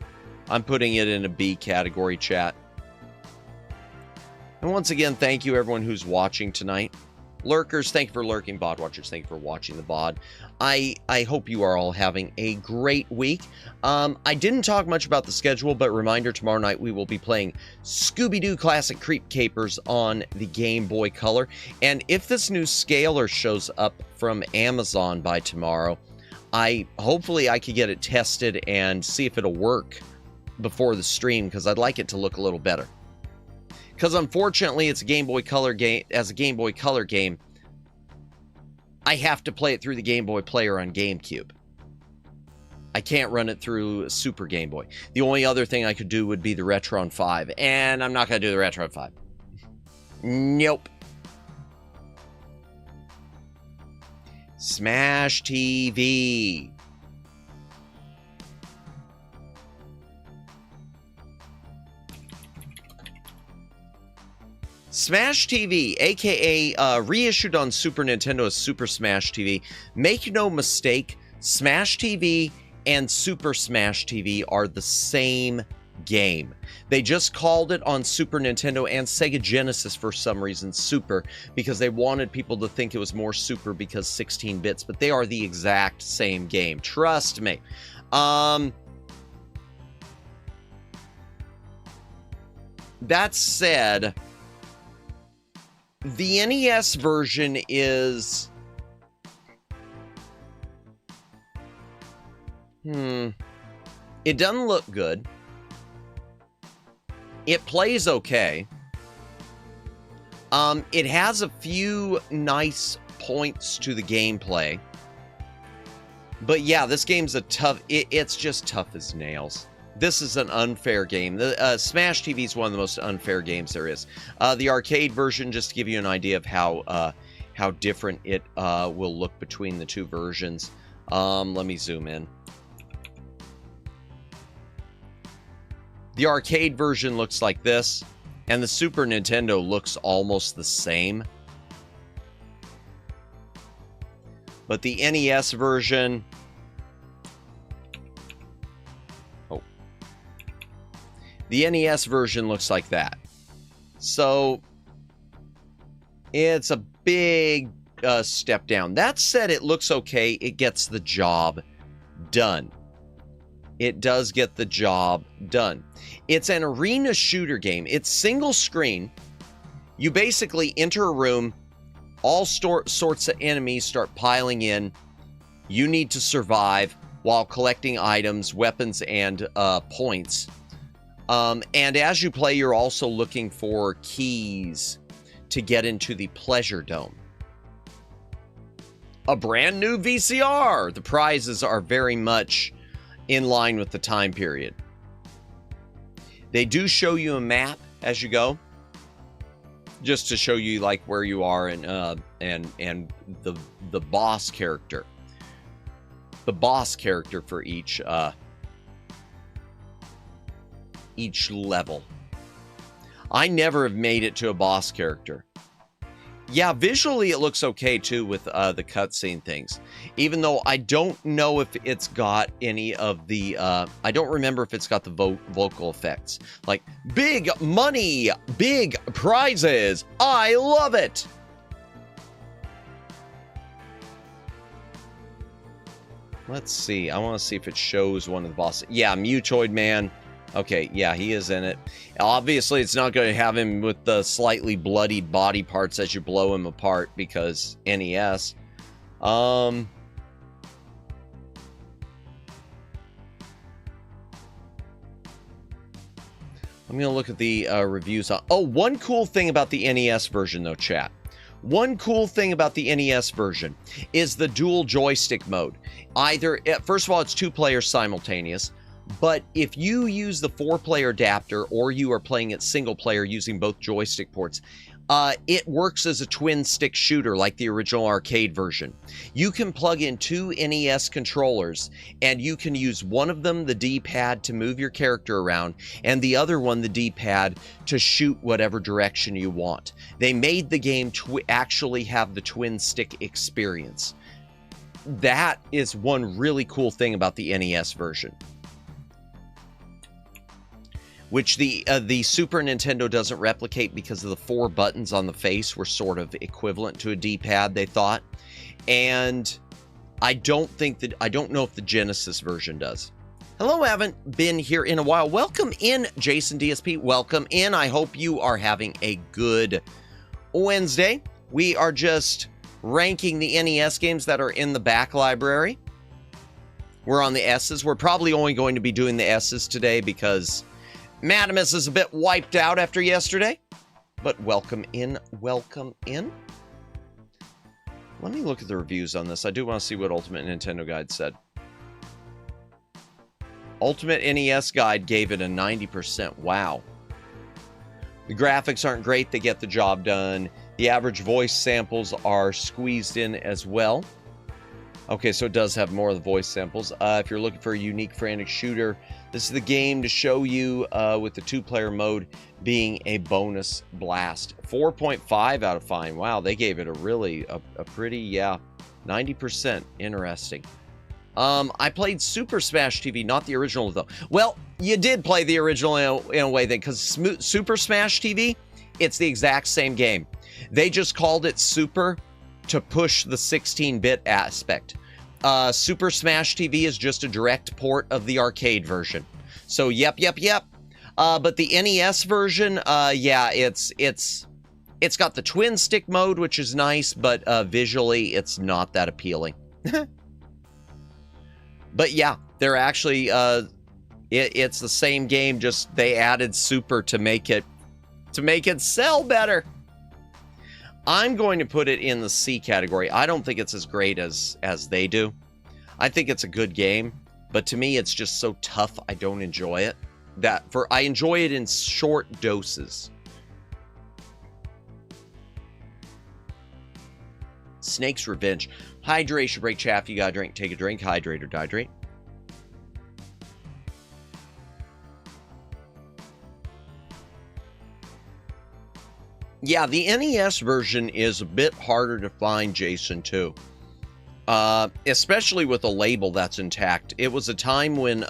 I'm putting it in a B category, chat. And once again, thank you everyone who's watching tonight. Lurkers, thank you for lurking. BOD watchers, thank you for watching the BOD. I hope you are all having a great week. I didn't talk much about the schedule, but reminder, tomorrow night we will be playing Scooby-Doo Classic Creep Capers on the Game Boy Color. And if this new scaler shows up from Amazon by tomorrow, hopefully I could get it tested and see if it'll work before the stream, because I'd like it to look a little better. Because unfortunately, it's a Game Boy Color game. As a Game Boy Color game, I have to play it through the Game Boy player on GameCube. I can't run it through Super Game Boy. The only other thing I could do would be the Retron 5, and I'm not going to do the Retron 5. Nope. Smash TV. Smash TV, aka reissued on Super Nintendo as Super Smash TV. Make no mistake, Smash TV and Super Smash TV are the same game. They just called it on Super Nintendo and Sega Genesis for some reason Super, because they wanted people to think it was more Super because 16 bits, but they are the exact same game. Trust me. That said, the NES version is... It doesn't look good. It plays okay. It has a few nice points to the gameplay. But yeah, this game's a tough... It's just tough as nails. This is an unfair game. The Smash TV is one of the most unfair games there is. The arcade version, just to give you an idea of how different it will look between the two versions. Let me zoom in. The arcade version looks like this, and the Super Nintendo looks almost the same. But the NES version... The NES version looks like that. So, it's a big step down. That said, it looks okay. It gets the job done. It does get the job done. It's an arena shooter game. It's single screen. You basically enter a room. All sorts of enemies start piling in. You need to survive while collecting items, weapons, and points. And as you play, you're also looking for keys to get into the Pleasure Dome. a brand new VCR. The prizes are very much in line with the time period. They do show you a map as you go, just to show you like where you are and the boss character. The boss character for each level. I never have made it to a boss character. Yeah, visually it looks okay too with the cutscene things. Even though I don't know if it's got any of the, I don't remember if it's got the vocal effects. Like, big money, big prizes, I love it! Let's see, I want to see if it shows one of the bosses. Yeah, Mutoid Man. Okay, yeah, he is in it. Obviously, it's not going to have him with the slightly bloodied body parts as you blow him apart because NES. I'm going to look at the reviews. Oh, one cool thing about the NES version, though, chat. One cool thing about the NES version is the dual joystick mode. Either, first of all, it's 2 players simultaneous. But if you use the 4-player adapter or you are playing it single player using both joystick ports, it works as a twin stick shooter like the original arcade version. You can plug in 2 NES controllers and you can use one of them, the D-pad, to move your character around, and the other one, the D-pad, to shoot whatever direction you want. They made the game actually have the twin stick experience. That is one really cool thing about the NES version, which the Super Nintendo doesn't replicate because of the 4 buttons on the face were sort of equivalent to a D-pad, they thought. And I don't know if the Genesis version does. Hello, haven't been here in a while. Welcome in, Jason DSP. Welcome in. I hope you are having a good Wednesday. We are just ranking the NES games that are in the back library. We're on the S's. We're probably only going to be doing the S's today because Madamus is a bit wiped out after yesterday, but welcome in, welcome in. Let me look at the reviews on this. I do want to see what Ultimate Nintendo Guide said. Ultimate NES Guide gave it a 90%. Wow. The graphics aren't great. They get the job done. The average voice samples are squeezed in as well. Okay, so it does have more of the voice samples. If you're looking for a unique frantic shooter, this is the game to show you with the 2-player mode being a bonus blast. 4.5 out of 5. Wow, they gave it a pretty, yeah, 90%. Interesting. I played Super Smash TV, not the original, though. Well, you did play the original in a way, then, because Super Smash TV, it's the exact same game. They just called it Super to push the 16-bit aspect. Super Smash TV is just a direct port of the arcade version. So, yep. But the NES version, yeah, it's got the twin stick mode, which is nice, but visually, it's not that appealing. But yeah, they're actually, it's the same game, just they added Super to make it sell better. I'm going to put it in the C category. I don't think it's as great as they do. I think it's a good game, but to me, it's just so tough. I don't enjoy it. I enjoy it in short doses. Snake's Revenge. Hydration, break chaff. You gotta drink. Take a drink. Hydrate or dihydrate. Yeah, the NES version is a bit harder to find, Jason, too. Especially with a label that's intact. It was a time when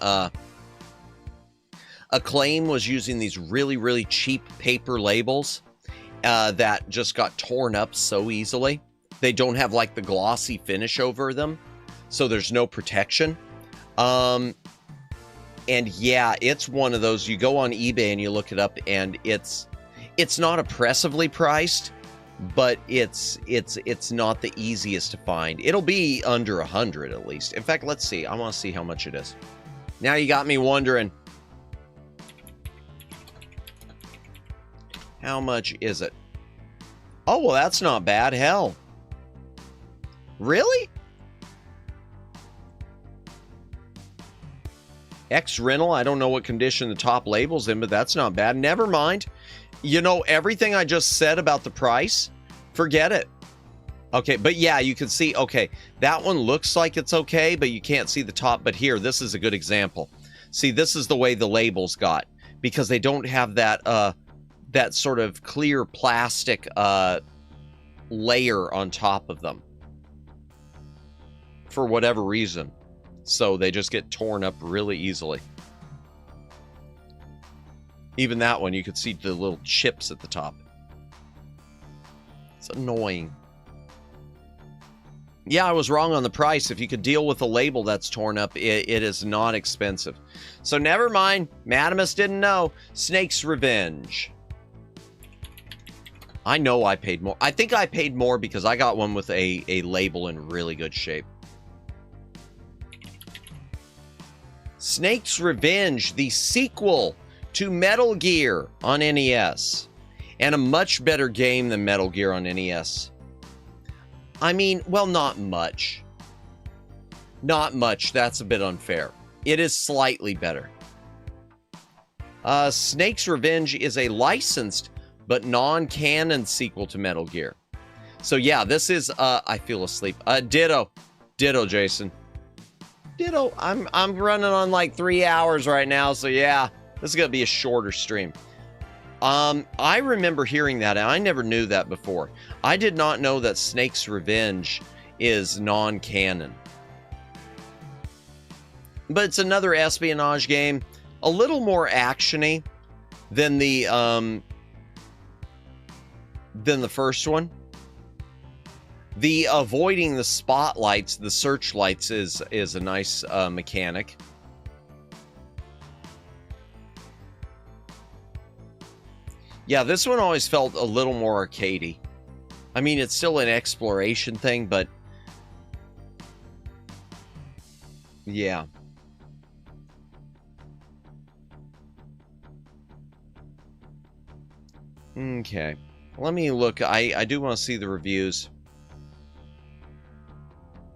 Acclaim was using these really, really cheap paper labels that just got torn up so easily. They don't have, like, the glossy finish over them, so there's no protection. And, yeah, it's one of those, you go on eBay and you look it up, and it's not oppressively priced, but it's not the easiest to find. It'll be under 100 at least. In fact, let's see. I want to see how much it is. Now you got me wondering. How much is it? Oh, well, that's not bad. Hell. Really? X rental, I don't know what condition the top label's in, but that's not bad. Never mind. You know, everything I just said about the price, forget it. Okay, but yeah, you can see, okay, that one looks like it's okay, but you can't see the top. But here, this is a good example. See, this is the way the labels got, because they don't have that that sort of clear plastic layer on top of them for whatever reason. So they just get torn up really easily. Even that one, you could see the little chips at the top. It's annoying. Yeah, I was wrong on the price. If you could deal with a label that's torn up, it is not expensive. So never mind. Madamus didn't know. Snake's Revenge. I know I paid more. I think I paid more because I got one with a label in really good shape. Snake's Revenge, the sequel to Metal Gear on NES. And a much better game than Metal Gear on NES. I mean, well, not much. Not much. That's a bit unfair. It is slightly better. Snake's Revenge is a licensed but non-canon sequel to Metal Gear. So yeah, this is, I feel asleep. Ditto. Ditto, Jason. Ditto. I'm running on like 3 hours right now, so yeah, this is gonna be a shorter stream. I remember hearing that, and I never knew that before. I did not know that Snake's Revenge is non-canon. But it's another espionage game, a little more action-y than the first one. The avoiding the spotlights, the searchlights is a nice mechanic. Yeah, this one always felt a little more arcadey. I mean, it's still an exploration thing, but yeah. Okay. Let me look. I do want to see the reviews.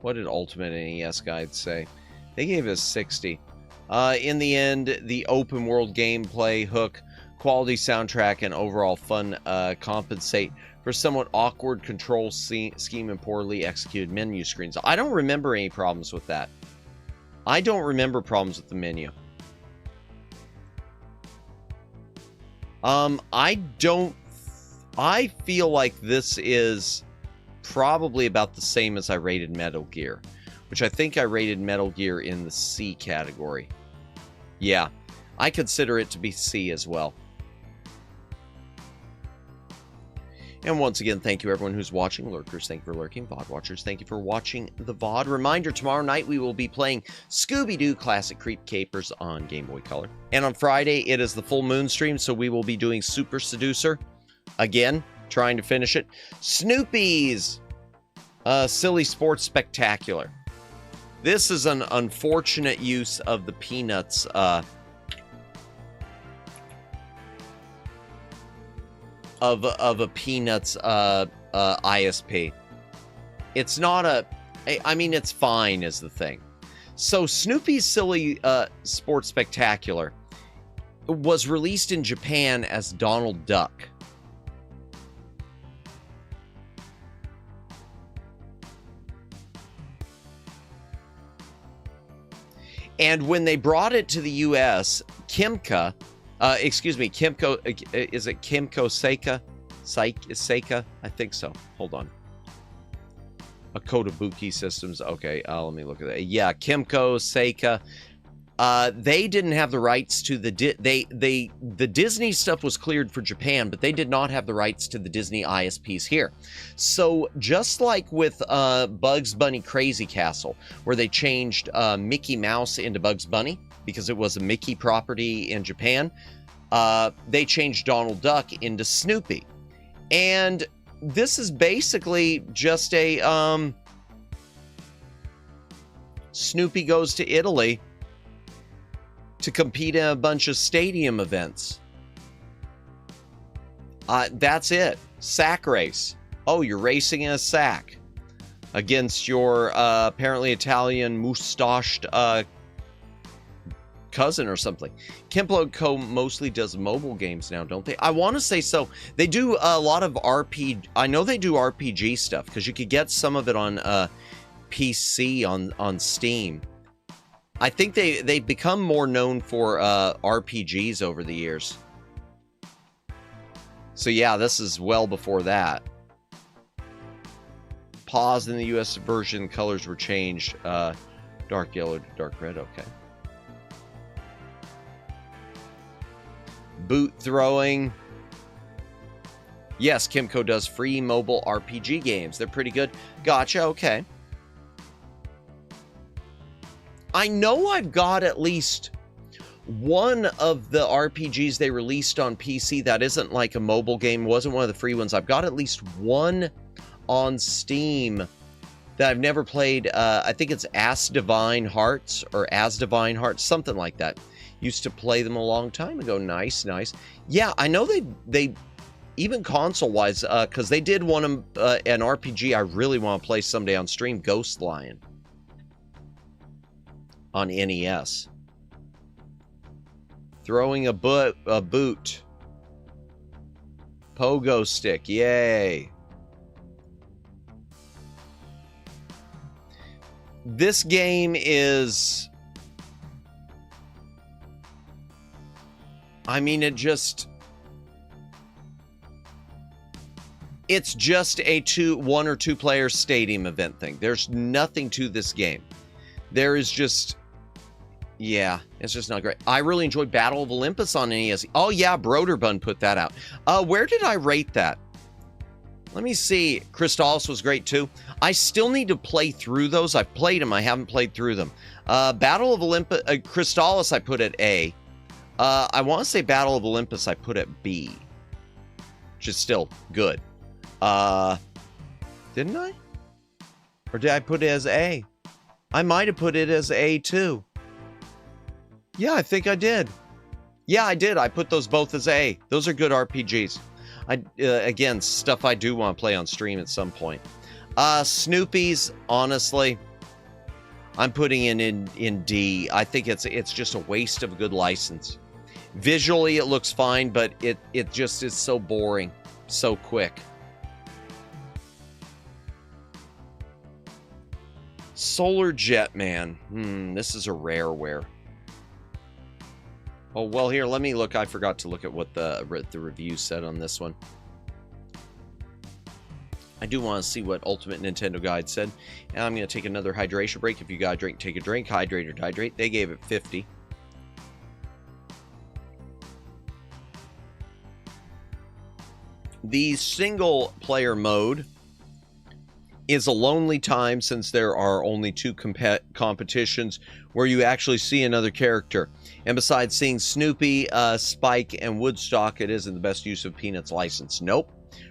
What did Ultimate NES Guide say? They gave us 60. In the end, the open world gameplay, hook, quality soundtrack, and overall fun compensate for somewhat awkward control scheme and poorly executed menu screens. I don't remember any problems with that. I don't remember problems with the menu. I feel like this is probably about the same as I rated Metal Gear, which I think I rated Metal Gear in the C category. Yeah, I consider it to be C as well. And once again, thank you everyone who's watching. Lurkers, thank you for lurking. VOD watchers, thank you for watching the VOD. Reminder, tomorrow night we will be playing Scooby-Doo Classic Creep Capers on Game Boy Color. And on Friday, it is the full moon stream, so we will be doing Super Seducer. Again, trying to finish it. Snoopy's Silly Sports Spectacular. This is an unfortunate use of the Peanuts of a Peanuts ISP. It's not a... I mean, it's fine is the thing. So Snoopy's Silly Sports Spectacular was released in Japan as Donald Duck. And when they brought it to the U.S., Kimco, is it Kimco Seika? I think so. Hold on. Kotobuki Systems. Okay, let me look at that. Yeah, Kimco Seika. They didn't have the rights to the Disney stuff was cleared for Japan, but they did not have the rights to the Disney ISPs here. So just like with Bugs Bunny Crazy Castle, where they changed Mickey Mouse into Bugs Bunny because it was a Mickey property in Japan, they changed Donald Duck into Snoopy. And this is basically just a Snoopy goes to Italy to compete in a bunch of stadium events. That's it. Sack race. Oh, you're racing in a sack. against your apparently Italian mustached cousin or something. Kemplo Co. mostly does mobile games now, don't they? I want to say so. They do a lot of RPG. I know they do RPG stuff because you could get some of it on PC on Steam. I think they've become more known for RPGs over the years. So yeah, this is well before that. Pause in the US version, colors were changed. Dark yellow to dark red, okay. Boot throwing. Yes, Kimco does free mobile RPG games. They're pretty good. Gotcha, okay. I know I've got at least one of the RPGs they released on PC that isn't like a mobile game, wasn't one of the free ones. I've got at least one on Steam that I've never played. I think it's As Divine Hearts, something like that. Used to play them a long time ago. Nice, nice. Yeah, I know they even console-wise, because they did one an RPG I really want to play someday on stream, Ghost Lion on NES. Throwing a boot. Pogo stick, yay. This game is... I mean, it's just a one or two player stadium event thing. There's nothing to this game. There is just, yeah, it's just not great. I really enjoyed Battle of Olympus on NES. Oh yeah, Broderbun put that out. Where did I rate that? Let me see. Crystalis was great too. I still need to play through those. I've played them. I haven't played through them. Battle of Olympus, Crystalis I put at A. I want to say Battle of Olympus I put at B, which is still good. Didn't I? Or did I put it as A? I might have put it as A too. Yeah, I think I did. Yeah, I did. I put those both as A. Those are good RPGs. Again, stuff I do want to play on stream at some point. Snoopy's, honestly, I'm putting it in D. I think it's just a waste of a good license. Visually, it looks fine, but it just is so boring, so quick. Solar Jetman. This is a rareware. Oh, well, here, let me look. I forgot to look at what the review said on this one. I do want to see what Ultimate Nintendo Guide said. And I'm going to take another hydration break. If you got a drink, take a drink. Hydrate or dehydrate. They gave it 50. The single player mode is a lonely time since there are only two competitions where you actually see another character. And besides seeing Snoopy, Spike, and Woodstock, it isn't the best use of Peanuts license. Nope.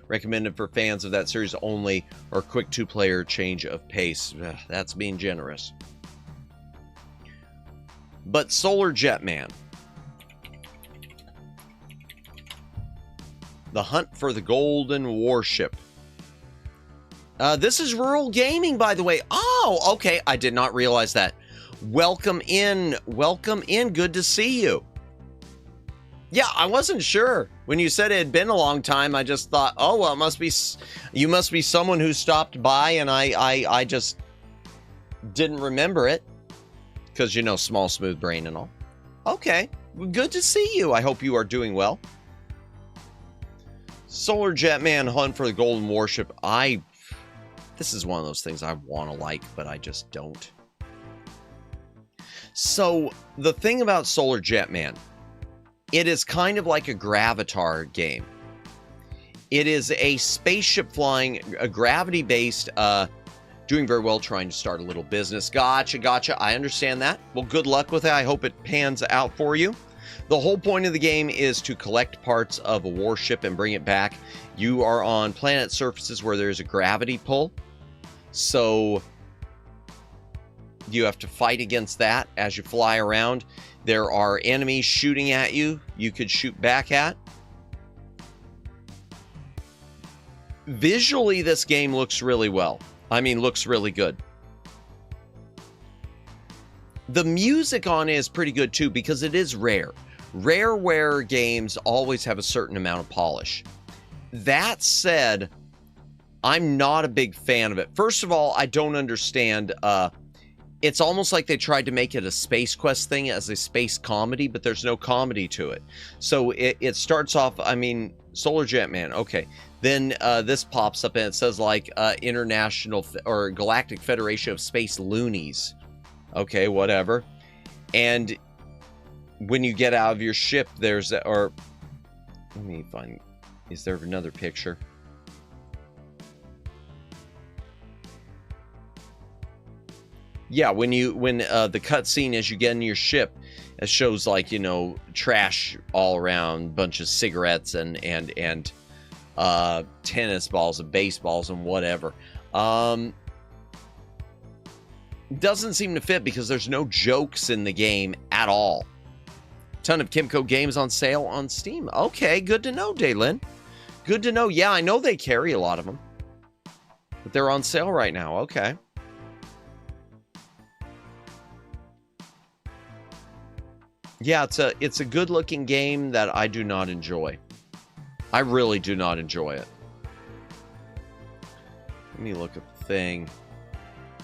Recommended for fans of that series only, or quick two-player change of pace. Ugh, that's being generous. But Solar Jetman. The Hunt for the Golden Warship. This is Rural Gaming, by the way. Oh, okay. I did not realize that. Welcome in. Welcome in. Good to see you. Yeah, I wasn't sure. When you said it had been a long time, I just thought, oh, well, you must be someone who stopped by, and I just didn't remember it. Because, you know, small, smooth brain and all. Okay. Well, good to see you. I hope you are doing well. Solar Jetman Hunt for the Golden Warship. This is one of those things I want to like, but I just don't. So, the thing about Solar Jetman, it is kind of like a Gravatar game. It is a spaceship flying, a gravity-based, doing very well, trying to start a little business. Gotcha. I understand that. Well, good luck with it. I hope it pans out for you. The whole point of the game is to collect parts of a warship and bring it back. You are on planet surfaces where there's a gravity pull. So you have to fight against that as you fly around. There are enemies shooting at you. You could shoot back at. Visually, this game looks really well. I mean, looks really good. The music on it is pretty good too, because it is rare. Rareware games always have a certain amount of polish. That said, I'm not a big fan of it. First of all, I don't understand. It's almost like they tried to make it a Space Quest thing as a space comedy, but there's no comedy to it. So it starts off, I mean, Solar Jetman, okay. Then this pops up and it says like International or Galactic Federation of Space Loonies. Okay, whatever. And when you get out of your ship, there's, or let me find, is there another picture? Yeah, when the cutscene as you get in your ship, it shows like, you know, trash all around, bunch of cigarettes and tennis balls and baseballs and whatever. Doesn't seem to fit because there's no jokes in the game at all. Ton of Kimco games on sale on Steam. Okay, good to know, Daylin. Good to know. Yeah, I know they carry a lot of them, but they're on sale right now. Okay. Yeah, it's a good-looking game that I do not enjoy. I really do not enjoy it. Let me look at the thing.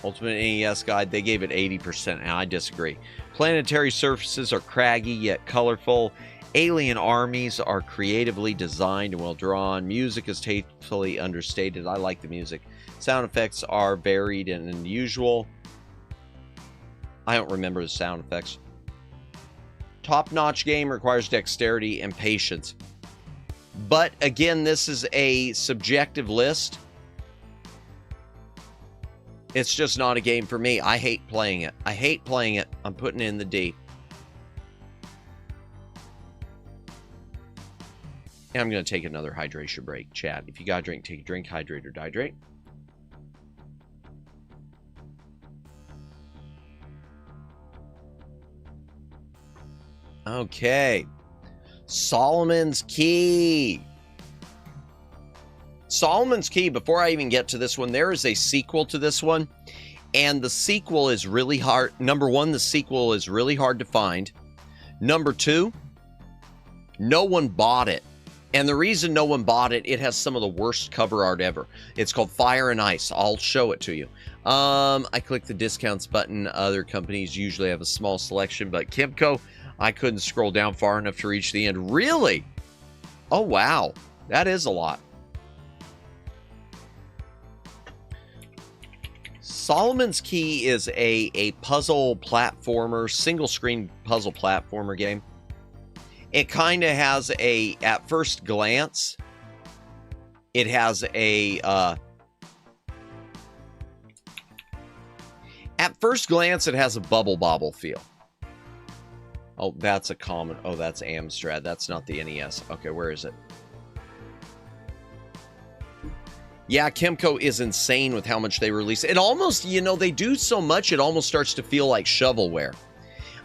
Ultimate NES Guide, they gave it 80%, and I disagree. Planetary surfaces are craggy yet colorful. Alien armies are creatively designed and well drawn. Music is tastefully understated. I like the music. Sound effects are varied and unusual. I don't remember the sound effects. Top-notch game, requires dexterity and patience. But again, this is a subjective list. It's just not a game for me. I hate playing it. I hate playing it. I'm putting it in the D. And I'm going to take another hydration break. Chat, if you got a drink, take a drink. Hydrate or dihydrate. Okay. Solomon's Key. Solomon's Key, before I even get to this one, there is a sequel to this one. And the sequel is really hard. Number one, the sequel is really hard to find. Number two, no one bought it. And the reason no one bought it, it has some of the worst cover art ever. It's called Fire and Ice. I'll show it to you. I click the discounts button. Other companies usually have a small selection, but Kimco, I couldn't scroll down far enough to reach the end. Really? Oh, wow. That is a lot. Solomon's Key is a puzzle platformer, single screen puzzle platformer game. It kind of has at first glance, it has at first glance, it has a Bubble Bobble feel. Oh, that's a common, oh, that's Amstrad. That's not the NES. Okay, where is it? Yeah, Kimco is insane with how much they release. It almost, you know, they do so much, it almost starts to feel like shovelware.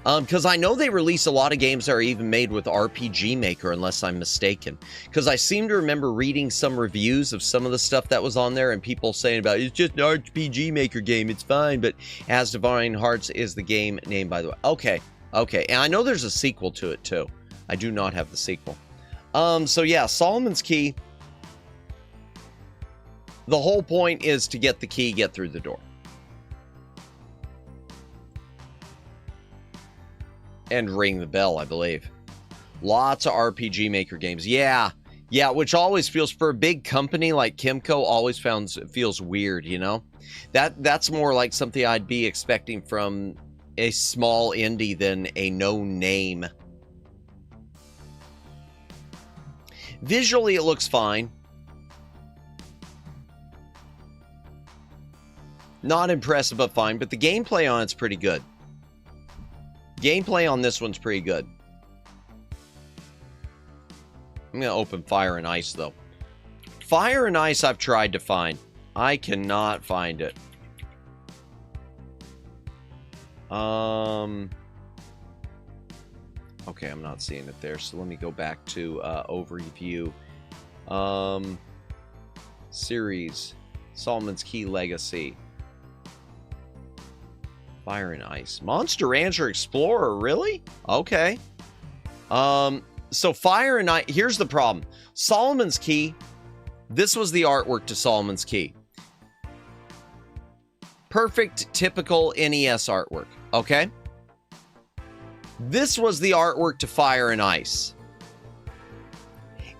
Because I know they release a lot of games that are even made with RPG Maker, unless I'm mistaken. Because I seem to remember reading some reviews of some of the stuff that was on there, and people saying about, it's just an RPG Maker game, it's fine, but As Divine Hearts is the game name, by the way. Okay, okay, and I know there's a sequel to it, too. I do not have the sequel. So yeah, Solomon's Key. The whole point is to get the key, get through the door. And ring the bell, I believe. Lots of RPG Maker games. Yeah, which always feels, for a big company like Kimco, always feels weird, you know? That's more like something I'd be expecting from a small indie than a no-name. Visually, it looks fine. Not impressive, but fine. But the gameplay on it's pretty good. Gameplay on this one's pretty good. I'm going to open Fire and Ice, though. Fire and Ice I've tried to find. I cannot find it. Okay, I'm not seeing it there. So let me go back to overview. Series. Solomon's Key Legacy. Fire and Ice. Monster Rancher Explorer, really? Okay. So Fire and Ice, here's the problem. Solomon's Key, this was the artwork to Solomon's Key. Perfect, typical NES artwork, okay? This was the artwork to Fire and Ice.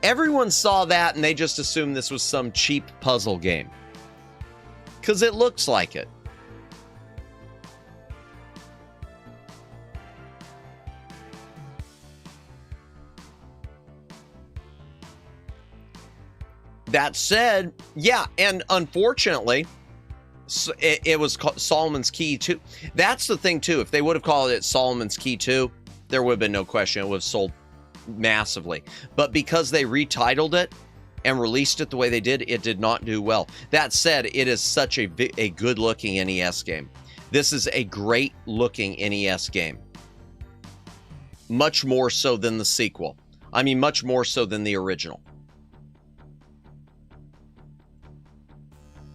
Everyone saw that and they just assumed this was some cheap puzzle game. Because it looks like it. That said, yeah, and unfortunately, it was called Solomon's Key 2. That's the thing, too. If they would have called it Solomon's Key 2, there would have been no question. It would have sold massively. But because they retitled it and released it the way they did, it did not do well. That said, it is such a good-looking NES game. This is a great-looking NES game. Much more so than the sequel. I mean, much more so than the original.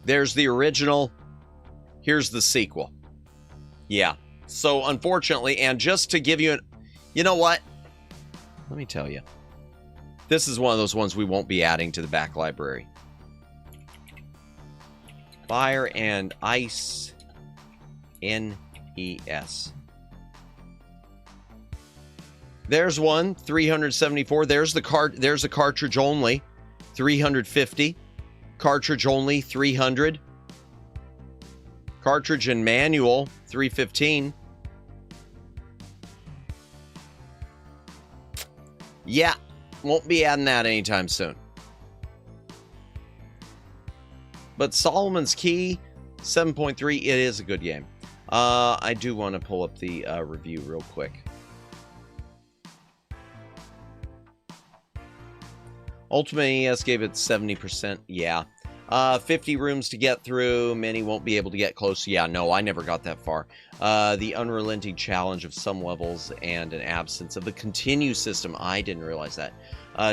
There's the original. Here's the sequel. Yeah. So, unfortunately, and just to give you an... You know what? Let me tell you. This is one of those ones we won't be adding to the back library. Fire and Ice NES. There's one, 374. There's the cartridge only, 350. Cartridge only, 300. Cartridge and manual, 315. Yeah, won't be adding that anytime soon. But Solomon's Key, 7.3, it is a good game. I do want to pull up the review real quick. Ultimate NES gave it 70%. Yeah. 50 rooms to get through. Many won't be able to get close. Yeah, no, I never got that far. The unrelenting challenge of some levels and an absence of the continue system. I didn't realize that.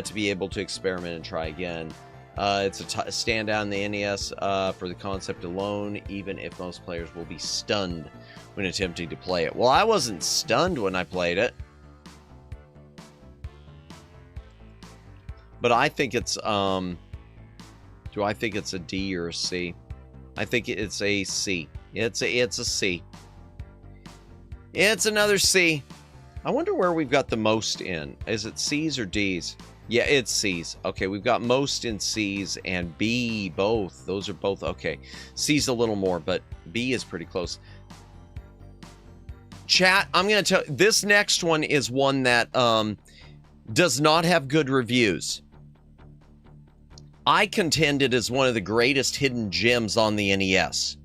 To be able to experiment and try again. It's a stand down the NES for the concept alone, even if most players will be stunned when attempting to play it. Well, I wasn't stunned when I played it. But I think it's, do I think it's a D or a C? I think it's a C. It's a C. It's another C. I wonder where we've got the most in. Is it C's or D's? Yeah, it's C's. Okay, we've got most in C's and B both. Those are both, okay. C's a little more, but B is pretty close. Chat, I'm going to tell, this next one is one that does not have good reviews. I contend it is one of the greatest hidden gems on the NES.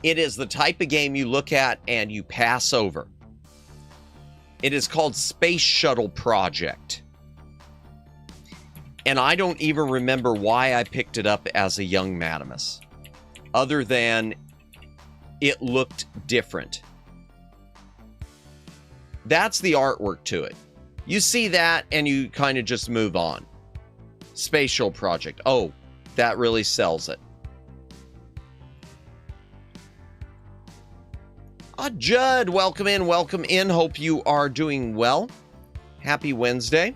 It is the type of game you look at and you pass over. It is called Space Shuttle Project. And I don't even remember why I picked it up as a young Madamus, other than it looked different. That's the artwork to it. You see that and you kind of just move on. Space Shuttle Project. Oh, that really sells it. Judd, welcome in, welcome in. Hope you are doing well. Happy Wednesday.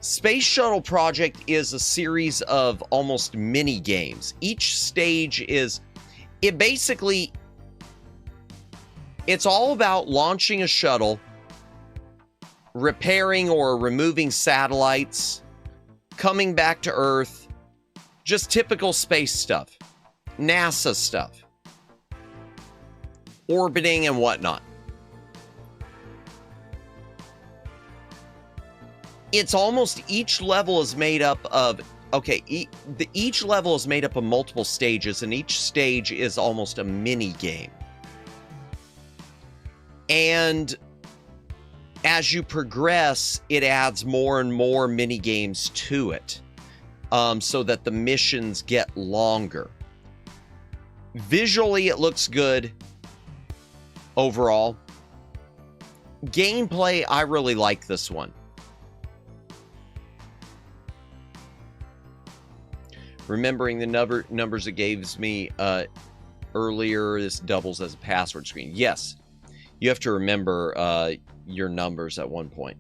Space Shuttle Project is a series of almost mini games. Each stage is, it's all about launching a shuttle, repairing or removing satellites, coming back to Earth, just typical space stuff, NASA stuff, orbiting and whatnot. It's almost each level is made up of, okay, each level is made up of multiple stages, and each stage is almost a mini game. And as you progress, it adds more and more mini games to it, so that the missions get longer. Visually, it looks good overall. Gameplay, I really like this one. Remembering the numbers it gives me earlier, this doubles as a password screen. Yes, you have to remember your numbers at one point.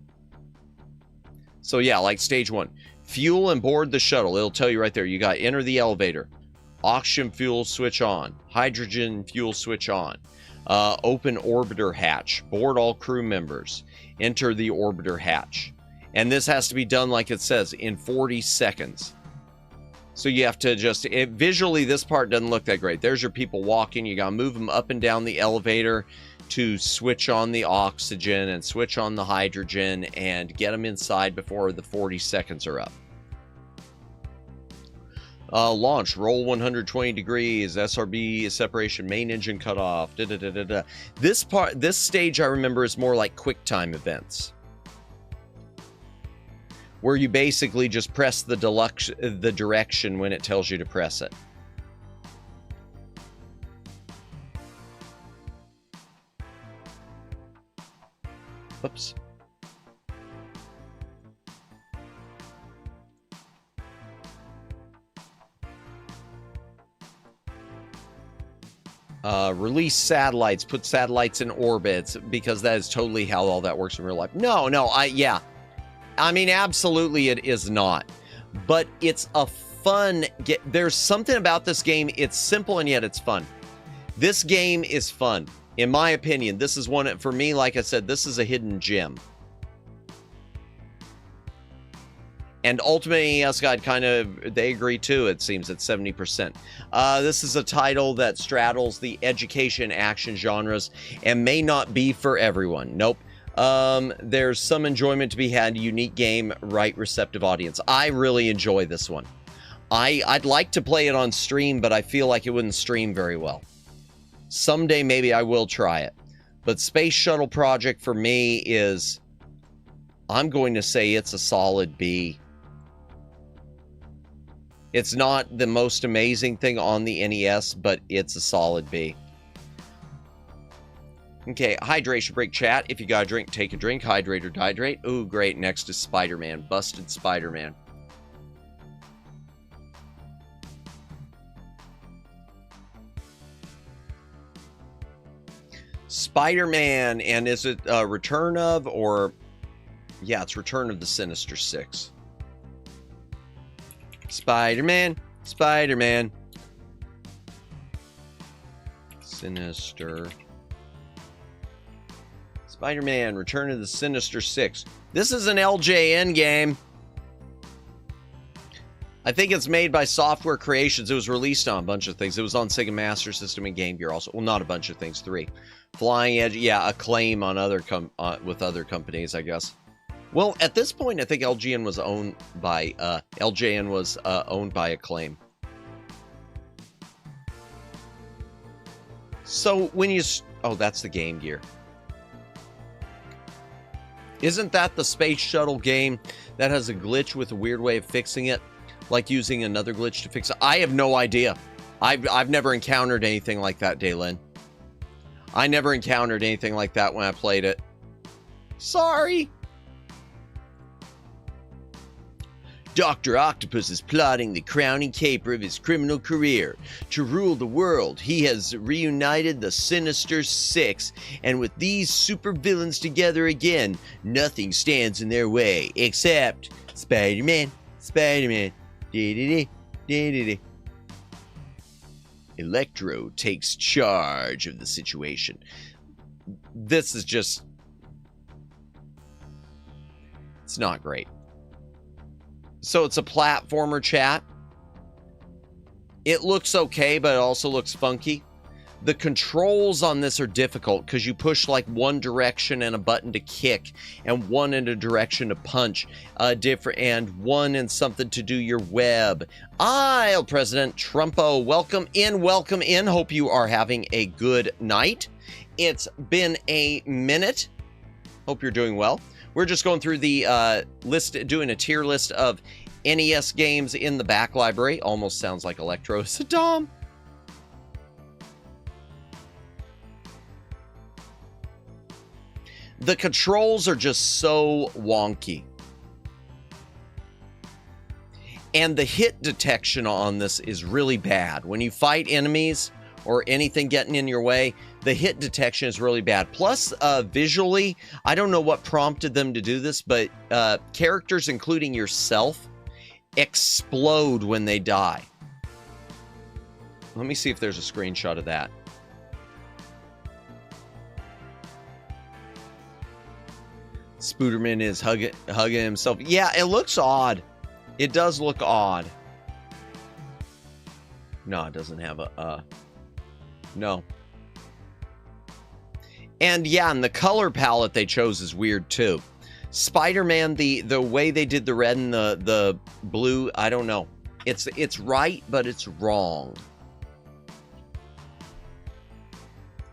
So yeah, like stage 1. Fuel and board the shuttle. It'll tell you right there. You got enter the elevator. Oxygen fuel switch on. Hydrogen fuel switch on. Open orbiter hatch. Board all crew members. Enter the orbiter hatch. And this has to be done like it says, in 40 seconds. So you have to just, visually this part doesn't look that great. There's your people walking. You got to move them up and down the elevator to switch on the oxygen and switch on the hydrogen and get them inside before the 40 seconds are up. Launch, roll 120 degrees, SRB separation, main engine cut off. This stage I remember is more like quick time events, where you basically just press the direction when it tells you to press it. Oops. Release satellites, put satellites in orbits, because that is totally how all that works in real life. Yeah. I mean, absolutely it is not. But it's a fun there's something about this game. It's simple and yet it's fun. This game is fun. In my opinion, this is one, for me, like I said, this is a hidden gem. And Ultimate NES Guide they agree too, it seems, at 70%. This is a title that straddles the education action genres and may not be for everyone. Nope. There's some enjoyment to be had, unique game, right receptive audience. I really enjoy this one. I'd like to play it on stream, but I feel like it wouldn't stream very well. Someday maybe I will try it. But Space Shuttle Project for me is, I'm going to say it's a solid B. It's not the most amazing thing on the NES, but it's a solid B. Okay, hydration break chat. If you got a drink, take a drink. Hydrate or dehydrate. Ooh, great. Next is Spider-Man. Busted Spider-Man. Spider-Man, and is it Return of, or... Yeah, it's Return of the Sinister Six. Spider-Man, Spider-Man. Sinister. Spider-Man, Return of the Sinister Six. This is an LJN game. I think it's made by Software Creations. It was released on a bunch of things. It was on Sega Master System and Game Gear also. Well, not a bunch of things, 3. Flying Edge, yeah, Acclaim on other with other companies, I guess. Well, at this point, I think LJN was owned by owned by Acclaim. So when you, oh, that's the Game Gear. Isn't that the Space Shuttle game that has a glitch with a weird way of fixing it? Like using another glitch to fix it? I have no idea. I've never encountered anything like that, Daylin. I never encountered anything like that when I played it. Sorry. Dr. Octopus is plotting the crowning caper of his criminal career. To rule the world, he has reunited the Sinister Six, and with these supervillains together again, nothing stands in their way except Spider-Man, Spider-Man. Electro takes charge of the situation. This is just... It's not great. So it's a platformer, chat. It looks okay, but it also looks funky. The controls on this are difficult because you push like one direction and a button to kick, and one in a direction to punch, and one in something to do your web. El President Trumpo, welcome in. Hope you are having a good night. It's been a minute. Hope you're doing well. We're just going through the list, doing a tier list of NES games in the back library. Almost sounds like Electro Saddam. The controls are just so wonky. And the hit detection on this is really bad. When you fight enemies or anything getting in your way, the hit detection is really bad. Plus, visually, I don't know what prompted them to do this, but characters, including yourself, explode when they die. Let me see if there's a screenshot of that. Spooderman is hugging himself. Yeah, it looks odd. It does look odd. No, it doesn't have a, no. And yeah, and the color palette they chose is weird too. Spider-Man, the way they did the red and the blue, I don't know. It's right, but it's wrong.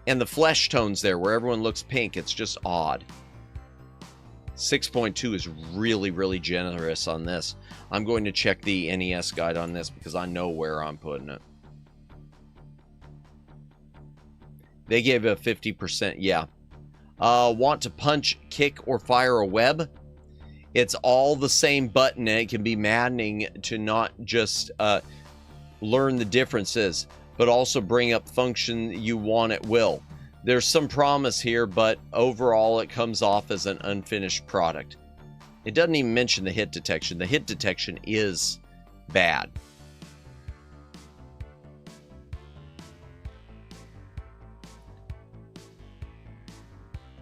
And the flesh tones there, where everyone looks pink, it's just odd. 6.2 is really, really generous on this. I'm going to check the NES guide on this because I know where I'm putting it. They gave a 50%, yeah. Want to punch, kick, or fire a web? It's all the same button, and it can be maddening to not just learn the differences, but also bring up function you want at will. There's some promise here, but overall it comes off as an unfinished product. It doesn't even mention the hit detection. The hit detection is bad.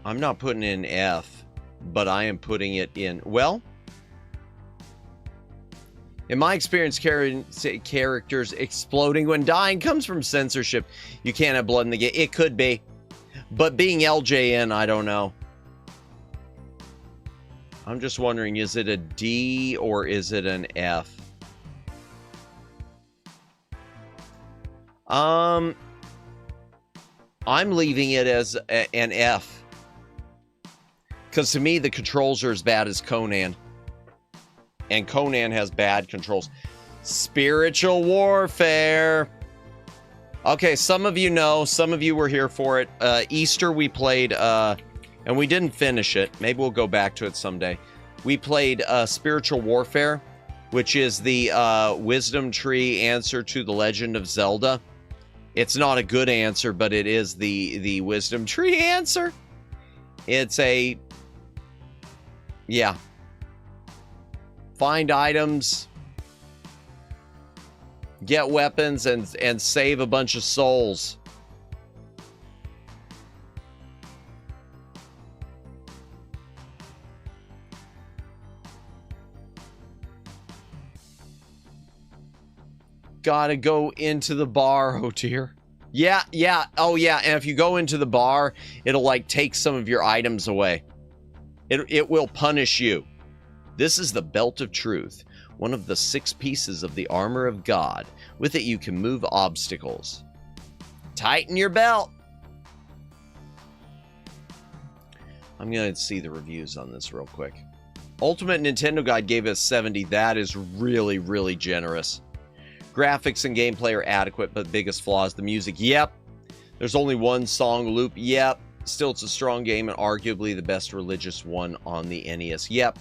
I'm not putting in F, but I am putting it in, well, in my experience, characters exploding when dying comes from censorship. You can't have blood in the game. It could be. But being LJN, I don't know. I'm just wondering, is it a D or is it an F? I'm leaving it as an F. Because to me, the controls are as bad as Conan. And Conan has bad controls. Spiritual warfare. Okay, some of you know, some of you were here for it. Easter we played, and we didn't finish it. Maybe we'll go back to it someday. We played Spiritual Warfare, which is the wisdom tree answer to The Legend of Zelda. It's not a good answer, but it is the wisdom tree answer. It's a, yeah. Find items, get weapons, and save a bunch of souls. Gotta go into the bar, oh dear. Yeah, oh yeah, and if you go into the bar, it'll like take some of your items away. It will punish you. This is the Belt of Truth, one of the 6 pieces of the armor of God. With it, you can move obstacles. Tighten your belt. I'm going to see the reviews on this real quick. Ultimate Nintendo Guide gave us 70. That is really, really generous. Graphics and gameplay are adequate, but biggest flaw is the music. Yep. There's only one song loop. Yep. Still, it's a strong game and arguably the best religious one on the NES. Yep.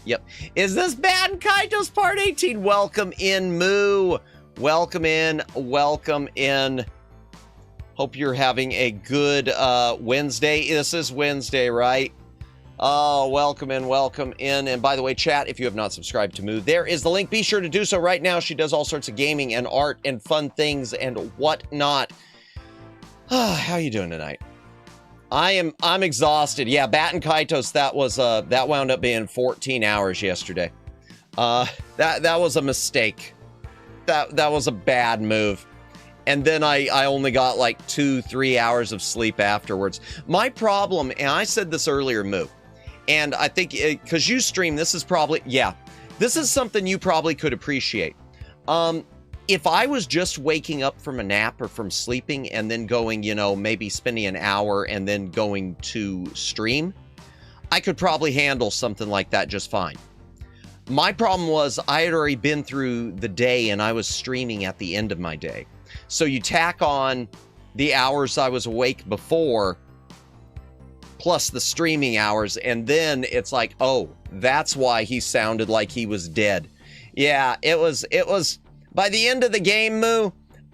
Is this Bad and Kaito's Part 18? Welcome in, Moo. Welcome in. Hope you're having a good Wednesday. This is Wednesday, right? Oh, welcome in. And by the way, chat, if you have not subscribed to Moo, there is the link. Be sure to do so right now. She does all sorts of gaming and art and fun things and whatnot. How you doing tonight? I'm exhausted. Yeah, Bat and Kaitos, that wound up being 14 hours yesterday. That was a mistake. That was a bad move. And then I only got like 2-3 hours of sleep afterwards. My problem, and I said this earlier, Moo, and I think because you stream, this is probably, yeah, this is something you probably could appreciate. If I was just waking up from a nap or from sleeping and then going, you know, maybe spending an hour and then going to stream, I could probably handle something like that just fine. My problem was I had already been through the day and I was streaming at the end of my day. So you tack on the hours I was awake before, plus the streaming hours, and then it's like, oh, that's why he sounded like he was dead. Yeah, it was, by the end of the game, Moo,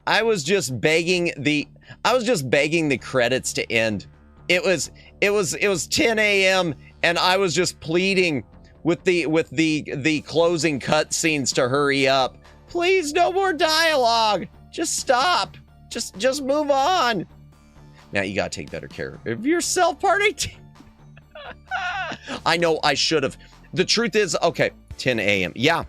I was just begging the credits to end. It was 10 a.m. and I was just pleading with the closing cutscenes to hurry up. Please, no more dialogue. Just stop. Just move on. Now you gotta take better care of yourself, party. I know I should have. The truth is, okay, 10 a.m. Yeah.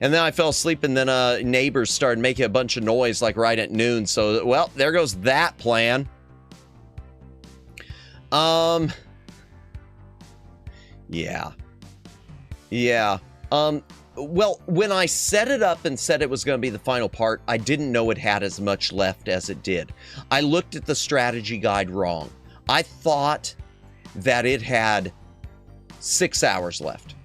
And then I fell asleep, and then neighbors started making a bunch of noise like right at noon. So, well, there goes that plan. Yeah. Well, when I set it up and said it was going to be the final part, I didn't know it had as much left as it did. I looked at the strategy guide wrong. I thought that it had 6 hours left.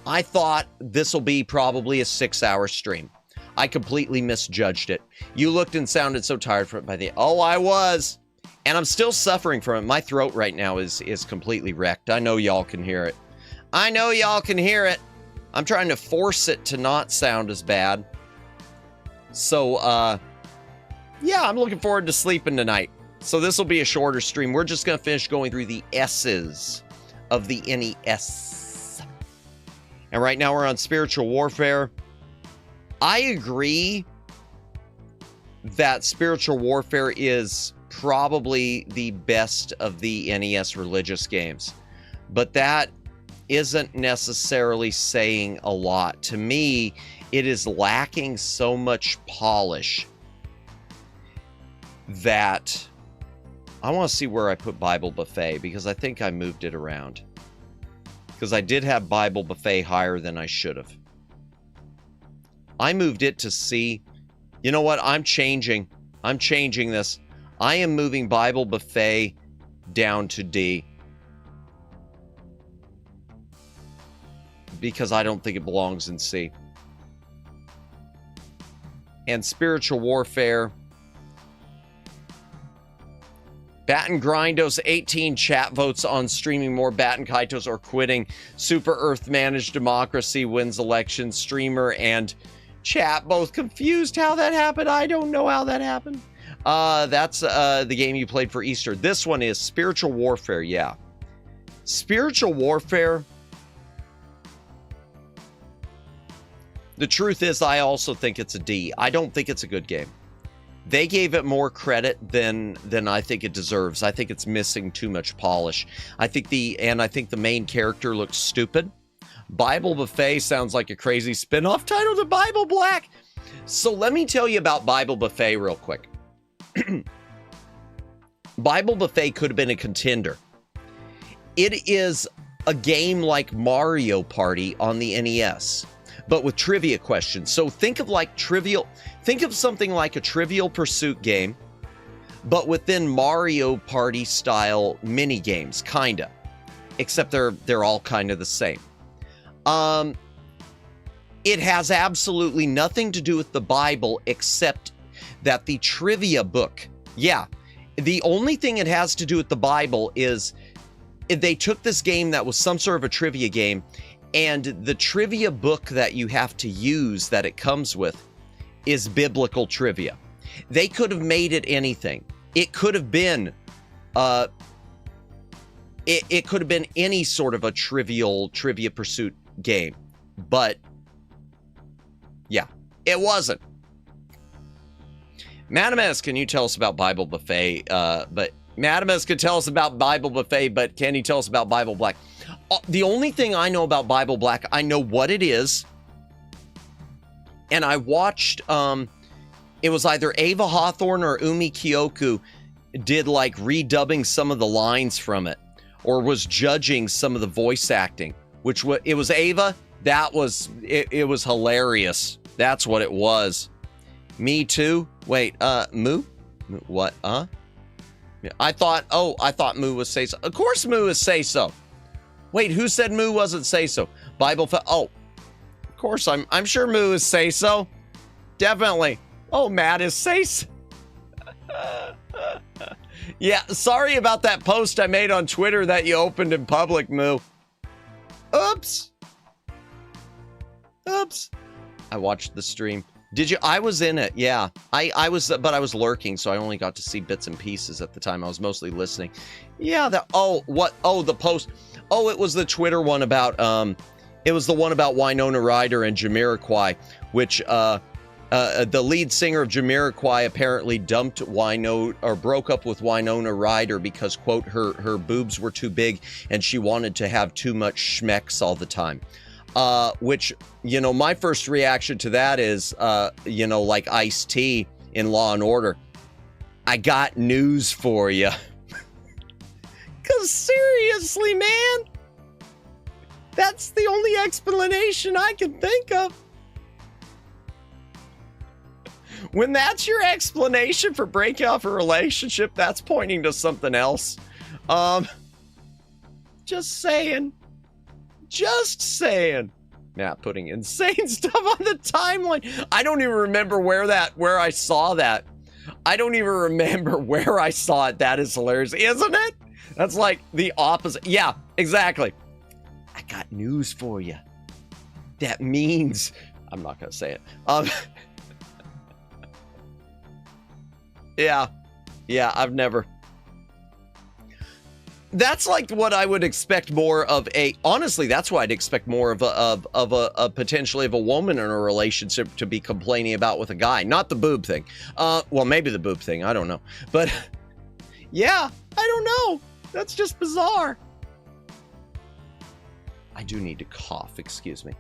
I thought this will be probably a 6-hour stream. I completely misjudged it. You looked and sounded so tired from it by the... Oh, I was. And I'm still suffering from it. My throat right now is completely wrecked. I know y'all can hear it. I'm trying to force it to not sound as bad. So, yeah, I'm looking forward to sleeping tonight. So this will be a shorter stream. We're just going to finish going through the S's of the NES. And right now we're on Spiritual Warfare. I agree that Spiritual Warfare is probably the best of the NES religious games. But that isn't necessarily saying a lot. To me, it is lacking so much polish that I want to see where I put Bible Buffet, because I think I moved it around. Because I did have Bible Buffet higher than I should have. I moved it to C. You know what? I'm changing this. I am moving Bible Buffet down to D. Because I don't think it belongs in C. And Spiritual Warfare. Batten Grindos 18 chat votes on streaming more Batten Kaitos or quitting. Super Earth Managed Democracy wins election. Streamer and chat both confused how that happened. I don't know how that happened. That's the game you played for Easter. This one is Spiritual Warfare, yeah. Spiritual Warfare. The truth is, I also think it's a D. I don't think it's a good game. They gave it more credit than I think it deserves. I think it's missing too much polish. I think the main character looks stupid. Bible Buffet sounds like a crazy spin-off title to Bible Black. So let me tell you about Bible Buffet real quick. Bible Buffet could have been a contender. It is a game like Mario Party on the NES, but with trivia questions. So think of something like a Trivial Pursuit game, but within Mario Party style mini games, kinda. Except they're all kind of the same. It has absolutely nothing to do with the Bible except that the trivia book, yeah, the only thing it has to do with the Bible is they took this game that was some sort of a trivia game, and the trivia book that you have to use that it comes with is biblical trivia. They could have made it anything. It could have been it could have been any sort of a trivia pursuit game. But yeah, it wasn't. Madames, can you tell us about Bible Buffet? But Madames could tell us about Bible Buffet, but can you tell us about Bible Black? The only thing I know about Bible Black, I know what it is. And I watched, it was either Ava Hawthorne or Umi Kyoku did like redubbing some of the lines from it, or was judging some of the voice acting, which it was Ava. That was, it was hilarious. That's what it was. Me too. Wait, Moo? What, I thought Moo was say so. Of course Moo is say so. Wait, who said Moo wasn't say so? Oh, of course, I'm sure Moo is say so. Definitely. Oh, Matt is say so. Yeah, sorry about that post I made on Twitter that you opened in public, Moo. Oops. I watched the stream. Did you? I was in it. Yeah, I was, but I was lurking, so I only got to see bits and pieces at the time. I was mostly listening. Yeah. The post. Oh, it was the Twitter one about. It was the one about Winona Ryder and Jamiroquai, which the lead singer of Jamiroquai apparently dumped Winona or broke up with Winona Ryder because, quote, her boobs were too big and she wanted to have too much schmecks all the time. Which, you know, my first reaction to that is, you know, like Ice-T in Law and Order. I got news for you. Because seriously, man, that's the only explanation I can think of. When that's your explanation for breaking off a relationship, that's pointing to something else. Just saying. Just saying. Matt putting insane stuff on the timeline. I don't even remember where I saw that. I don't even remember where I saw it. That is hilarious, isn't it? That's like the opposite. Yeah, exactly. I got news for you. That means... I'm not going to say it. Yeah, I've never... That's like what I would expect more of a... Honestly, that's what I'd expect more of a potentially of a woman in a relationship to be complaining about with a guy. Not the boob thing. Well, maybe the boob thing. I don't know. But, yeah, I don't know. That's just bizarre. I do need to cough. Excuse me.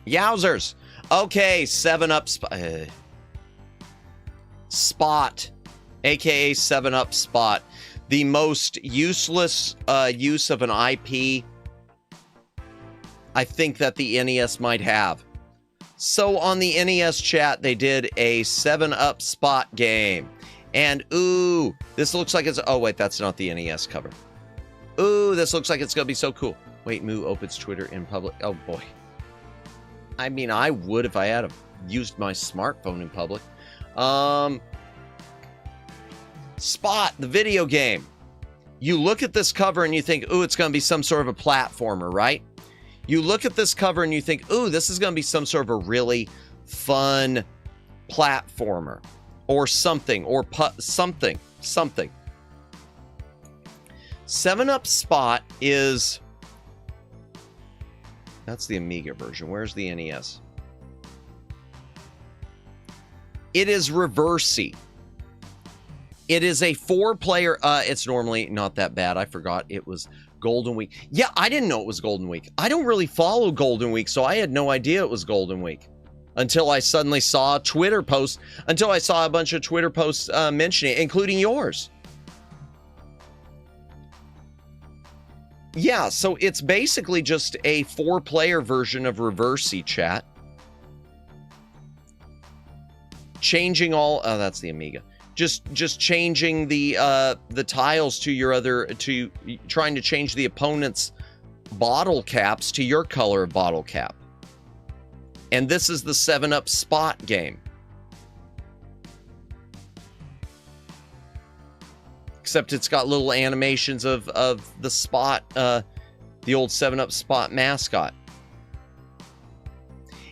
Yowzers. Okay, 7-Up Spot. AKA 7-Up Spot. The most useless use of an IP I think that the NES might have. So on the NES chat, they did a 7-Up Spot game. And ooh, this looks like it's... Oh, wait, that's not the NES cover. Ooh, this looks like it's going to be so cool. Wait, Moo opens Twitter in public. Oh, boy. I mean, I would if I had used my smartphone in public. Spot, the video game. You look at this cover and you think, ooh, it's going to be some sort of a platformer, right? You look at this cover and you think, ooh, this is going to be some sort of a really fun platformer. Or something, or something. 7-Up Spot is... That's the Amiga version. Where's the NES? It is reversey. It is a 4-player... it's normally not that bad. I forgot it was Golden Week. Yeah, I didn't know it was Golden Week. I don't really follow Golden Week, so I had no idea it was Golden Week. Until I suddenly saw a Twitter post, until I saw a bunch of Twitter posts mentioning it, including yours. Yeah, so it's basically just a 4-player version of Reversey, chat. Changing all... Oh, that's the Amiga. Just changing the tiles to your other... to trying to change the opponent's bottle caps to your color of bottle cap. And this is the 7-Up Spot game. Except it's got little animations of the Spot, the old 7-Up Spot mascot.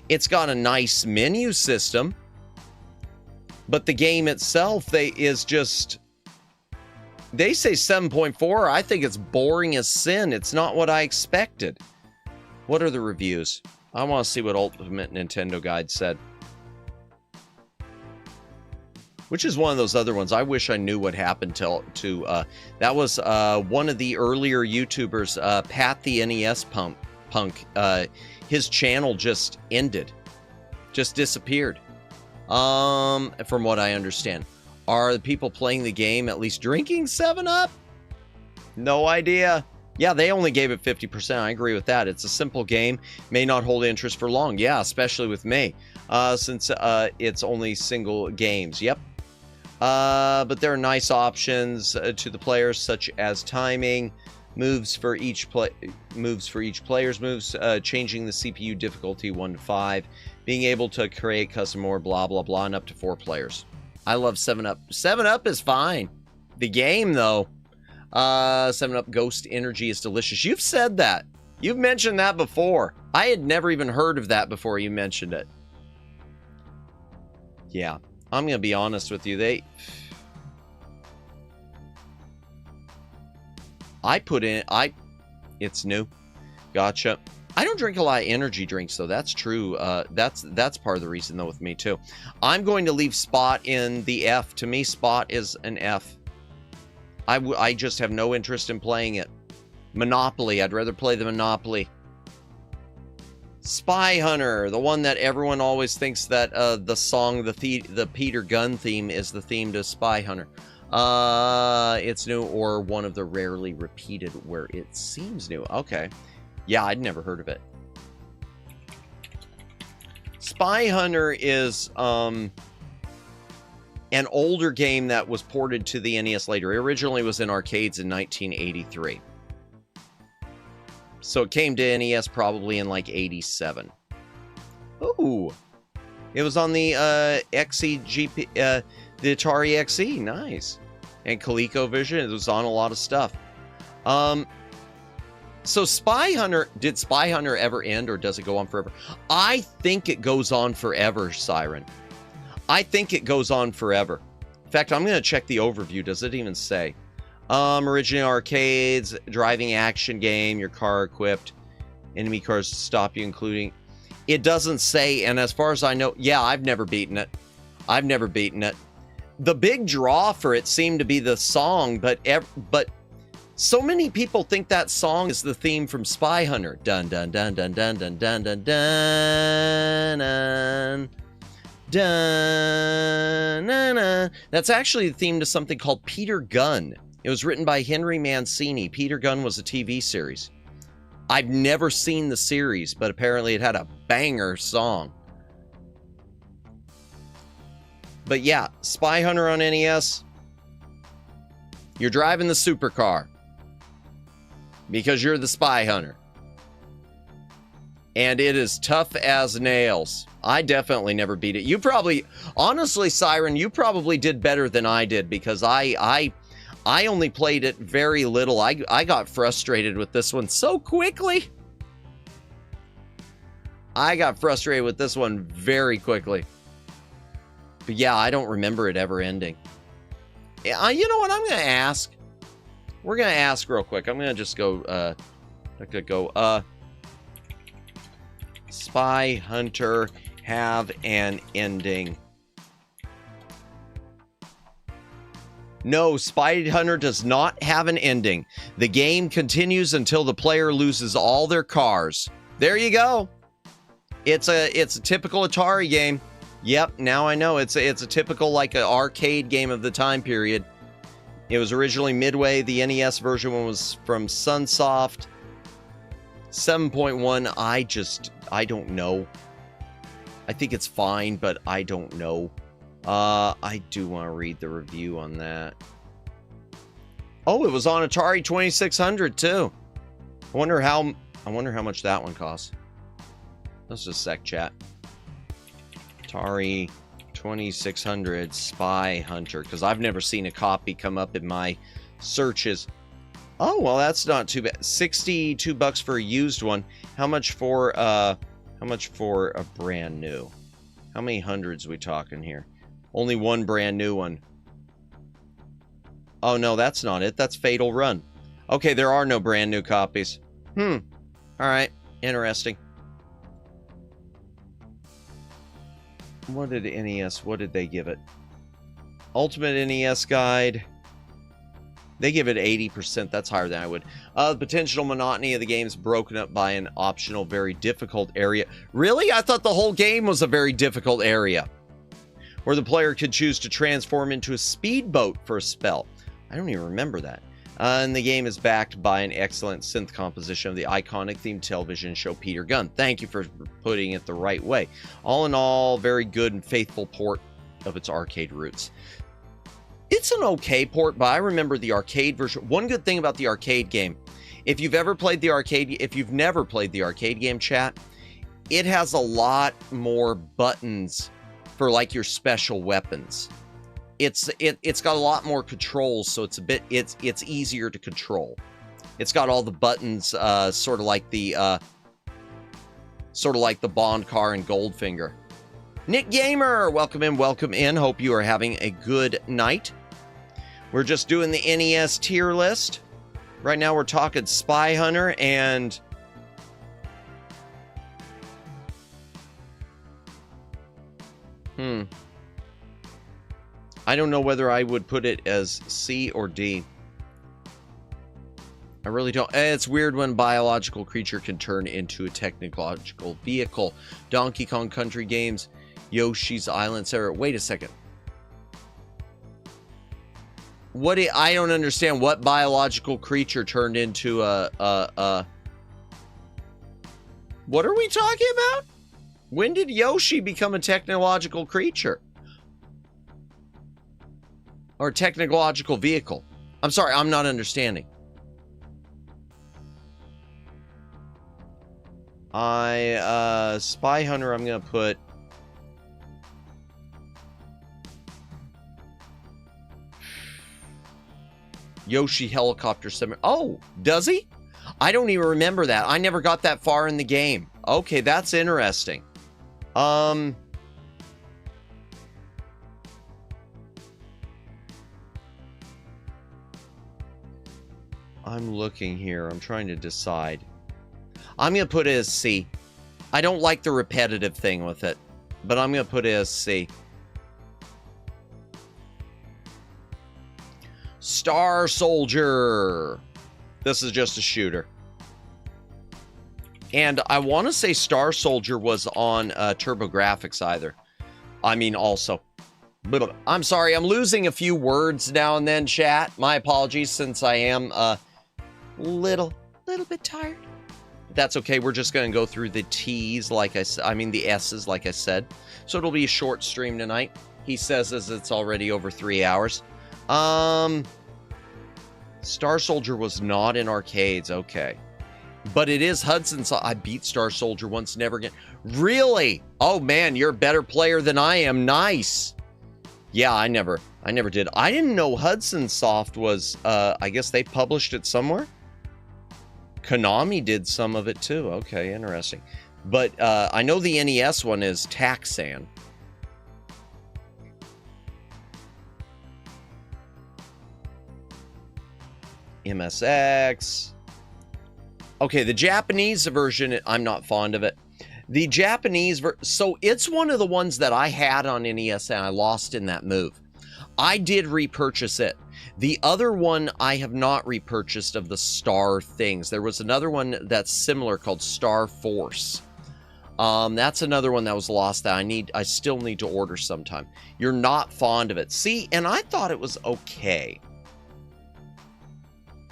It's got a nice menu system. But the game itself, is just... They say 7.4. I think it's boring as sin. It's not what I expected. What are the reviews? I want to see what Ultimate Nintendo Guide said. Which is one of those other ones. I wish I knew what happened to that was one of the earlier YouTubers, Pat the NES Punk. His channel just ended. Just disappeared. From what I understand. Are the people playing the game at least drinking 7-Up? No idea. Yeah, they only gave it 50%. I agree with that. It's a simple game. May not hold interest for long. Yeah, especially with me. Since it's only single games. Yep. But there are nice options to the players, such as timing, moves for each player's moves, changing the CPU difficulty 1 to 5, being able to create custom or blah, blah, blah, and up to 4 players. I love 7-Up. 7-Up is fine. The game, though... 7-Up Ghost Energy is delicious. You've said that. You've mentioned that before. I had never even heard of that before you mentioned it. Yeah, I'm gonna be honest with you. It's new. Gotcha. I don't drink a lot of energy drinks, though. That's true. That's part of the reason, though, with me, too. I'm going to leave Spot in the F. To me, Spot is an F. I just have no interest in playing it. Monopoly. I'd rather play the Monopoly. Spy Hunter, the one that everyone always thinks that the song, the Peter Gunn theme is the theme to Spy Hunter. It's new, or one of the rarely repeated where it seems new. Okay. Yeah, I'd never heard of it. Spy Hunter is an older game that was ported to the NES later. It originally was in arcades in 1983. So it came to NES probably in like 87. Ooh. It was on the XE the Atari XE. Nice. And ColecoVision. It was on a lot of stuff. So Spy Hunter, did Spy Hunter ever end, or does it go on forever? I think it goes on forever, Siren. I think it goes on forever. In fact, I'm going to check the overview. Does it even say? Original arcades, driving action game, your car equipped, enemy cars to stop you, including... It doesn't say, and as far as I know, yeah, I've never beaten it. I've never beaten it. The big draw for it seemed to be the song, but so many people think that song is the theme from Spy Hunter. Dun dun dun dun dun dun dun dun dun dun dun dun. That's actually the theme to something called Peter Gunn. It was written by Henry Mancini. Peter Gunn was a TV series. I've never seen the series, but apparently it had a banger song. But yeah, Spy Hunter on NES. You're driving the supercar because you're the Spy Hunter. And it is tough as nails. I definitely never beat it. You probably, honestly, Siren, you probably did better than I did, because I only played it very little. I got frustrated with this one so quickly. I got frustrated with this one very quickly. But yeah, I don't remember it ever ending. You know what? I'm going to ask. We're going to ask real quick. I'm going to just go, Spy Hunter have an ending? No, Spy Hunter does not have an ending. The game continues until the player loses all their cars. There you go. It's a typical Atari game. Yep, now I know. It's a typical, like, an arcade game of the time period. It was originally Midway. The NES version was from Sunsoft. 7.1, I don't know. I think it's fine, but I don't know. I do want to read the review on that. Oh, it was on Atari 2600 too. I wonder how much that one costs. Let's just sec chat. Atari 2600 Spy Hunter, because I've never seen a copy come up in my searches. Oh, well, that's not too bad. $62 for a used one. How much for a brand new? How many hundreds we talking here? Only one brand new one. Oh, no, that's not it. That's Fatal Run. Okay, there are no brand new copies. All right. Interesting. What did NES, what did they give it? Ultimate NES Guide. They give it 80%. That's higher than I would. The potential monotony of the game is broken up by an optional, very difficult area. Really? I thought the whole game was a very difficult area, where the player could choose to transform into a speedboat for a spell. I don't even remember that. And the game is backed by an excellent synth composition of the iconic themed television show Peter Gunn. Thank you for putting it the right way. All in all, very good and faithful port of its arcade roots. It's an okay port, but I remember the arcade version. One good thing about the arcade game, if you've never played the arcade game, chat, it has a lot more buttons for, like, your special weapons. It's got a lot more controls, so it's easier to control. It's got all the buttons, sort of like the Bond car in Goldfinger. Nick Gamer, welcome in. Hope you are having a good night. We're just doing the NES tier list. Right now we're talking Spy Hunter and I don't know whether I would put it as C or D. I really don't. It's weird when biological creature can turn into a technological vehicle. Donkey Kong Country games, Yoshi's Island, Sarah. Wait a second. I don't understand what biological creature turned into what are we talking about? When did Yoshi become a technological creature? Or technological vehicle? I'm sorry, I'm not understanding. Spy Hunter, I'm gonna put Yoshi Helicopter Summer. Oh, does he? I don't even remember that. I never got that far in the game. Okay, that's interesting. I'm looking here. I'm trying to decide. I'm going to put it as C. I don't like the repetitive thing with it, but I'm going to put it as C. Star Soldier. This is just a shooter. And I want to say Star Soldier was on TurboGrafx either. I mean, also. I'm sorry, I'm losing a few words now and then, chat. My apologies, since I am a little bit tired. That's okay. We're just going to go through the T's, like I said. I mean, the S's, like I said. So it'll be a short stream tonight. He says as it's already over 3 hours. Star Soldier was not in arcades. Okay. But it is Hudson. So I beat Star Soldier once, never again. Really? Oh, man, you're a better player than I am. Nice. Yeah, I never did. I didn't know Hudson Soft was, I guess they published it somewhere. Konami did some of it too. Okay, interesting. But I know the NES one is Taxan. MSX. Okay, the Japanese version, I'm not fond of it. The Japanese so it's one of the ones that I had on NES and I lost in that move. I did repurchase it. The other one I have not repurchased of the Star things. There was another one that's similar called Star Force. That's another one that was lost that I still need to order sometime. You're not fond of it. See, and I thought it was okay.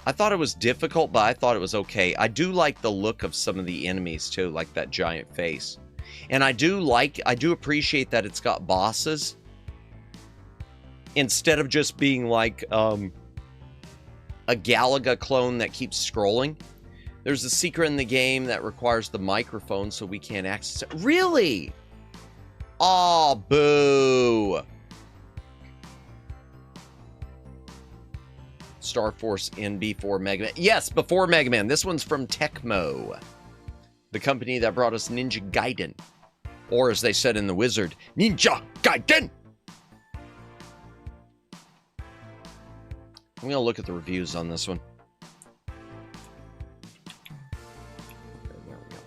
I thought it was difficult, but I thought it was okay. I do like the look of some of the enemies too, like that giant face. And I do appreciate that it's got bosses. Instead of just being like a Galaga clone that keeps scrolling. There's a secret in the game that requires the microphone so we can't access it. Really? Aw, boo. Star Force NB for Mega Man. Yes, before Mega Man. This one's from Tecmo, the company that brought us Ninja Gaiden. Or as they said in The Wizard, Ninja Gaiden! I'm going to look at the reviews on this one. Okay, there we go.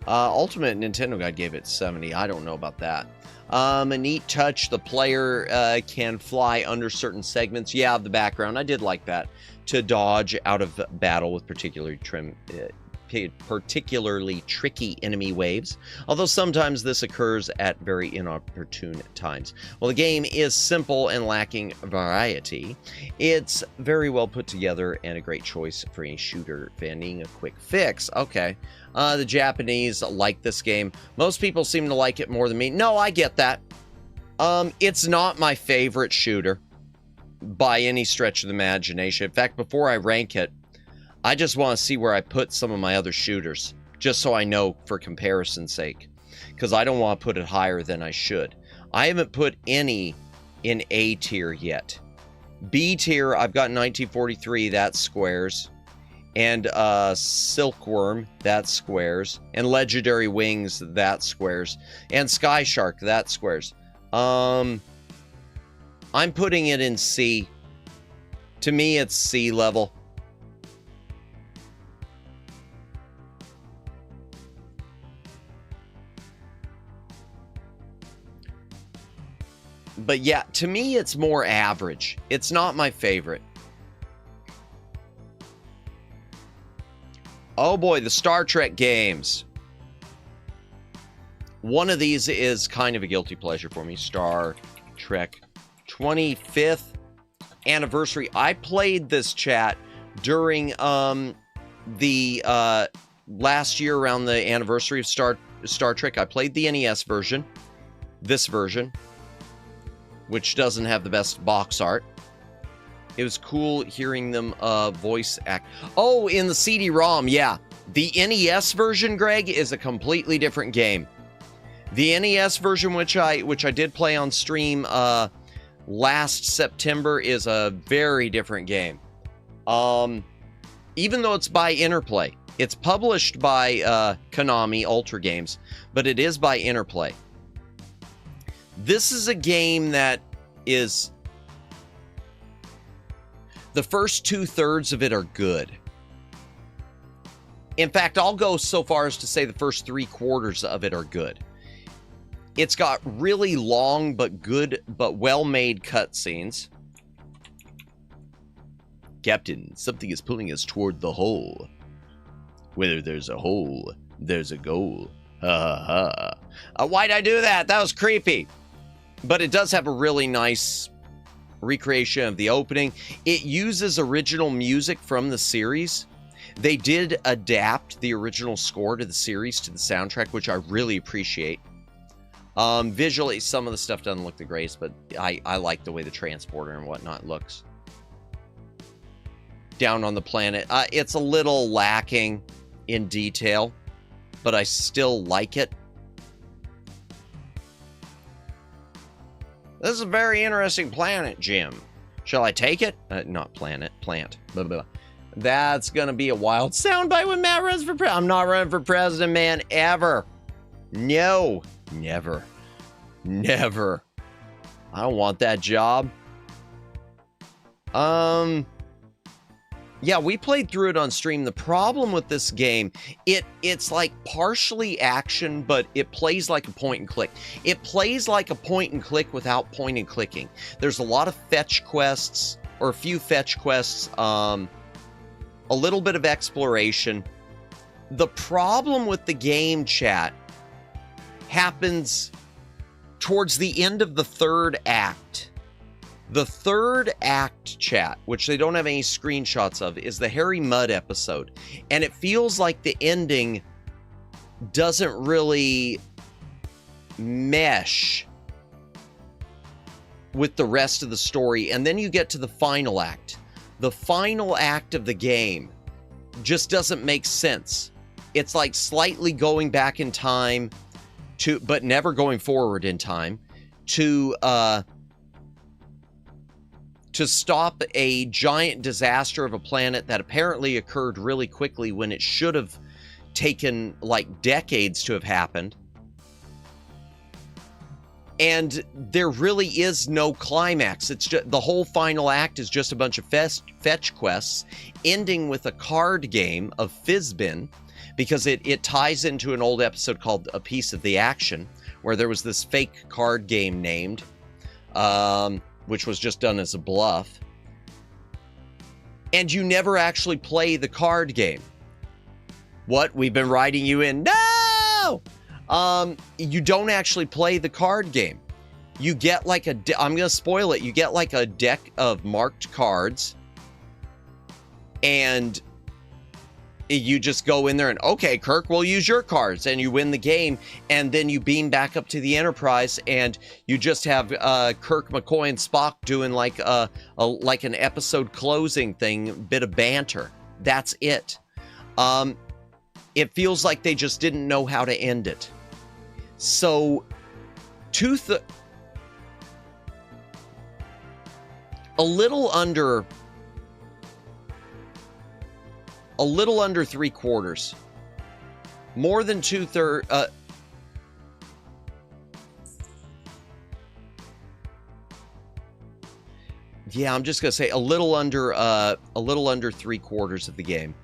Ultimate Nintendo Guide gave it 70. I don't know about that. A neat touch. The player can fly under certain segments. Yeah, of the background. I did like that. To dodge out of battle with particularly tricky enemy waves, although sometimes this occurs at very inopportune times. Well, the game is simple and lacking variety. It's very well put together and a great choice for any shooter needing a quick fix. Okay. The Japanese like this game. Most people seem to like it more than me. No, I get that. It's not my favorite shooter by any stretch of the imagination. In fact, before I rank it, I just want to see where I put some of my other shooters, just so I know for comparison's sake, because I don't want to put it higher than I should. I haven't put any in A tier yet. B tier, I've got 1943, that's squares. And Silkworm, that's squares. And Legendary Wings, that's squares. And Sky Shark, that's squares. I'm putting it in C. To me, it's C level. But yeah, to me, it's more average. It's not my favorite. Oh boy, the Star Trek games. One of these is kind of a guilty pleasure for me. Star Trek 25th anniversary. I played this, chat, during the last year around the anniversary of Star Trek. I played the NES version, this version, which doesn't have the best box art. It was cool hearing them voice act. Oh, in the CD-ROM, yeah. The NES version, Greg, is a completely different game. The NES version, which I did play on stream last September, is a very different game. Even though it's by Interplay. It's published by Konami Ultra Games, but it is by Interplay. This is a game that is... The first 2/3 of it are good. In fact, I'll go so far as to say the first 3/4 of it are good. It's got really long but good but well-made cutscenes. Captain, something is pulling us toward the hole. Whether there's a hole, there's a goal. Ha ha ha. Why'd I do that? That was creepy. But it does have a really nice recreation of the opening. It uses original music from the series. They did adapt the original score to the series, to the soundtrack, which I really appreciate. Visually, some of the stuff doesn't look the greatest, but I like the way the transporter and whatnot looks. Down on the planet. It's a little lacking in detail, but I still like it. This is a very interesting planet, Jim. Shall I take it? Not planet, plant. Blah, blah, blah. That's gonna be a wild soundbite when Matt runs for president. I'm not running for president, man, ever. No, never. Never. I don't want that job. Yeah, we played through it on stream. The problem with this game, it's like partially action, but it plays like a point and click. It plays like a point and click without point and clicking. There's a lot of fetch quests, or a few fetch quests, a little bit of exploration. The problem with the game, chat, happens towards the end of the third act. The third act, chat, which they don't have any screenshots of, is the Harry Mudd episode. And it feels like the ending doesn't really mesh with the rest of the story. And then you get to the final act. The final act of the game just doesn't make sense. It's like slightly going back in time to, but never going forward in time, to stop a giant disaster of a planet that apparently occurred really quickly when it should have taken like decades to have happened. And there really is no climax. It's just, the whole final act is just a bunch of fetch quests, ending with a card game of Fizbin, because it ties into an old episode called A Piece of the Action, where there was this fake card game named, which was just done as a bluff. And you never actually play the card game. What? We've been writing you in? No! You don't actually play the card game. You get like a... I'm going to spoil it. You get like a deck of marked cards. And you just go in there and, okay, Kirk, we'll use your cards. And you win the game. And then you beam back up to the Enterprise. And you just have Kirk, McCoy, and Spock doing like like an episode closing thing. Bit of banter. That's it. It feels like they just didn't know how to end it. So, a little under 3/4. More than 2/3. Yeah, I'm just gonna say a little under 3/4 of the game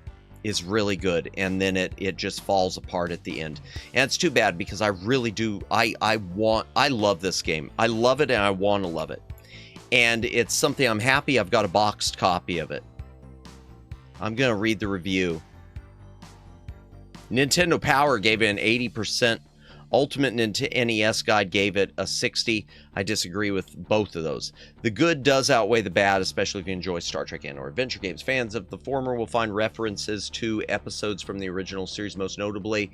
is really good, and then it just falls apart at the end. And it's too bad because I really do. I love this game. I love it, and I want to love it. And it's something I'm happy I've got a boxed copy of it. I'm gonna read the review. Nintendo Power gave it an 80%. Ultimate NES Guide gave it a 60. I disagree with both of those. The good does outweigh the bad, especially if you enjoy Star Trek and/or adventure games. Fans of the former will find references to episodes from the original series, most notably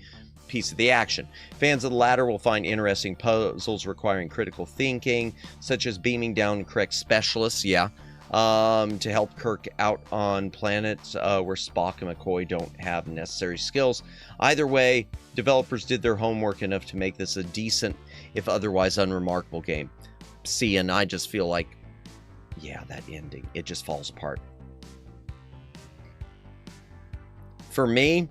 Piece of the Action. Fans of the latter will find interesting puzzles requiring critical thinking, such as beaming down correct specialists, to help Kirk out on planets where Spock and McCoy don't have necessary skills. Either way, developers did their homework enough to make this a decent, if otherwise unremarkable game. See, and I just feel like, yeah, that ending, it just falls apart. For me,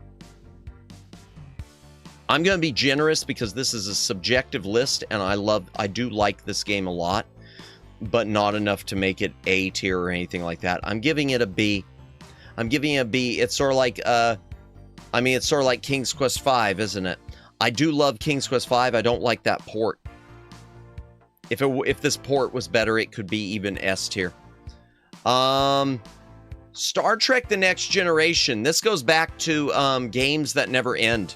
I'm going to be generous because this is a subjective list, and I do like this game a lot, but not enough to make it A tier or anything like that. I'm giving it a B. It's sort of like, it's sort of like King's Quest V, isn't it? I do love King's Quest V. I don't like that port. If this port was better, it could be even S tier. Star Trek: The Next Generation. This goes back to games that never end.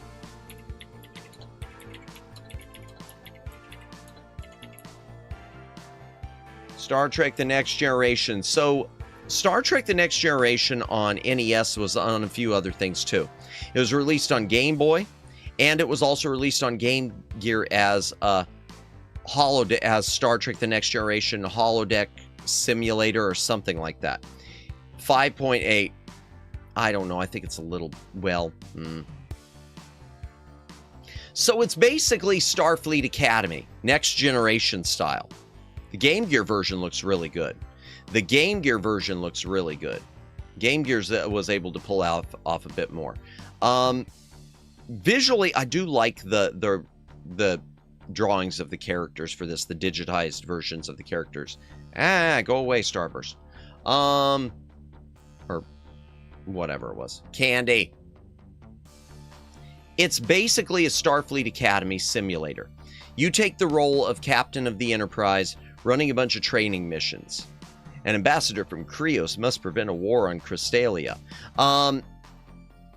Star Trek: The Next Generation. So, Star Trek: The Next Generation on NES was on a few other things too. It was released on Game Boy, and it was also released on Game Gear as as Star Trek: The Next Generation Holodeck Simulator or something like that. 5.8. I don't know. I think it's a little, So it's basically Starfleet Academy, Next Generation style. The Game Gear version looks really good. Game Gear was able to pull off a bit more. Visually, I do like the drawings of the characters for this, the digitized versions of the characters. Go away, Starburst. Or whatever it was. Candy. It's basically a Starfleet Academy simulator. You take the role of Captain of the Enterprise, running a bunch of training missions. An ambassador from Krios must prevent a war on Crystalia.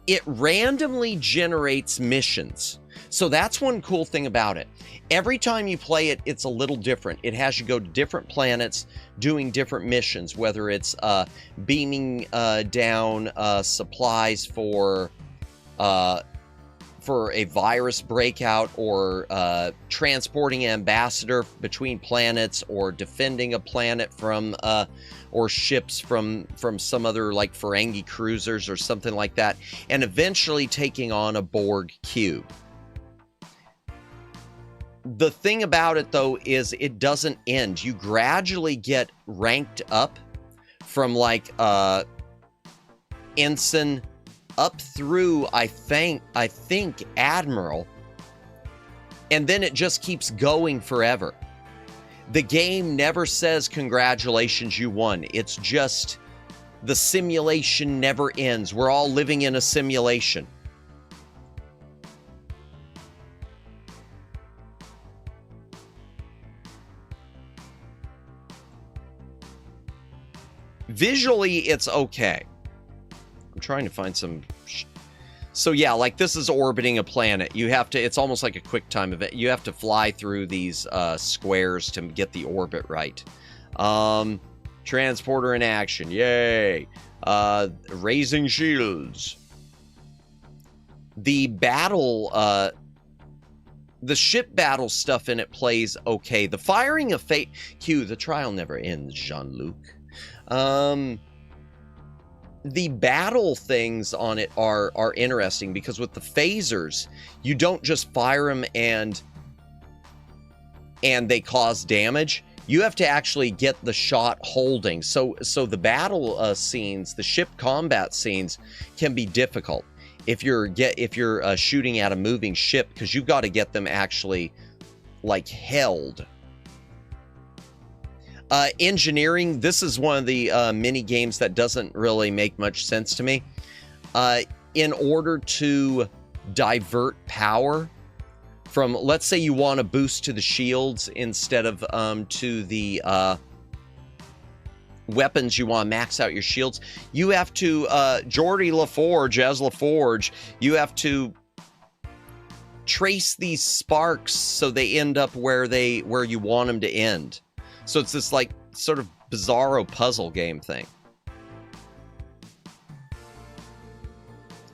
It randomly generates missions. So that's one cool thing about it. Every time you play it, it's a little different. It has you go to different planets, doing different missions, whether it's beaming down supplies for a virus breakout, or transporting an ambassador between planets, or defending a planet from or ships from some other, like Ferengi cruisers or something like that, and eventually taking on a Borg cube. The thing about it, though, is it doesn't end. You gradually get ranked up from like ensign up through, I think Admiral, and then it just keeps going forever. The game never says congratulations, you won. It's just the simulation never ends. We're all living in a simulation. Visually, it's okay. I'm trying to find some... So yeah, like this is orbiting a planet. You have to, it's almost like a quick time event. You have to fly through these squares to get the orbit right. Transporter in action, yay. Raising shields. The battle, the ship battle stuff in it plays okay. The firing of fate, Q, the trial never ends, Jean-Luc. The battle things on it are interesting, because with the phasers, you don't just fire them and they cause damage. You have to actually get the shot holding. So the battle scenes, the ship combat scenes can be difficult if you're shooting at a moving ship, because you've got to get them actually like held. Engineering, this is one of the mini games that doesn't really make much sense to me. In order to divert power from, let's say you want to boost to the shields instead of to the weapons, you want to max out your shields, you have to, Geordie LaForge as LaForge, you have to trace these sparks so they end up where you want them to end. So it's this like sort of bizarro puzzle game thing.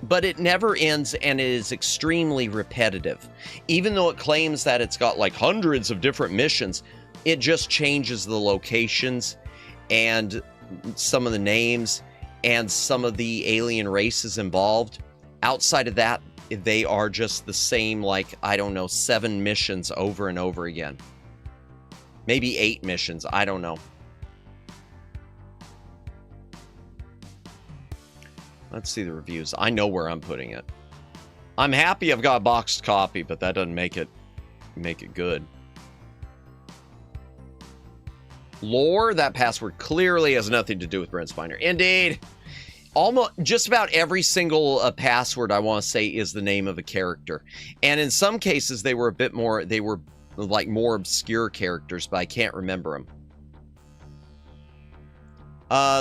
But it never ends, and it is extremely repetitive. Even though it claims that it's got like hundreds of different missions, it just changes the locations and some of the names and some of the alien races involved. Outside of that, they are just the same, like, I don't know, 7 missions over and over again. Maybe 8 missions, I don't know. Let's see the reviews. I know where I'm putting it. I'm happy I've got a boxed copy, but that doesn't make it good. Lore, that password clearly has nothing to do with Brent Spiner. Indeed. Almost just about every single password I want to say is the name of a character. And in some cases they were a bit more, they were like more obscure characters, but I can't remember them.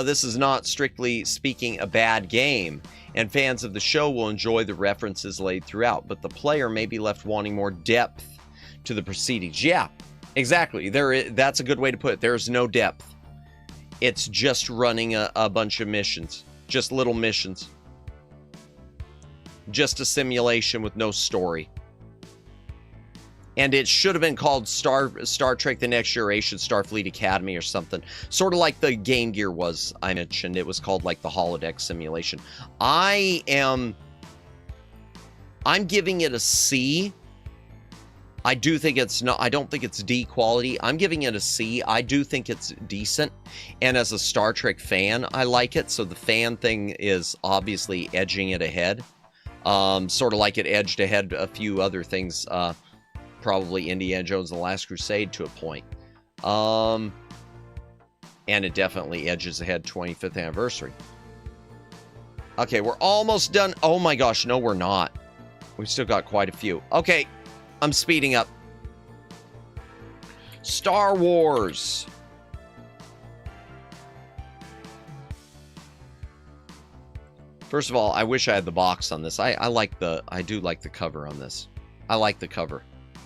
This is not, strictly speaking, a bad game, and fans of the show will enjoy the references laid throughout, but the player may be left wanting more depth to the proceedings. Yeah, exactly. That's a good way to put it. There's no depth. It's just running a bunch of missions. Just little missions. Just a simulation with no story. And it should have been called Star Trek The Next Generation Starfleet Academy or something. Sort of like the Game Gear was, I mentioned. It was called like the holodeck simulation. I'm giving it a C. I do think it's not, I don't think it's D quality. I'm giving it a C. I do think it's decent. And as a Star Trek fan, I like it. So the fan thing is obviously edging it ahead. Sort of like it edged ahead a few other things, probably Indiana Jones and the Last Crusade to a point. And it definitely edges ahead 25th anniversary. Okay, we're almost done. Oh my gosh, no, we're not. We've still got quite a few. Okay, I'm speeding up. Star Wars. First of all, I wish I had the box on this. I do like the cover on this. I like the cover.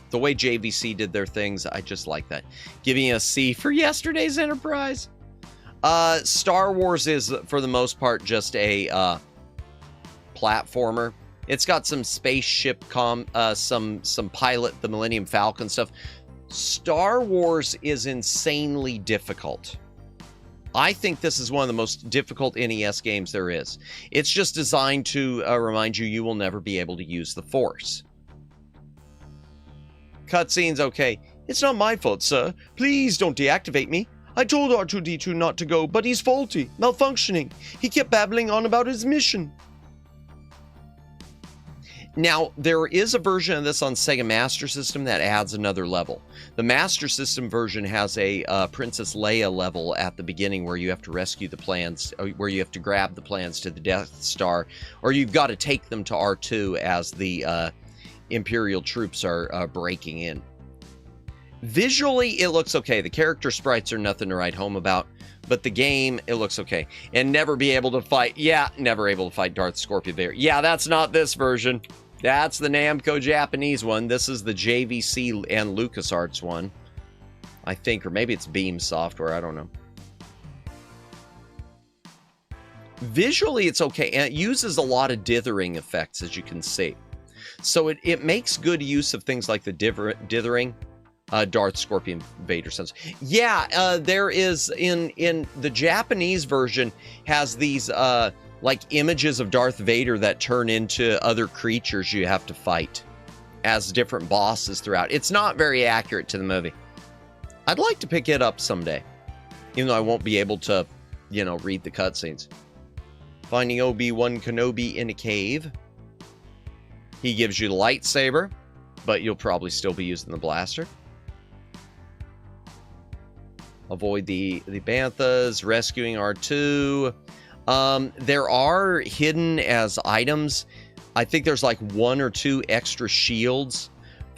The way JVC did their things, I just like that. Giving a C for yesterday's Enterprise. Star Wars is, for the most part, just a platformer. It's got some spaceship some pilot, the Millennium Falcon stuff. Star Wars is insanely difficult. I think this is one of the most difficult NES games there is. It's just designed to remind you will never be able to use the Force. Cutscenes, okay. It's not my fault, sir. Please don't deactivate me. I told R2-D2 not to go, but he's faulty, malfunctioning. He kept babbling on about his mission. Now, there is a version of this on Sega Master System that adds another level. The Master System version has a Princess Leia level at the beginning where you have to rescue the plans, where you have to grab the plans to the Death Star, or you've got to take them to R2 as the Imperial troops are breaking in. Visually, it looks okay. The character sprites are nothing to write home about, but the game, it looks okay. And never be able to fight, yeah, never able to fight Darth Scorpion Vader. Yeah, that's not this version. That's the Namco Japanese one. This is the JVC and LucasArts one, I think, or maybe it's Beam Software, I don't know. Visually, it's okay, and it uses a lot of dithering effects, as you can see. So it makes good use of things like the dithering, Darth Scorpion Vader sounds. Yeah, there is, in the Japanese version, has these, like images of Darth Vader that turn into other creatures you have to fight as different bosses throughout. It's not very accurate to the movie. I'd like to pick it up someday, even though I won't be able to, you know, read the cutscenes. Finding Obi-Wan Kenobi in a cave. He gives you the lightsaber, but you'll probably still be using the blaster. Avoid the banthas, rescuing R2. There are hidden as items. I think there's like 1 or 2 extra shields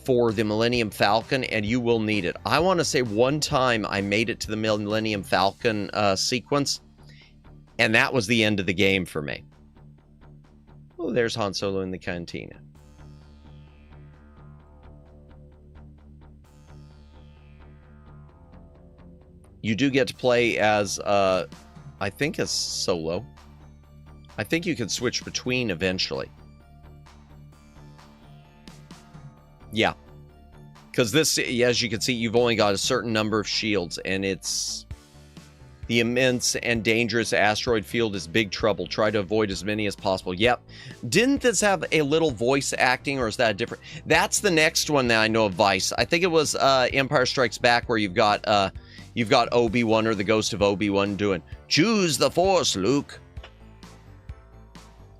for the Millennium Falcon, and you will need it. I want to say one time I made it to the Millennium Falcon sequence, and that was the end of the game for me. Oh, there's Han Solo in the cantina. You do get to play as, I think as solo. I think you can switch between eventually. Yeah. Because this, as you can see, you've only got a certain number of shields, and it's... The immense and dangerous asteroid field is big trouble. Try to avoid as many as possible. Yep. Didn't this have a little voice acting, or is that different? That's the next one that I know of Vice. I think it was Empire Strikes Back, where you've got Obi-Wan, or the ghost of Obi-Wan, doing, "Choose the Force, Luke."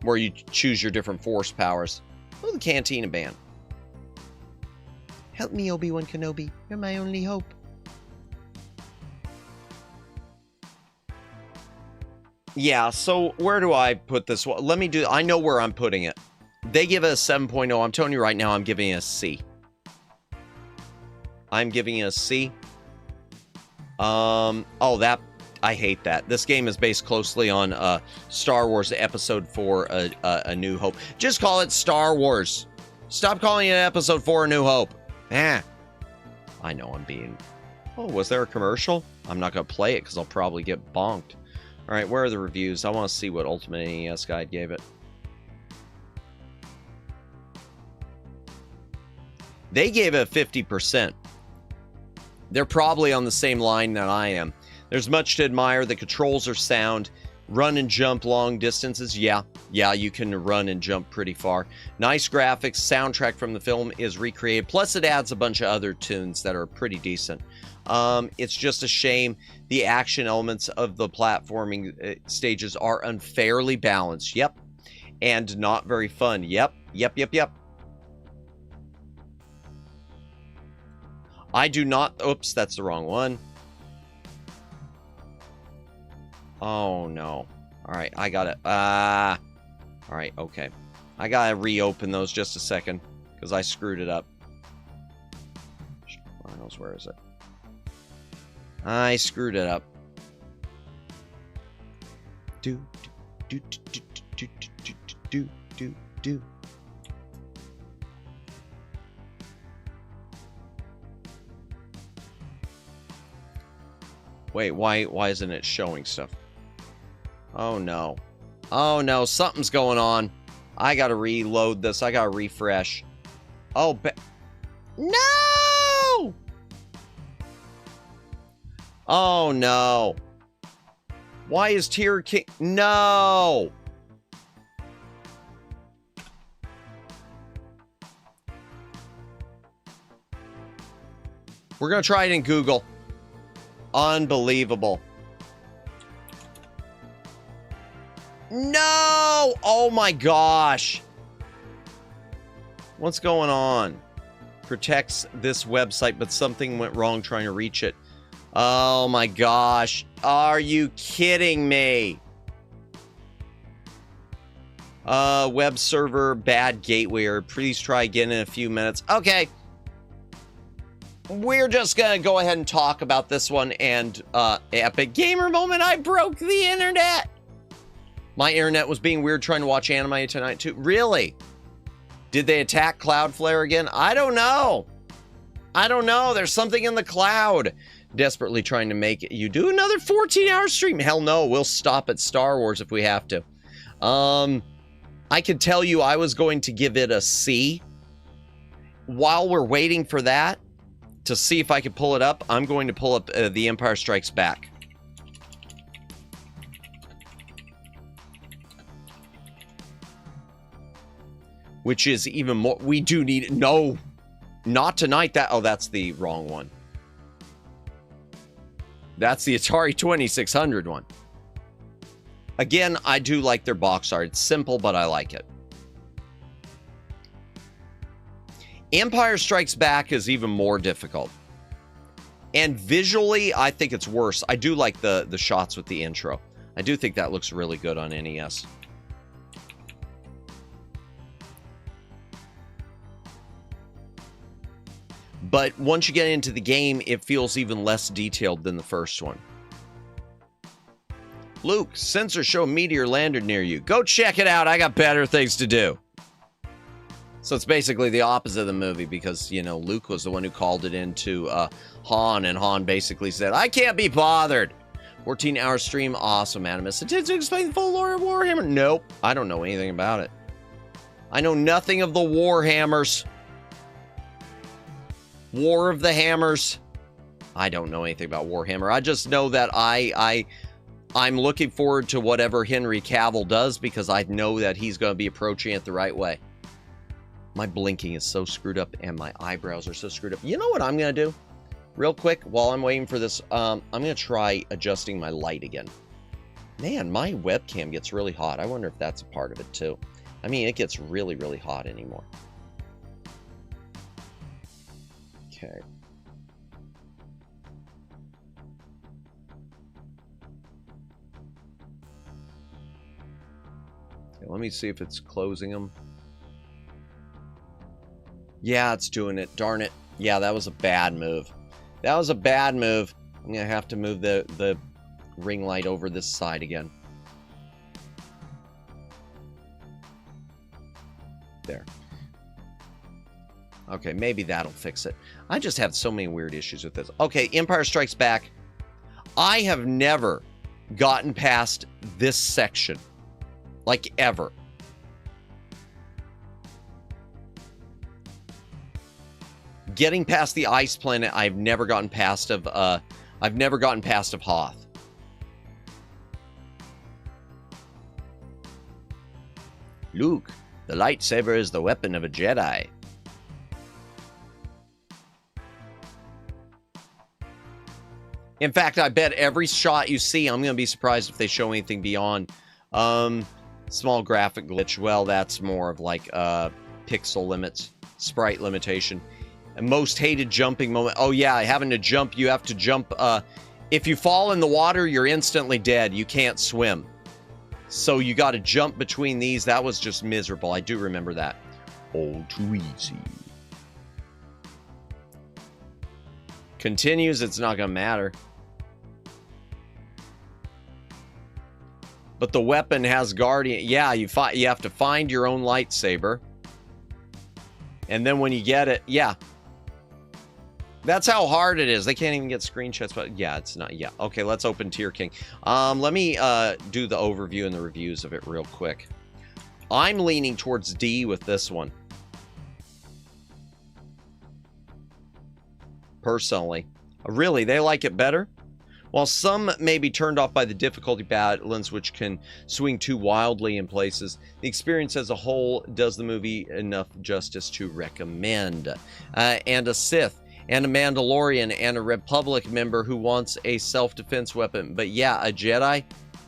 Where you choose your different Force powers. Oh, the Cantina Band. Help me, Obi-Wan Kenobi. You're my only hope. Yeah, so where do I put this? Well, let me do... I know where I'm putting it. They give it a 7.0. I'm telling you right now, I'm giving it a C. I'm giving it a C. Oh, that... I hate that. This game is based closely on Star Wars Episode 4, A New Hope. Just call it Star Wars. Stop calling it Episode 4, A New Hope. I know I'm being... Oh, was there a commercial? I'm not going to play it because I'll probably get bonked. All right, where are the reviews? I want to see what Ultimate NES Guide gave it. They gave it a 50%. They're probably on the same line that I am. There's much to admire. The controls are sound. Run and jump long distances. Yeah, you can run and jump pretty far. Nice graphics. Soundtrack from the film is recreated. Plus, it adds a bunch of other tunes that are pretty decent. It's just a shame the action elements of the platforming stages are unfairly balanced. Yep. And not very fun. Yep. I do not... Oops, that's the wrong one. Oh, no. All right, I got it. All right, okay. I gotta reopen those just a second, because I screwed it up. Where is it? I screwed it up. Do. Wait, why isn't it showing stuff? Oh no. Oh no, something's going on. I gotta reload this. I gotta refresh. Oh, no! Oh no. Why is Tier King? No! We're gonna try it in Google. Unbelievable. No! Oh my gosh. What's going on? Protects this website, but something went wrong trying to reach it. Oh my gosh. Are you kidding me? Web server, bad gateway, or please try again in a few minutes. Okay. We're just gonna go ahead and talk about this one, and epic gamer moment, I broke the internet! My internet was being weird trying to watch anime tonight too. Really? Did they attack Cloudflare again? I don't know. I don't know. There's something in the cloud. Desperately trying to make it. You do another 14-hour stream? Hell no. We'll stop at Star Wars if we have to. I can tell you I was going to give it a C. While we're waiting for that, to see if I can pull it up, I'm going to pull up The Empire Strikes Back. Which is even more... We do need... No! Not tonight. Oh, that's the wrong one. That's the Atari 2600 one. Again, I do like their box art. It's simple, but I like it. Empire Strikes Back is even more difficult. And visually, I think it's worse. I do like the shots with the intro. I do think that looks really good on NES. But once you get into the game, it feels even less detailed than the first one. Luke, sensors show a meteor landed near you. Go check it out. I got better things to do. So it's basically the opposite of the movie because, you know, Luke was the one who called it into Han, and Han basically said, I can't be bothered. 14-hour stream. Awesome, Animus. Intends to explain the full lore of Warhammer. Nope. I don't know anything about it. I know nothing of the Warhammers. War of the Hammers. I don't know anything about Warhammer. I just know that I'm looking forward to whatever Henry Cavill does because I know that he's going to be approaching it the right way. My blinking is so screwed up and my eyebrows are so screwed up. You know what I'm going to do? Real quick, while I'm waiting for this, I'm going to try adjusting my light again. Man, my webcam gets really hot. I wonder if that's a part of it too. I mean, it gets really, really hot anymore. Okay. Let me see if it's closing them. Yeah, it's doing it. Darn it. Yeah, that was a bad move. That was a bad move. I'm going to have to move the ring light over this side again. There. Okay, maybe that'll fix it. I just have so many weird issues with this. Okay, Empire Strikes Back. I have never gotten past this section. Like, ever. Getting past the ice planet, I've never gotten past of Hoth. Luke, the lightsaber is the weapon of a Jedi. In fact, I bet every shot you see, I'm going to be surprised if they show anything beyond small graphic glitch. Well, that's more of like pixel limits, sprite limitation. And most hated jumping moment. Oh yeah, having to jump, you have to jump. If you fall in the water, you're instantly dead. You can't swim. So you got to jump between these. That was just miserable. I do remember that. All too easy. Continues, it's not going to matter. But the weapon has guardian. Yeah, you have to find your own lightsaber. And then when you get it, yeah. That's how hard it is. They can't even get screenshots, but yeah, it's not. Yeah. Okay, let's open Tier King. Let me do the overview and the reviews of it real quick. I'm leaning towards D with this one. Personally. Really, they like it better? While some may be turned off by the difficulty balance, which can swing too wildly in places, the experience as a whole does the movie enough justice to recommend. And a Sith, and a Mandalorian, and a Republic member who wants a self-defense weapon. But yeah, a Jedi?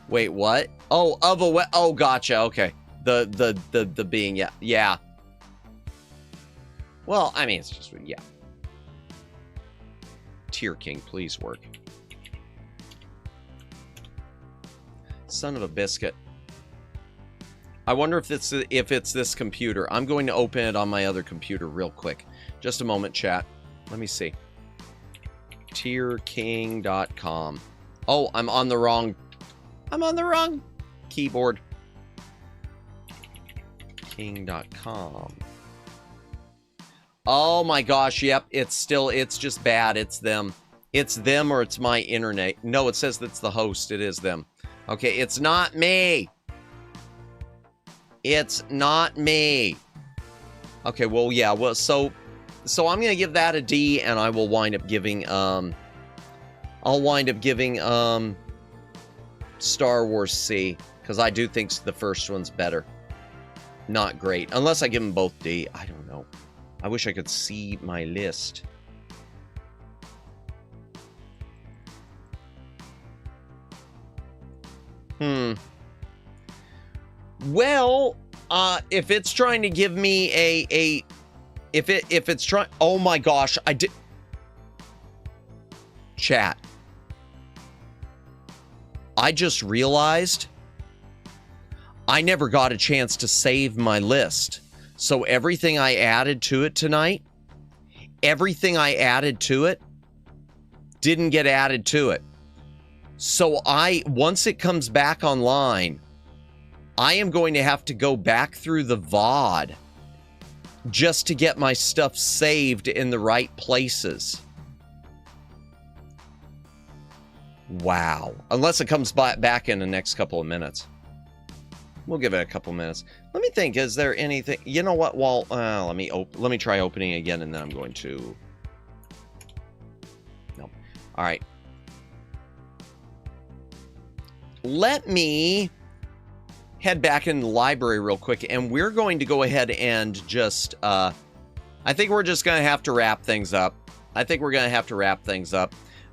Wait, what? Oh, oh, gotcha, okay. The being, yeah. Yeah. Well, I mean, it's just, yeah. Tier King, please work. Son of a biscuit. I wonder if it's this computer. I'm going to open it on my other computer real quick. Just a moment, chat. Let me see. Tierking.com. Oh, I'm on the wrong keyboard. King.com. Oh my gosh, yep, it's just bad. It's them. It's them or it's my internet. No, it says that's the host. It is them. Okay, it's not me. It's not me. Okay, well, yeah, well, so I'm gonna give that a D, and I will wind up giving, Star Wars C, because I do think the first one's better. Not great. Unless I give them both D. I don't know. I wish I could see my list. Well, if it's trying to give me if it's trying, oh my gosh, I did. Chat. I just realized I never got a chance to save my list. So everything I added to it tonight, everything I added to it didn't get added to it. So once it comes back online, I am going to have to go back through the VOD just to get my stuff saved in the right places. Wow. Unless it comes back in the next couple of minutes. We'll give it a couple minutes. Let me think, is there anything... You know what? Well, let me try opening again, and then I'm going to... No. All right. Let me head back in the library real quick, and we're going to go ahead and just... I think we're just going to have to wrap things up.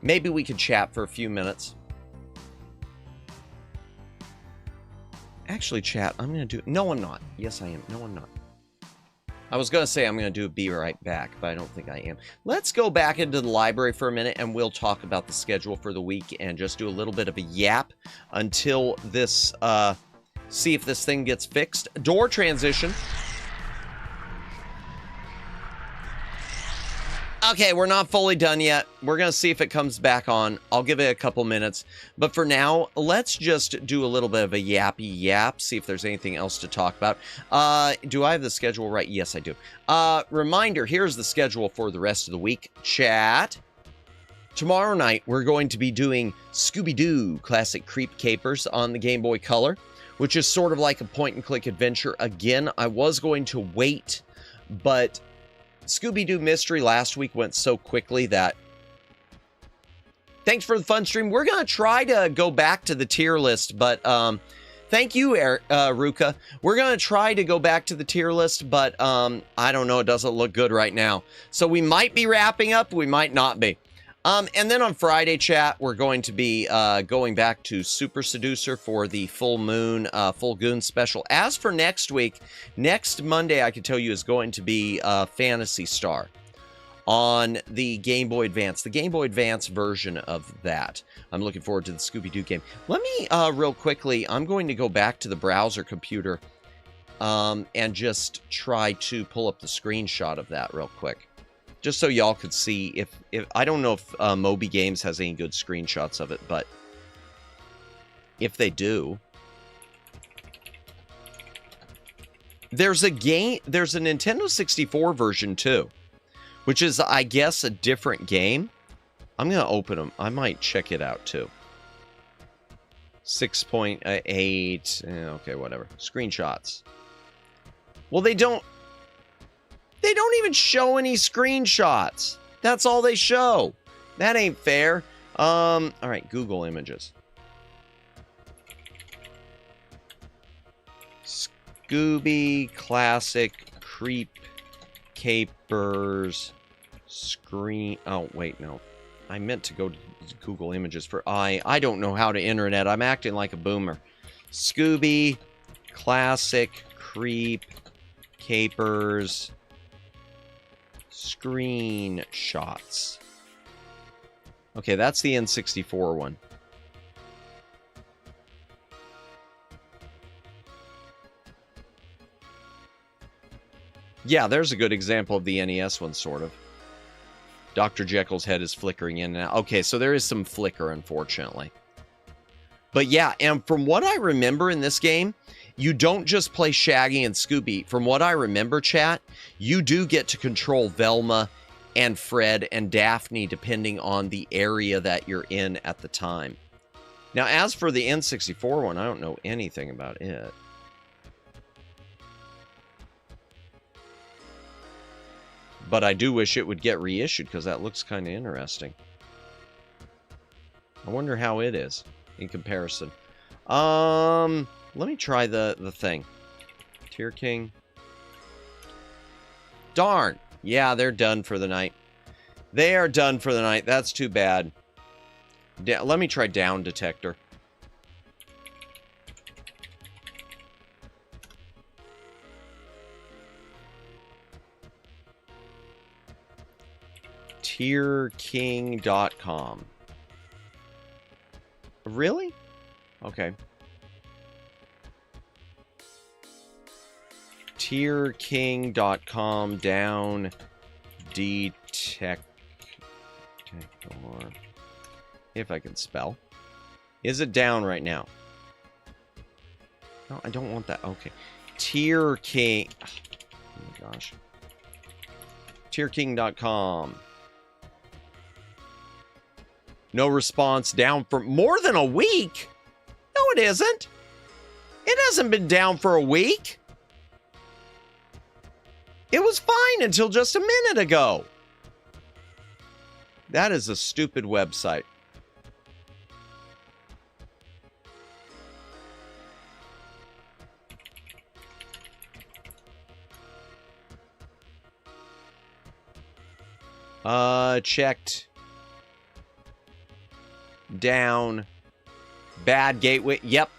Maybe we could chat for a few minutes. Actually, chat, I'm going to do... No, I'm not. Yes, I am. No, I'm not. I was going to say I'm going to do Be Right Back, but I don't think I am. Let's go back into the library for a minute, and we'll talk about the schedule for the week and just do a little bit of a yap until this... see if this thing gets fixed. Door transition. Okay, we're not fully done yet. We're going to see if it comes back on. I'll give it a couple minutes. But for now, let's just do a little bit of a yappy yap, see if there's anything else to talk about. Do I have the schedule right? Yes, I do. Reminder, here's the schedule for the rest of the week. Chat. Tomorrow night, we're going to be doing Scooby-Doo Classic Creep Capers on the Game Boy Color, which is sort of like a point-and-click adventure. Again, I was going to wait, but... Scooby-Doo Mystery last week went so quickly that... Thanks for the fun stream. We're going to try to go back to the tier list, but thank you, Ruka. We're going to try to go back to the tier list, but I don't know. It doesn't look good right now. So we might be wrapping up. We might not be. And then on Friday, chat, we're going to be going back to Super Seducer for the Full Moon, Full Goon special. As for next week, next Monday, I can tell you, is going to be Phantasy Star on the Game Boy Advance, the Game Boy Advance version of that. I'm looking forward to the Scooby-Doo game. Let me, real quickly, I'm going to go back to the browser computer and just try to pull up the screenshot of that real quick. Just so y'all could see if I don't know if Moby Games has any good screenshots of it, but if they do, there's a Nintendo 64 version too, which is, I guess, a different game. I'm gonna open them. I might check it out too. 6.8. Okay, whatever. Screenshots. Well, they don't even show any screenshots. That's all they show. That ain't fair. All right, Google Images. Scooby Classic Creep Capers Screen. Oh, wait, no. I meant to go to Google Images for I don't know how to internet. I'm acting like a boomer. Scooby Classic Creep Capers Screenshots. Okay, that's the N64 one. Yeah, there's a good example of the NES one, sort of. Dr. Jekyll's head is flickering in and out. Okay, so there is some flicker, unfortunately. But yeah, and from what I remember in this game, you don't just play Shaggy and Scooby. From what I remember, chat, you do get to control Velma and Fred and Daphne depending on the area that you're in at the time. Now, as for the N64 one, I don't know anything about it. But I do wish it would get reissued because that looks kind of interesting. I wonder how it is in comparison. Let me try the thing. Tier King. Darn. Yeah, they're done for the night. They are done for the night. That's too bad. Let me try Down Detector. tierking.com. Really? Okay. tierking.com down detector. If I can spell. Is it down right now? No, I don't want that. Okay. Tierking. Oh my gosh. Tierking.com. No response, down for more than a week? No, it isn't. It hasn't been down for a week. It was fine until just a minute ago. That is a stupid website. Checked. Down. Bad gateway. Yep.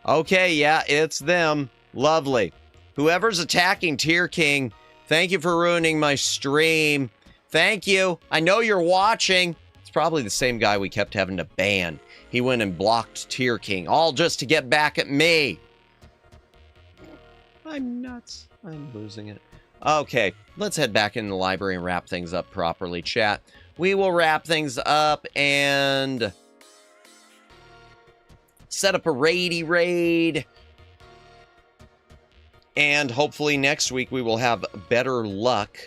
Okay, yeah, it's them. Lovely. Whoever's attacking Tier King, thank you for ruining my stream. Thank you. I know you're watching. It's probably the same guy we kept having to ban. He went and blocked Tier King, all just to get back at me. I'm nuts. I'm losing it. Okay, let's head back in the library and wrap things up properly, chat. We will wrap things up and set up a raidy raid. And hopefully next week we will have better luck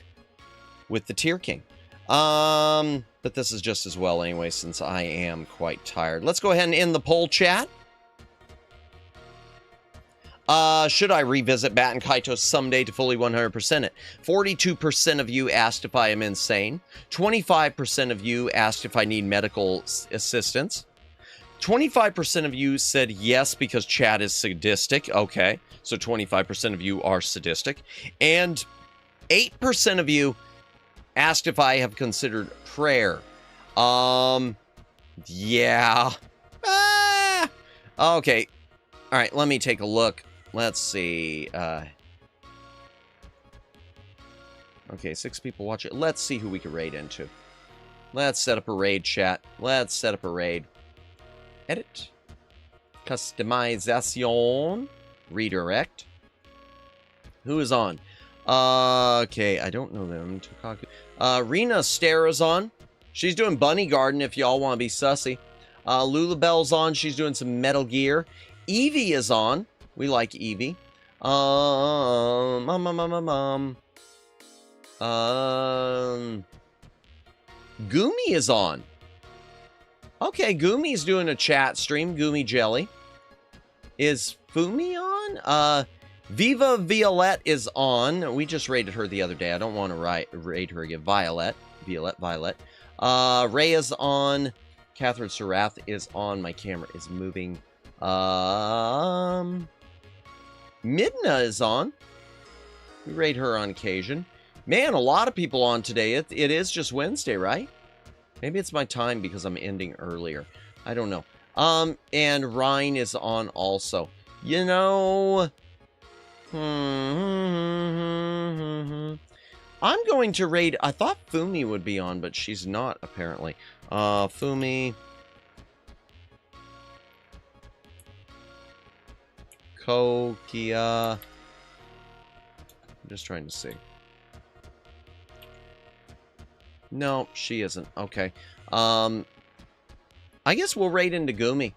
with the Tier King. But this is just as well anyway, since I am quite tired. Let's go ahead and end the poll, chat. Should I revisit Bat and Kaito someday to fully 100% it? 42% of you asked if I am insane. 25% of you asked if I need medical assistance. 25% of you said yes because chat is sadistic. Okay, so 25% of you are sadistic. And 8% of you asked if I have considered prayer. Yeah. Okay. All right, let me take a look. Let's see. Okay, 6 people watch it. Let's see who we can raid into. Let's set up a raid, chat. Let's set up a raid. Edit. Customization. Redirect. Who is on? Okay, I don't know them. Rena Stara's on. She's doing Bunny Garden if y'all want to be sussy. Lulabelle's on. She's doing some Metal Gear. Evie is on. We like Evie. Goomy is on. Okay, Goomy's doing a chat stream. Goomy Jelly. Is Fumi on? Viva Violette is on. We just raided her the other day. I don't want to raid her again. Violet. Violet. Ray is on. Catherine Sarath is on. My camera is moving. Midna is on. We raid her on occasion. Man, a lot of people on today. It is just Wednesday, right? Maybe it's my time because I'm ending earlier. I don't know. And Ryan is on also. You know... I'm going to raid... I thought Fumi would be on, but she's not, apparently. Fumi... Kokia. I'm just trying to see. No, she isn't. Okay. I guess we'll raid into Goomy.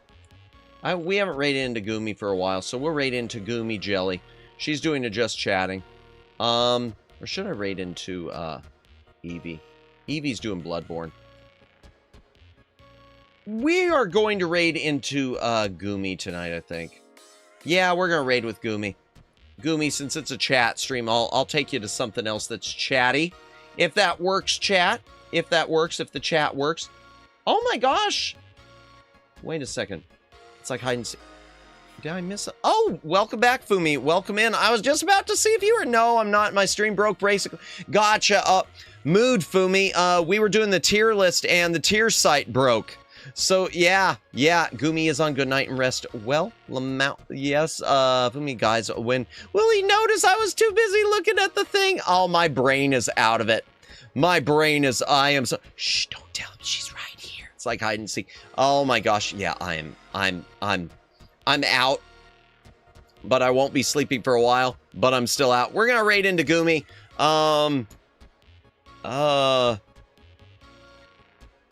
We haven't raided into Goomy for a while, so we'll raid into Goomy Jelly. She's doing a just chatting. Or should I raid into Evie? Evie's doing Bloodborne. We are going to raid into Goomy tonight, I think. Yeah, we're going to raid with Goomy. Goomy, since it's a chat stream, I'll take you to something else that's chatty. If that works, chat. If that works, if the chat works. Oh my gosh! Wait a second. It's like hide and seek. Did I miss it? Oh, welcome back, Fumi. Welcome in. I was just about to see if you were... No, I'm not. My stream broke, basically. Gotcha. Mood, Fumi. We were doing the tier list, and the tier site broke. So, yeah, Goomy is on good night and rest. Well, Lamount, yes, Fumi, guys, when will he notice I was too busy looking at the thing? Oh, my brain is out of it. My brain is, I am so, shh, don't tell him she's right here. It's like hide and seek. Oh my gosh, yeah, I'm out. But I won't be sleeping for a while, but I'm still out. We're gonna raid into Gumi.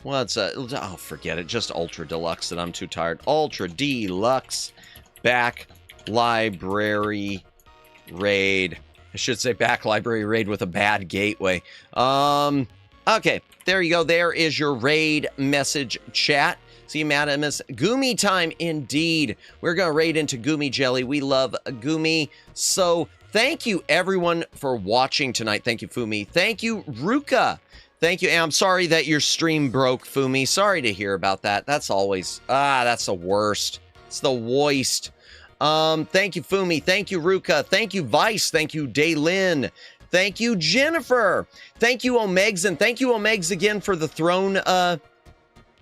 What's oh, forget it. Just Ultra Deluxe that I'm too tired. Ultra Deluxe back library raid. I should say back library raid with a bad gateway. Okay, there you go. There is your raid message chat. See you, Madamus. Gumi time indeed. We're gonna raid into Gumi Jelly. We love Gumi. So thank you everyone for watching tonight. Thank you, Fumi. Thank you, Ruka. Thank you. And I'm sorry that your stream broke, Fumi. Sorry to hear about that. That's always, that's the worst. It's the worst. Thank you, Fumi. Thank you, Ruka. Thank you, Vice. Thank you, Daylin. Thank you, Jennifer. Thank you, Omegs. And thank you, Omegs, again for the throne,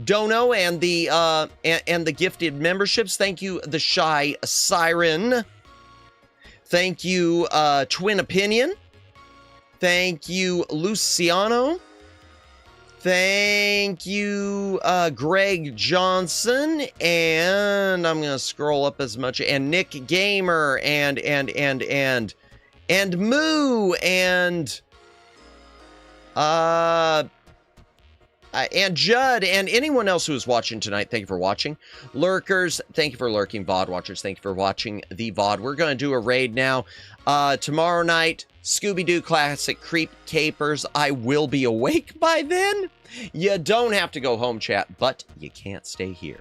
dono and the gifted memberships. Thank you, the Shy Siren. Thank you, Twin Opinion. Thank you, Luciano. Thank you, Greg Johnson, and I'm gonna scroll up as much, and Nick Gamer, and Moo, and Judd, and anyone else who is watching tonight. Thank you for watching. Lurkers, thank you for lurking. VOD watchers, thank you for watching the VOD. We're gonna do a raid now. Tomorrow night, Scooby-Doo Classic Creep Capers. I will be awake by then. You don't have to go home, chat, but you can't stay here.